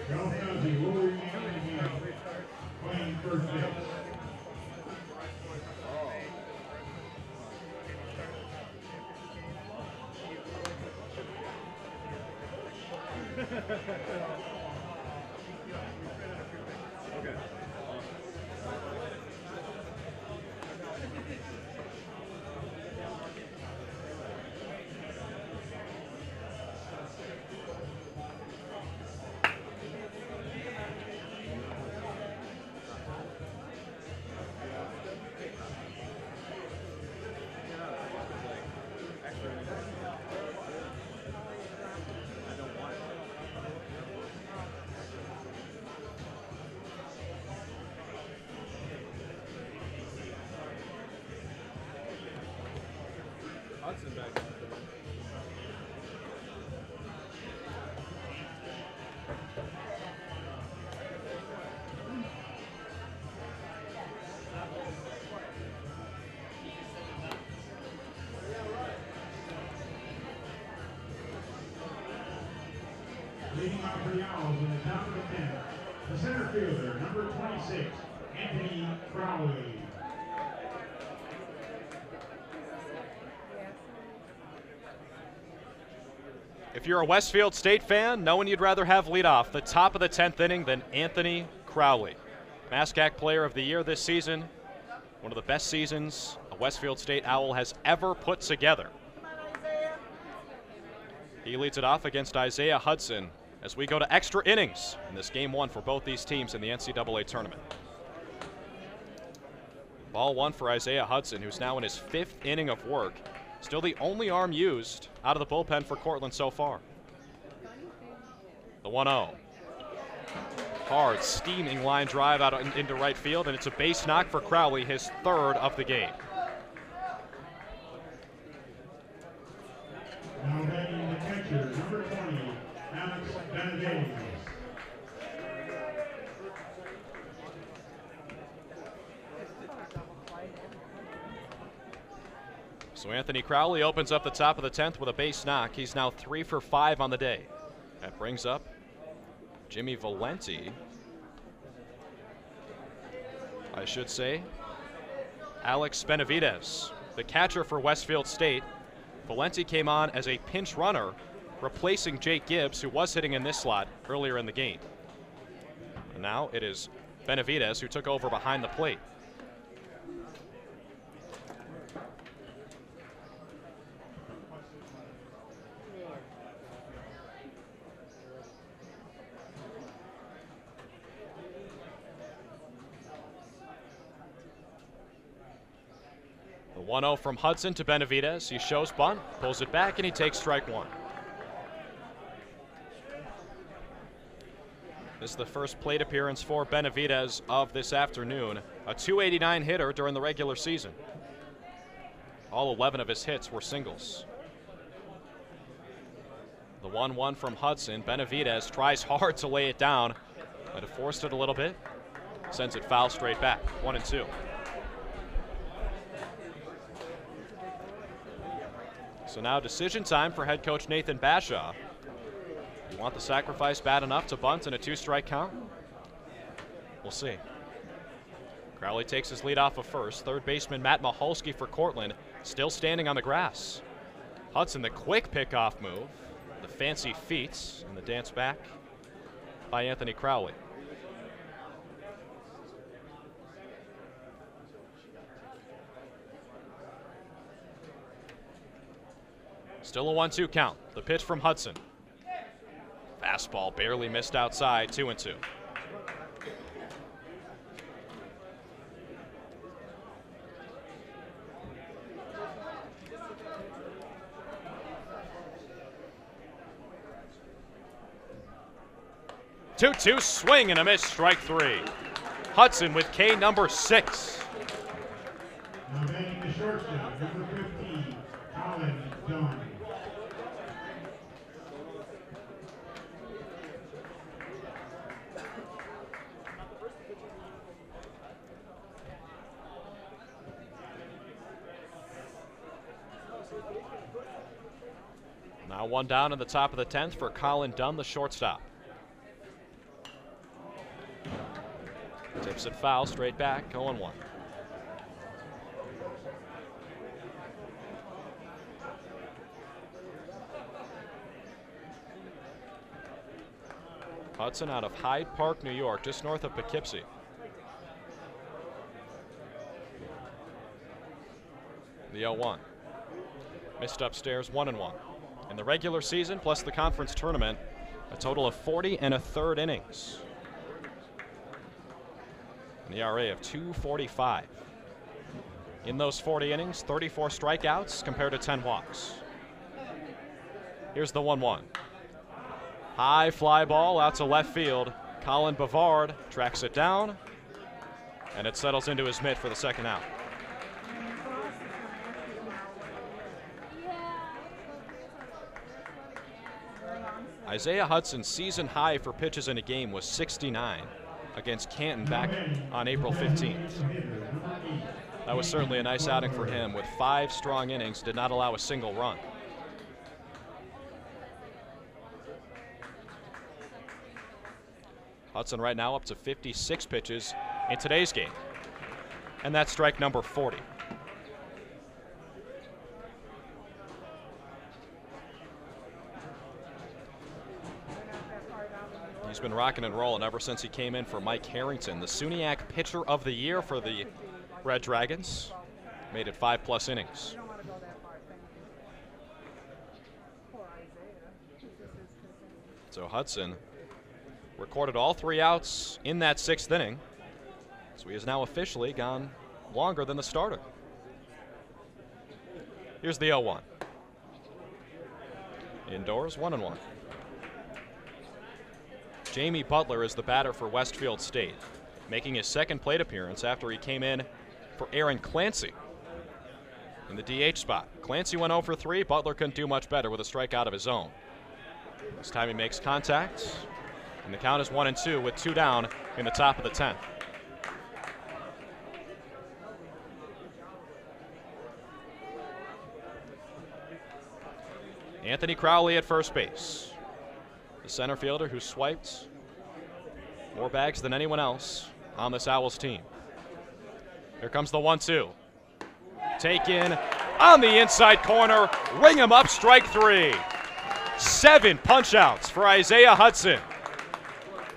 [SPEAKER 1] Ralph Nuzzi will remain in the game, playing first base.
[SPEAKER 4] Hudson back there.
[SPEAKER 1] Leading off for the Owls in the top of the 10th, the center fielder, number 26, Anthony Crowley.
[SPEAKER 2] If you're a Westfield State fan, no one you'd rather have lead off the top of the 10th inning than Anthony Crowley. MASCAC Player of the Year this season, one of the best seasons a Westfield State Owl has ever put together. He leads it off against Isaiah Hudson as we go to extra innings in this game one for both these teams in the NCAA tournament. Ball one for Isaiah Hudson, who's now in his 5th inning of work. Still the only arm used out of the bullpen for Cortland so far. The 1-0. Hard, steaming line drive out into right field, and it's a base knock for Crowley, his 3rd of the game.
[SPEAKER 1] Now batting the catcher, number 20, Alex Benavides.
[SPEAKER 2] So Anthony Crowley opens up the top of the 10th with a base knock. He's now 3 for 5 on the day. That brings up Jimmy Valenti. I should say Alex Benavides, the catcher for Westfield State. Valenti came on as a pinch runner, replacing Jake Gibbs, who was hitting in this slot earlier in the game. And now it is Benavides who took over behind the plate. The 1-0 from Hudson to Benavides. He shows bunt, pulls it back, and he takes strike one. This is the first plate appearance for Benavides of this afternoon. A .289 hitter during the regular season. All 11 of his hits were singles. The 1-1 from Hudson. Benavides tries hard to lay it down, but it forced it a little bit. Sends it foul straight back. 1-2. So now decision time for head coach Nathan Bashaw. You want the sacrifice bad enough to bunt in a 2-strike count? We'll see. Crowley takes his lead off of first. Third baseman Matt Maholsky for Cortland still standing on the grass. Hudson, the quick pickoff move, the fancy feet, and the dance back by Anthony Crowley. Still a 1-2 count. The pitch from Hudson. Fastball barely missed outside, 2-2. Two-two swing and a miss, strike 3. Hudson with K number 6.
[SPEAKER 1] Now batting the shortstop, number 15, Colin Dunn.
[SPEAKER 2] Now one down in the top of the 10th for Colin Dunn, the shortstop. Tips it foul, straight back, 0-1. Hudson out of Hyde Park, New York, just north of Poughkeepsie. The 0-1. Missed upstairs, 1-1. In the regular season, plus the conference tournament, a total of 40 1/3 innings. An ERA of 2.45. In those 40 innings, 34 strikeouts compared to 10 walks. Here's the 1-1. High fly ball out to left field. Colin Bavard tracks it down, and it settles into his mitt for the second out. Isaiah Hudson's season high for pitches in a game was 69 against Canton back on April 15th. That was certainly a nice outing for him with 5 strong innings, did not allow a single run. Hudson right now up to 56 pitches in today's game. And that's strike number 40. He's been rocking and rolling ever since he came in for Mike Harrington, the SUNYAC Pitcher of the Year for the Red Dragons. Made it 5+ innings. So Hudson recorded all 3 outs in that 6th inning. So he has now officially gone longer than the starter. Here's the 0-1. Indoors, 1-1. Jamie Butler is the batter for Westfield State, making his 2nd plate appearance after he came in for Aaron Clancy in the DH spot. Clancy went 0 for 3. Butler couldn't do much better with a strikeout of his own. This time he makes contact, and the count is 1-2 with 2 down in the top of the 10th. Anthony Crowley at first base. The center fielder who swiped more bags than anyone else on this Owls team. Here comes the 1-2. Taken on the inside corner. Ring him up, strike 3. 7 punch-outs for Isaiah Hudson.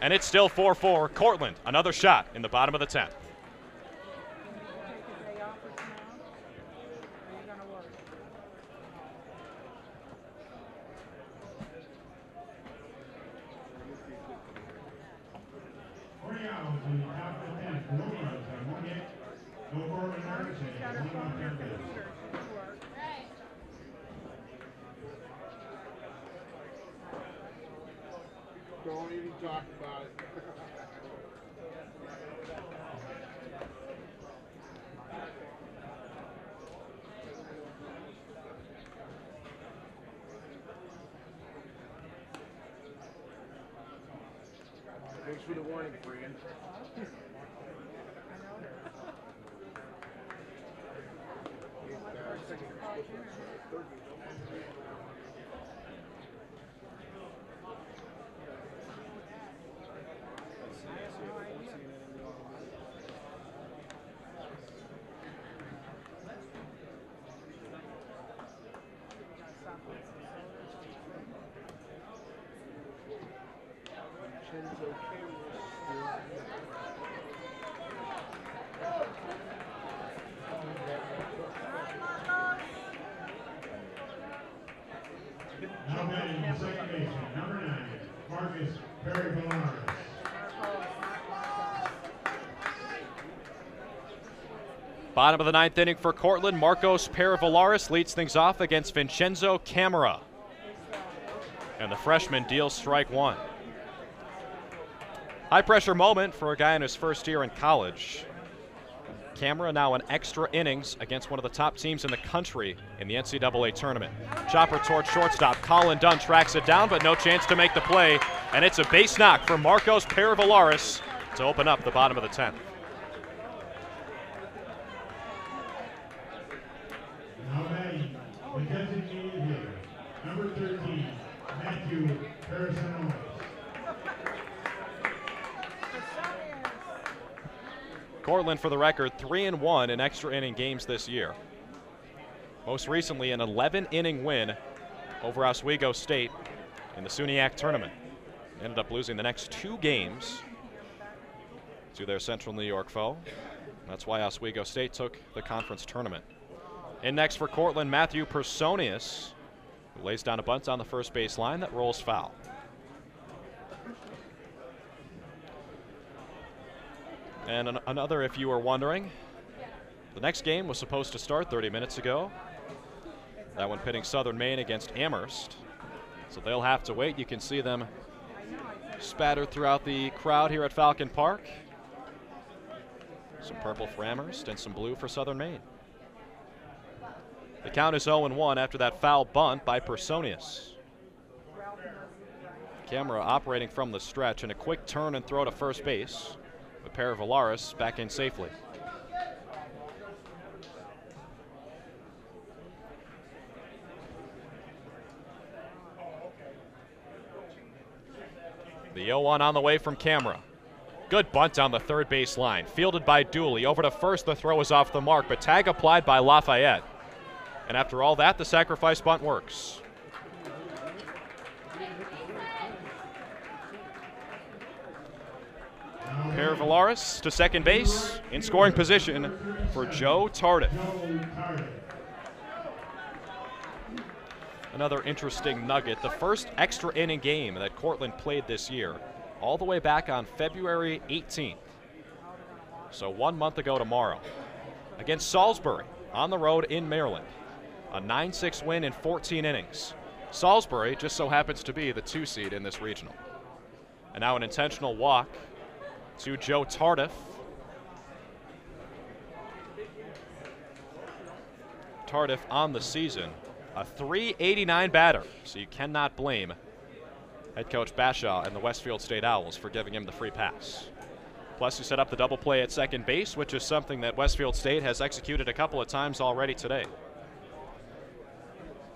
[SPEAKER 2] And it's still 4-4. Cortland, another shot in the bottom of the 10th.
[SPEAKER 5] Don't even talk about it. Thanks for the warning, friend.
[SPEAKER 2] Bottom of the 9th inning for Cortland. Marcos Perevillaris leads things off against Vincenzo Camara. And the freshman deals strike 1. High pressure moment for a guy in his first year in college. Camara now in extra innings against one of the top teams in the country in the NCAA tournament. Chopper towards shortstop. Colin Dunn tracks it down, but no chance to make the play. And it's a base knock for Marcos Perevillaris to open up the bottom of the 10th.
[SPEAKER 1] Now batting, the designated hitter, number 13, Matthew Perevillaris.
[SPEAKER 2] Cortland, for the record, 3-1 in extra inning games this year. Most recently, an 11-inning win over Oswego State in the SUNYAC tournament. Ended up losing the next 2 games to their Central New York foe. That's why Oswego State took the conference tournament. In next for Cortland, Matthew Personius, who lays down a bunt on the first base line that rolls foul. And another, if you were wondering, the next game was supposed to start 30 minutes ago. That one pitting Southern Maine against Amherst. So they'll have to wait. You can see them spattered throughout the crowd here at Falcon Park. Some purple for Amherst and some blue for Southern Maine. The count is 0-1 after that foul bunt by Personius. Camera operating from the stretch and a quick turn and throw to first base. A pair of Valaris back in safely. The 0-1 on the way from Camera. Good bunt down the third base line. Fielded by Dooley. Over to first, the throw is off the mark, but tag applied by Lafayette. And after all that, the sacrifice bunt works. Pair of Valaris to second base in scoring position for Joe Tardif. Another interesting nugget, the first extra inning game that Cortland played this year, all the way back on February 18th. So 1 month ago tomorrow, against Salisbury on the road in Maryland. A 9-6 win in 14 innings. Salisbury just so happens to be the 2 seed in this regional. And now an intentional walk to Joe Tardif. Tardif on the season, a .389 batter, so you cannot blame head coach Bashaw and the Westfield State Owls for giving him the free pass. Plus, he set up the double play at second base, which is something that Westfield State has executed a couple of times already today.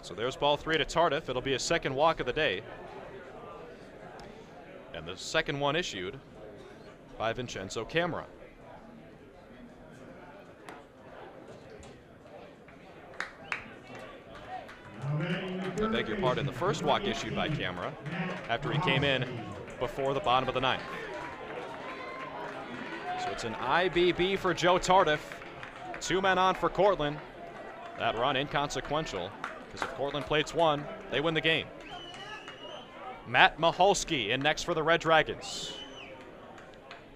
[SPEAKER 2] So there's ball 3 to Tardif. It'll be a second walk of the day. And the second one issued by Vincenzo Camera. I beg your pardon, the first walk issued by Camera after he came in before the bottom of the ninth. So it's an IBB for Joe Tardif. 2 men on for Cortland. That run inconsequential, because if Cortland plates 1, they win the game. Matt Maholsky in next for the Red Dragons.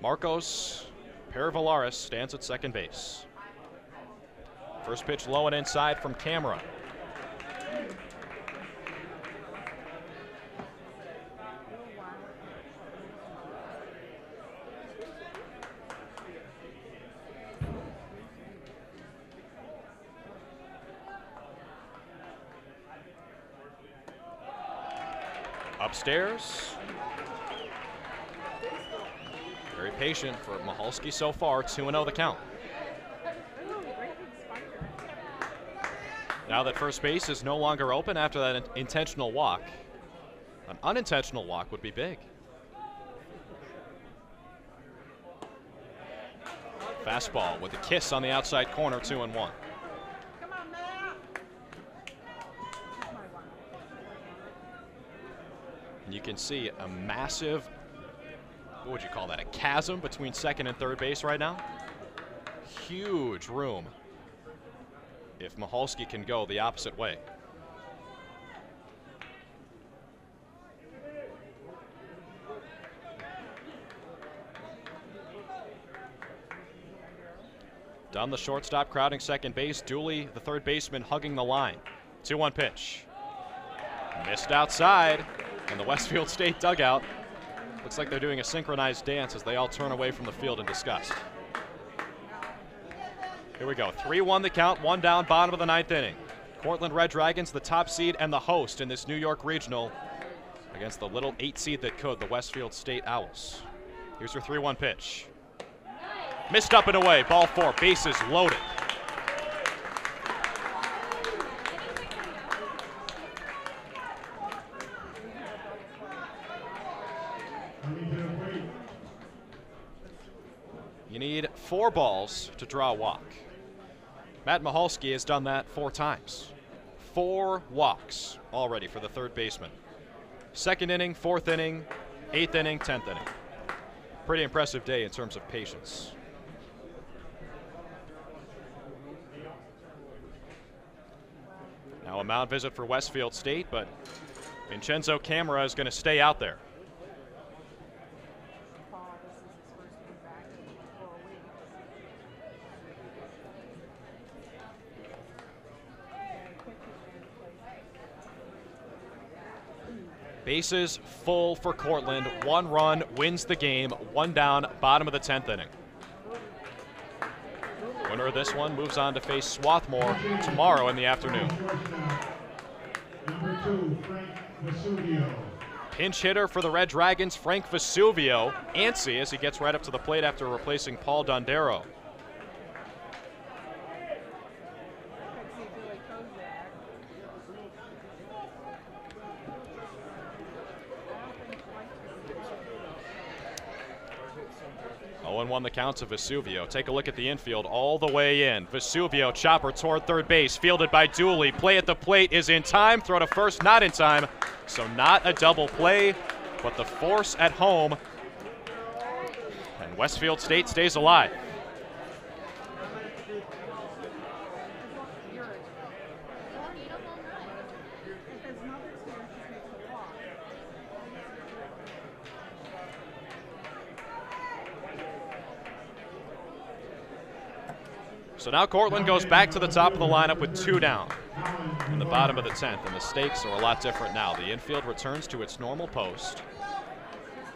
[SPEAKER 2] Marcos Perivalaris stands at second base. First pitch low and inside from Camera. Upstairs. Very patient for Maholsky so far. 2-0 the count. Now that first base is no longer open after that intentional walk. An unintentional walk would be big. Fastball with a kiss on the outside corner, 2-1. You can see a massive, what would you call that, a chasm between second and third base right now. Huge room if Maholsky can go the opposite way. Dunn, the shortstop, crowding second base. Dooley, the third baseman, hugging the line. 2-1 pitch. Missed outside. And the Westfield State dugout looks like they're doing a synchronized dance as they all turn away from the field in disgust. Here we go. 3-1 the count, 1 down, bottom of the ninth inning. Cortland Red Dragons, the top seed and the host in this New York Regional, against the little 8 seed that could, the Westfield State Owls. Here's your 3-1 pitch. Missed up and away. Ball 4. Bases loaded. You need 4 balls to draw a walk. Matt Maholsky has done that 4 times. 4 walks already for the third baseman. Second inning, 4th inning, 8th inning, 10th inning. Pretty impressive day in terms of patience. Now a mound visit for Westfield State, but Vincenzo Camera is going to stay out there. Bases full for Cortland. 1 run wins the game. 1 down, bottom of the 10th inning. Winner of this one moves on to face Swarthmore tomorrow in the afternoon.
[SPEAKER 1] Number 2, Frank Vesuvio.
[SPEAKER 2] Pinch hitter for the Red Dragons, Frank Vesuvio, antsy as he gets right up to the plate after replacing Paul Dondero. And won the count to Vesuvio. Take a look at the infield all the way in. Vesuvio, chopper toward third base, fielded by Dooley. Play at the plate is in time. Throw to first, not in time. So not a double play, but the force at home. And Westfield State stays alive. So now Cortland goes back to the top of the lineup with 2 down in the bottom of the 10th, and the stakes are a lot different now. The infield returns to its normal post,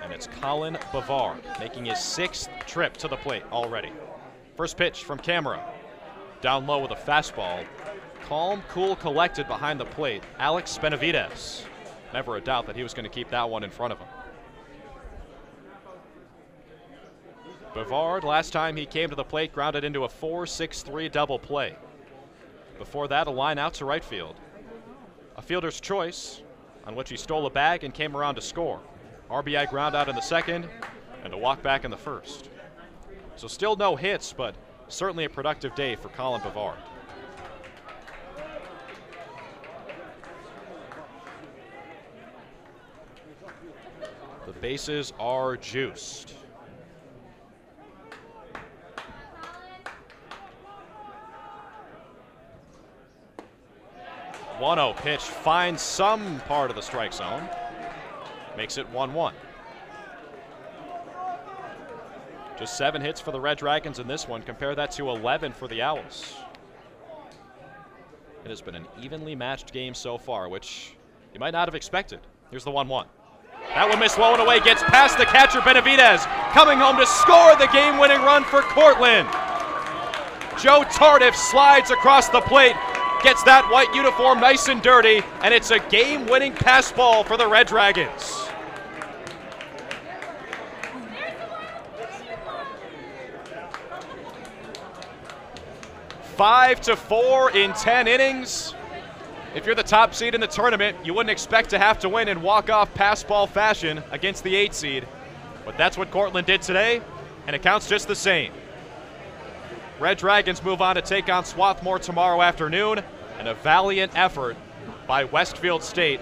[SPEAKER 2] and it's Colin Bavard making his 6th trip to the plate already. First pitch from camera, down low with a fastball. Calm, cool, collected behind the plate, Alex Benavides. Never a doubt that he was going to keep that one in front of him. Bavard, last time he came to the plate, grounded into a 4-6-3 double play. Before that, a line out to right field. A fielder's choice, on which he stole a bag and came around to score. RBI ground out in the second, and a walk back in the first. So still no hits, but certainly a productive day for Colin Bavard. The bases are juiced. 1-0 pitch finds some part of the strike zone. Makes it 1-1. Just 7 hits for the Red Dragons in this one. Compare that to 11 for the Owls. It has been an evenly matched game so far, which you might not have expected. Here's the 1-1. That one missed low and away, gets past the catcher Benavides, coming home to score the game-winning run for Cortland. Joe Tardif slides across the plate, gets that white uniform nice and dirty, and it's a game-winning pass ball for the Red Dragons. Five to 4 in 10 innings. If you're the top seed in the tournament, you wouldn't expect to have to win in walk-off pass ball fashion against the 8 seed. But that's what Cortland did today, and it counts just the same. Red Dragons move on to take on Swarthmore tomorrow afternoon, and a valiant effort by Westfield State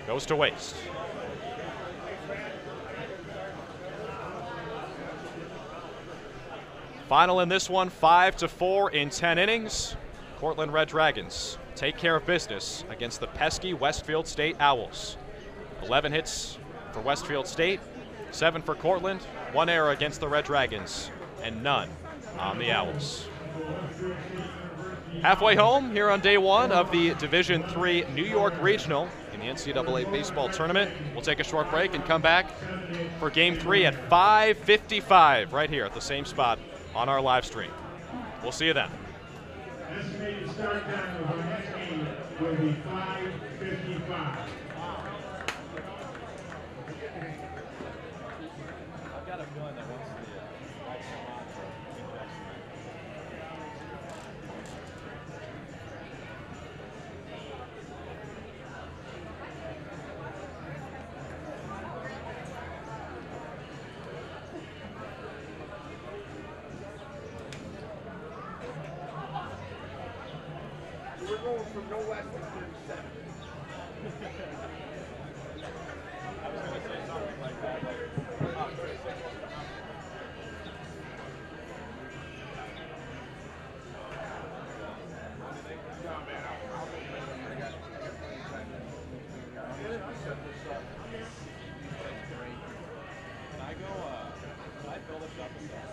[SPEAKER 2] goes to waste. Final in this one, 5 to 4 in 10 innings. Cortland Red Dragons take care of business against the pesky Westfield State Owls. 11 hits for Westfield State, 7 for Cortland, 1 error against the Red Dragons, and none on the Owls. Halfway home here on day 1 of the Division III New York Regional in the NCAA Baseball Tournament. We'll take a short break and come back for Game 3 at 5:55 right here at the same spot on our live stream. We'll see you then.
[SPEAKER 1] Estimated start time of our next game will be 5:55.
[SPEAKER 4] I've got a feeling that once the lights come on for injection.
[SPEAKER 5] We're going from no less than 37.
[SPEAKER 4] I was going to say something like that. Like, 36. Can I go, can I fill this up with that?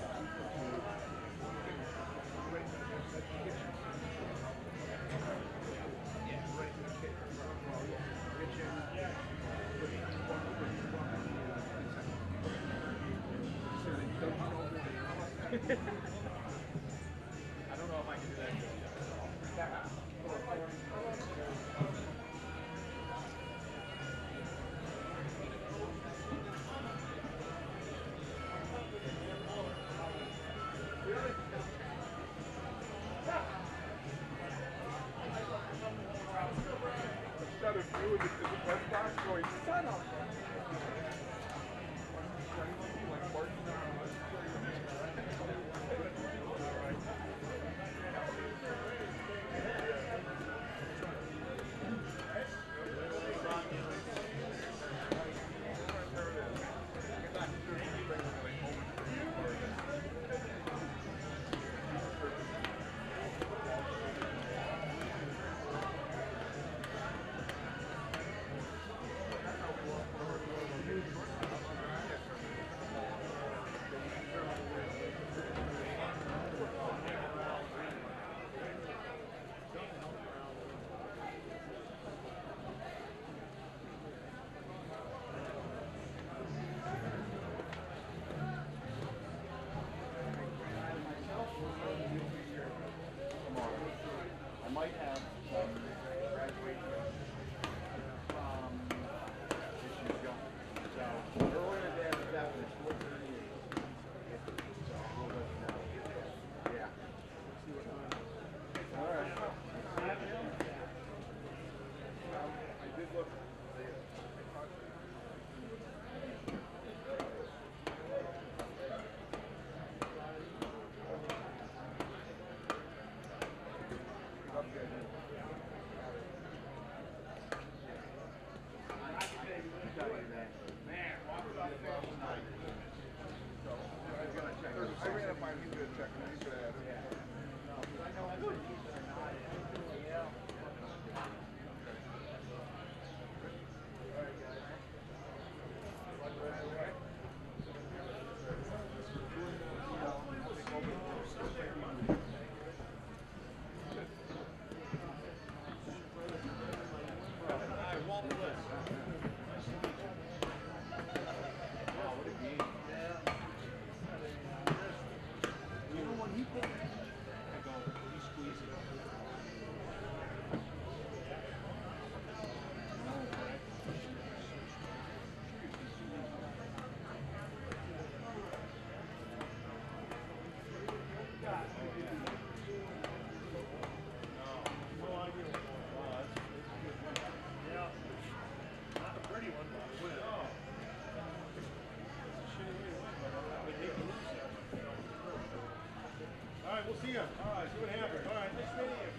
[SPEAKER 5] See ya. All right, see what happens. All right, nice meeting you.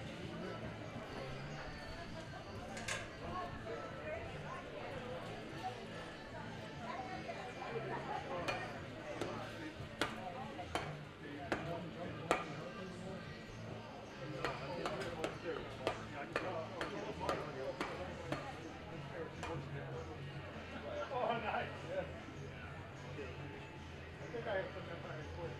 [SPEAKER 5] Oh, nice. Yeah. I think I have some in my report.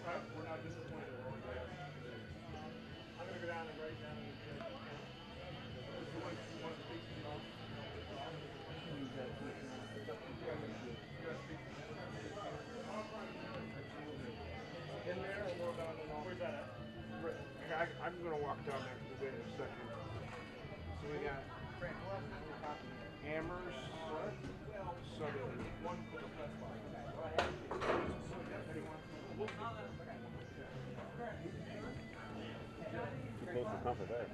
[SPEAKER 5] We're not disappointed. I'm going to go down and write down the in there or more down the wall? Where's that at? I'm going to walk down there in a second. So we got Amherst, Southern.
[SPEAKER 6] Supposed to come for that.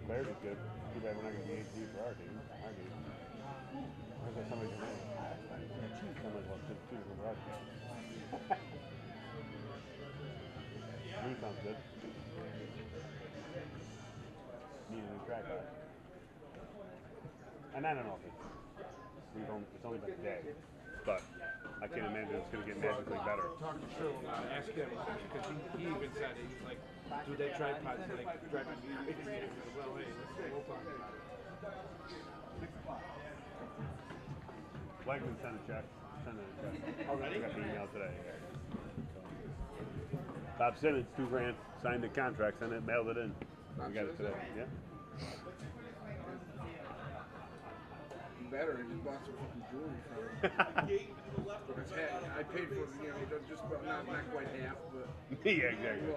[SPEAKER 6] Claire's good. Too bad we're not going to be HD for our team. Where's that somebody come in? Somebody wants to choose for our team. Blue sounds good. Need a new tripod. And I don't know if it's only been a day, but I can't imagine it's going to get magically better.
[SPEAKER 5] Talk to Phil about it. Ask him because he even said he's like, do they tripods like drive me crazy? Well, hey, we'll talk about it.
[SPEAKER 6] Blackman sent a check.
[SPEAKER 5] Already?
[SPEAKER 6] I got the email today. Bob Simmons, $2,000, signed the contract, sent it, mailed it in. We got it today. Yeah.
[SPEAKER 5] Better, I just bought some fucking jewelry from him. I paid for it, just about not quite half, but
[SPEAKER 6] Yeah, exactly.
[SPEAKER 5] a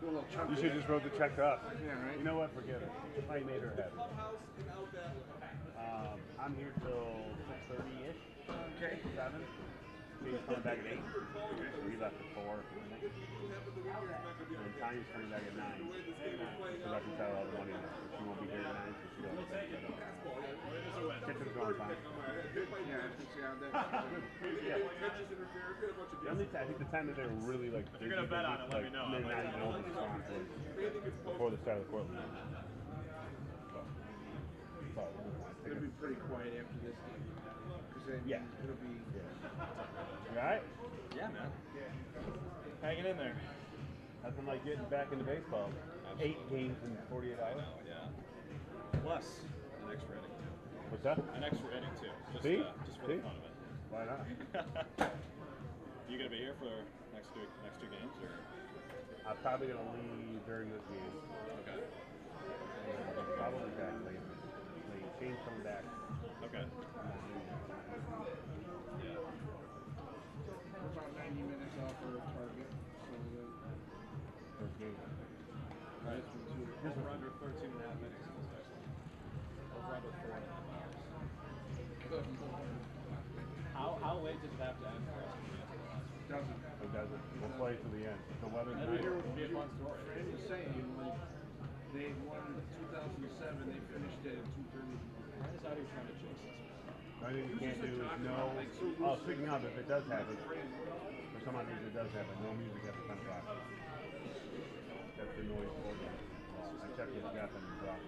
[SPEAKER 5] little chunk.
[SPEAKER 6] You should just wrote the check to us.
[SPEAKER 5] Yeah, right.
[SPEAKER 6] You know what? Forget it. I made her happy. I'm here till 6:30-ish.
[SPEAKER 5] Okay.
[SPEAKER 6] 7. She's coming back at 8. We left at 4. And Tanya's coming back at 9. To reconcile all the money. She won't be here at 9, so she'll have to set it up. Kitchen's going fine.
[SPEAKER 5] Yeah,
[SPEAKER 6] The only I think the time that they were really like
[SPEAKER 2] If you're gonna bet on it, let me know.
[SPEAKER 6] They're not even over the song before the start of the court.
[SPEAKER 5] it'll be pretty quiet after this game. Because then it'll be.
[SPEAKER 6] You alright?
[SPEAKER 2] Yeah, man.
[SPEAKER 6] Hanging in there. Nothing like getting back into baseball.
[SPEAKER 2] Absolutely.
[SPEAKER 6] 8 games in 48 hours.
[SPEAKER 2] Oh, yeah. Plus an extra inning too.
[SPEAKER 6] What's that?
[SPEAKER 2] An extra inning too. Just,
[SPEAKER 6] See?
[SPEAKER 2] just for the fun of it.
[SPEAKER 6] Why not?
[SPEAKER 2] You gonna be here for next two games, or?
[SPEAKER 6] I'm probably gonna leave during this game.
[SPEAKER 2] Okay.
[SPEAKER 6] Probably back late. Shane's coming back.
[SPEAKER 2] Okay. Yeah.
[SPEAKER 5] About 90 minutes off our target. So then.
[SPEAKER 6] First game.
[SPEAKER 2] Right. Over under 13 and a half minutes in this next one. Over under 4.5 hours. How late does it have to end for us?
[SPEAKER 5] Doesn't.
[SPEAKER 6] It doesn't. We'll play to the end. The weather's
[SPEAKER 2] Every
[SPEAKER 6] nice.
[SPEAKER 2] year would be a fun story.
[SPEAKER 5] Fran was saying when they won 2007, they finished it at 2:30.
[SPEAKER 2] Ryan's out here trying to chase us.
[SPEAKER 6] The only thing we can't do is no. Oh, speaking of, if it does happen, for some odd reason it does happen, no music after 10 o'clock. That's the noise order. I checked with Jeff and Brock.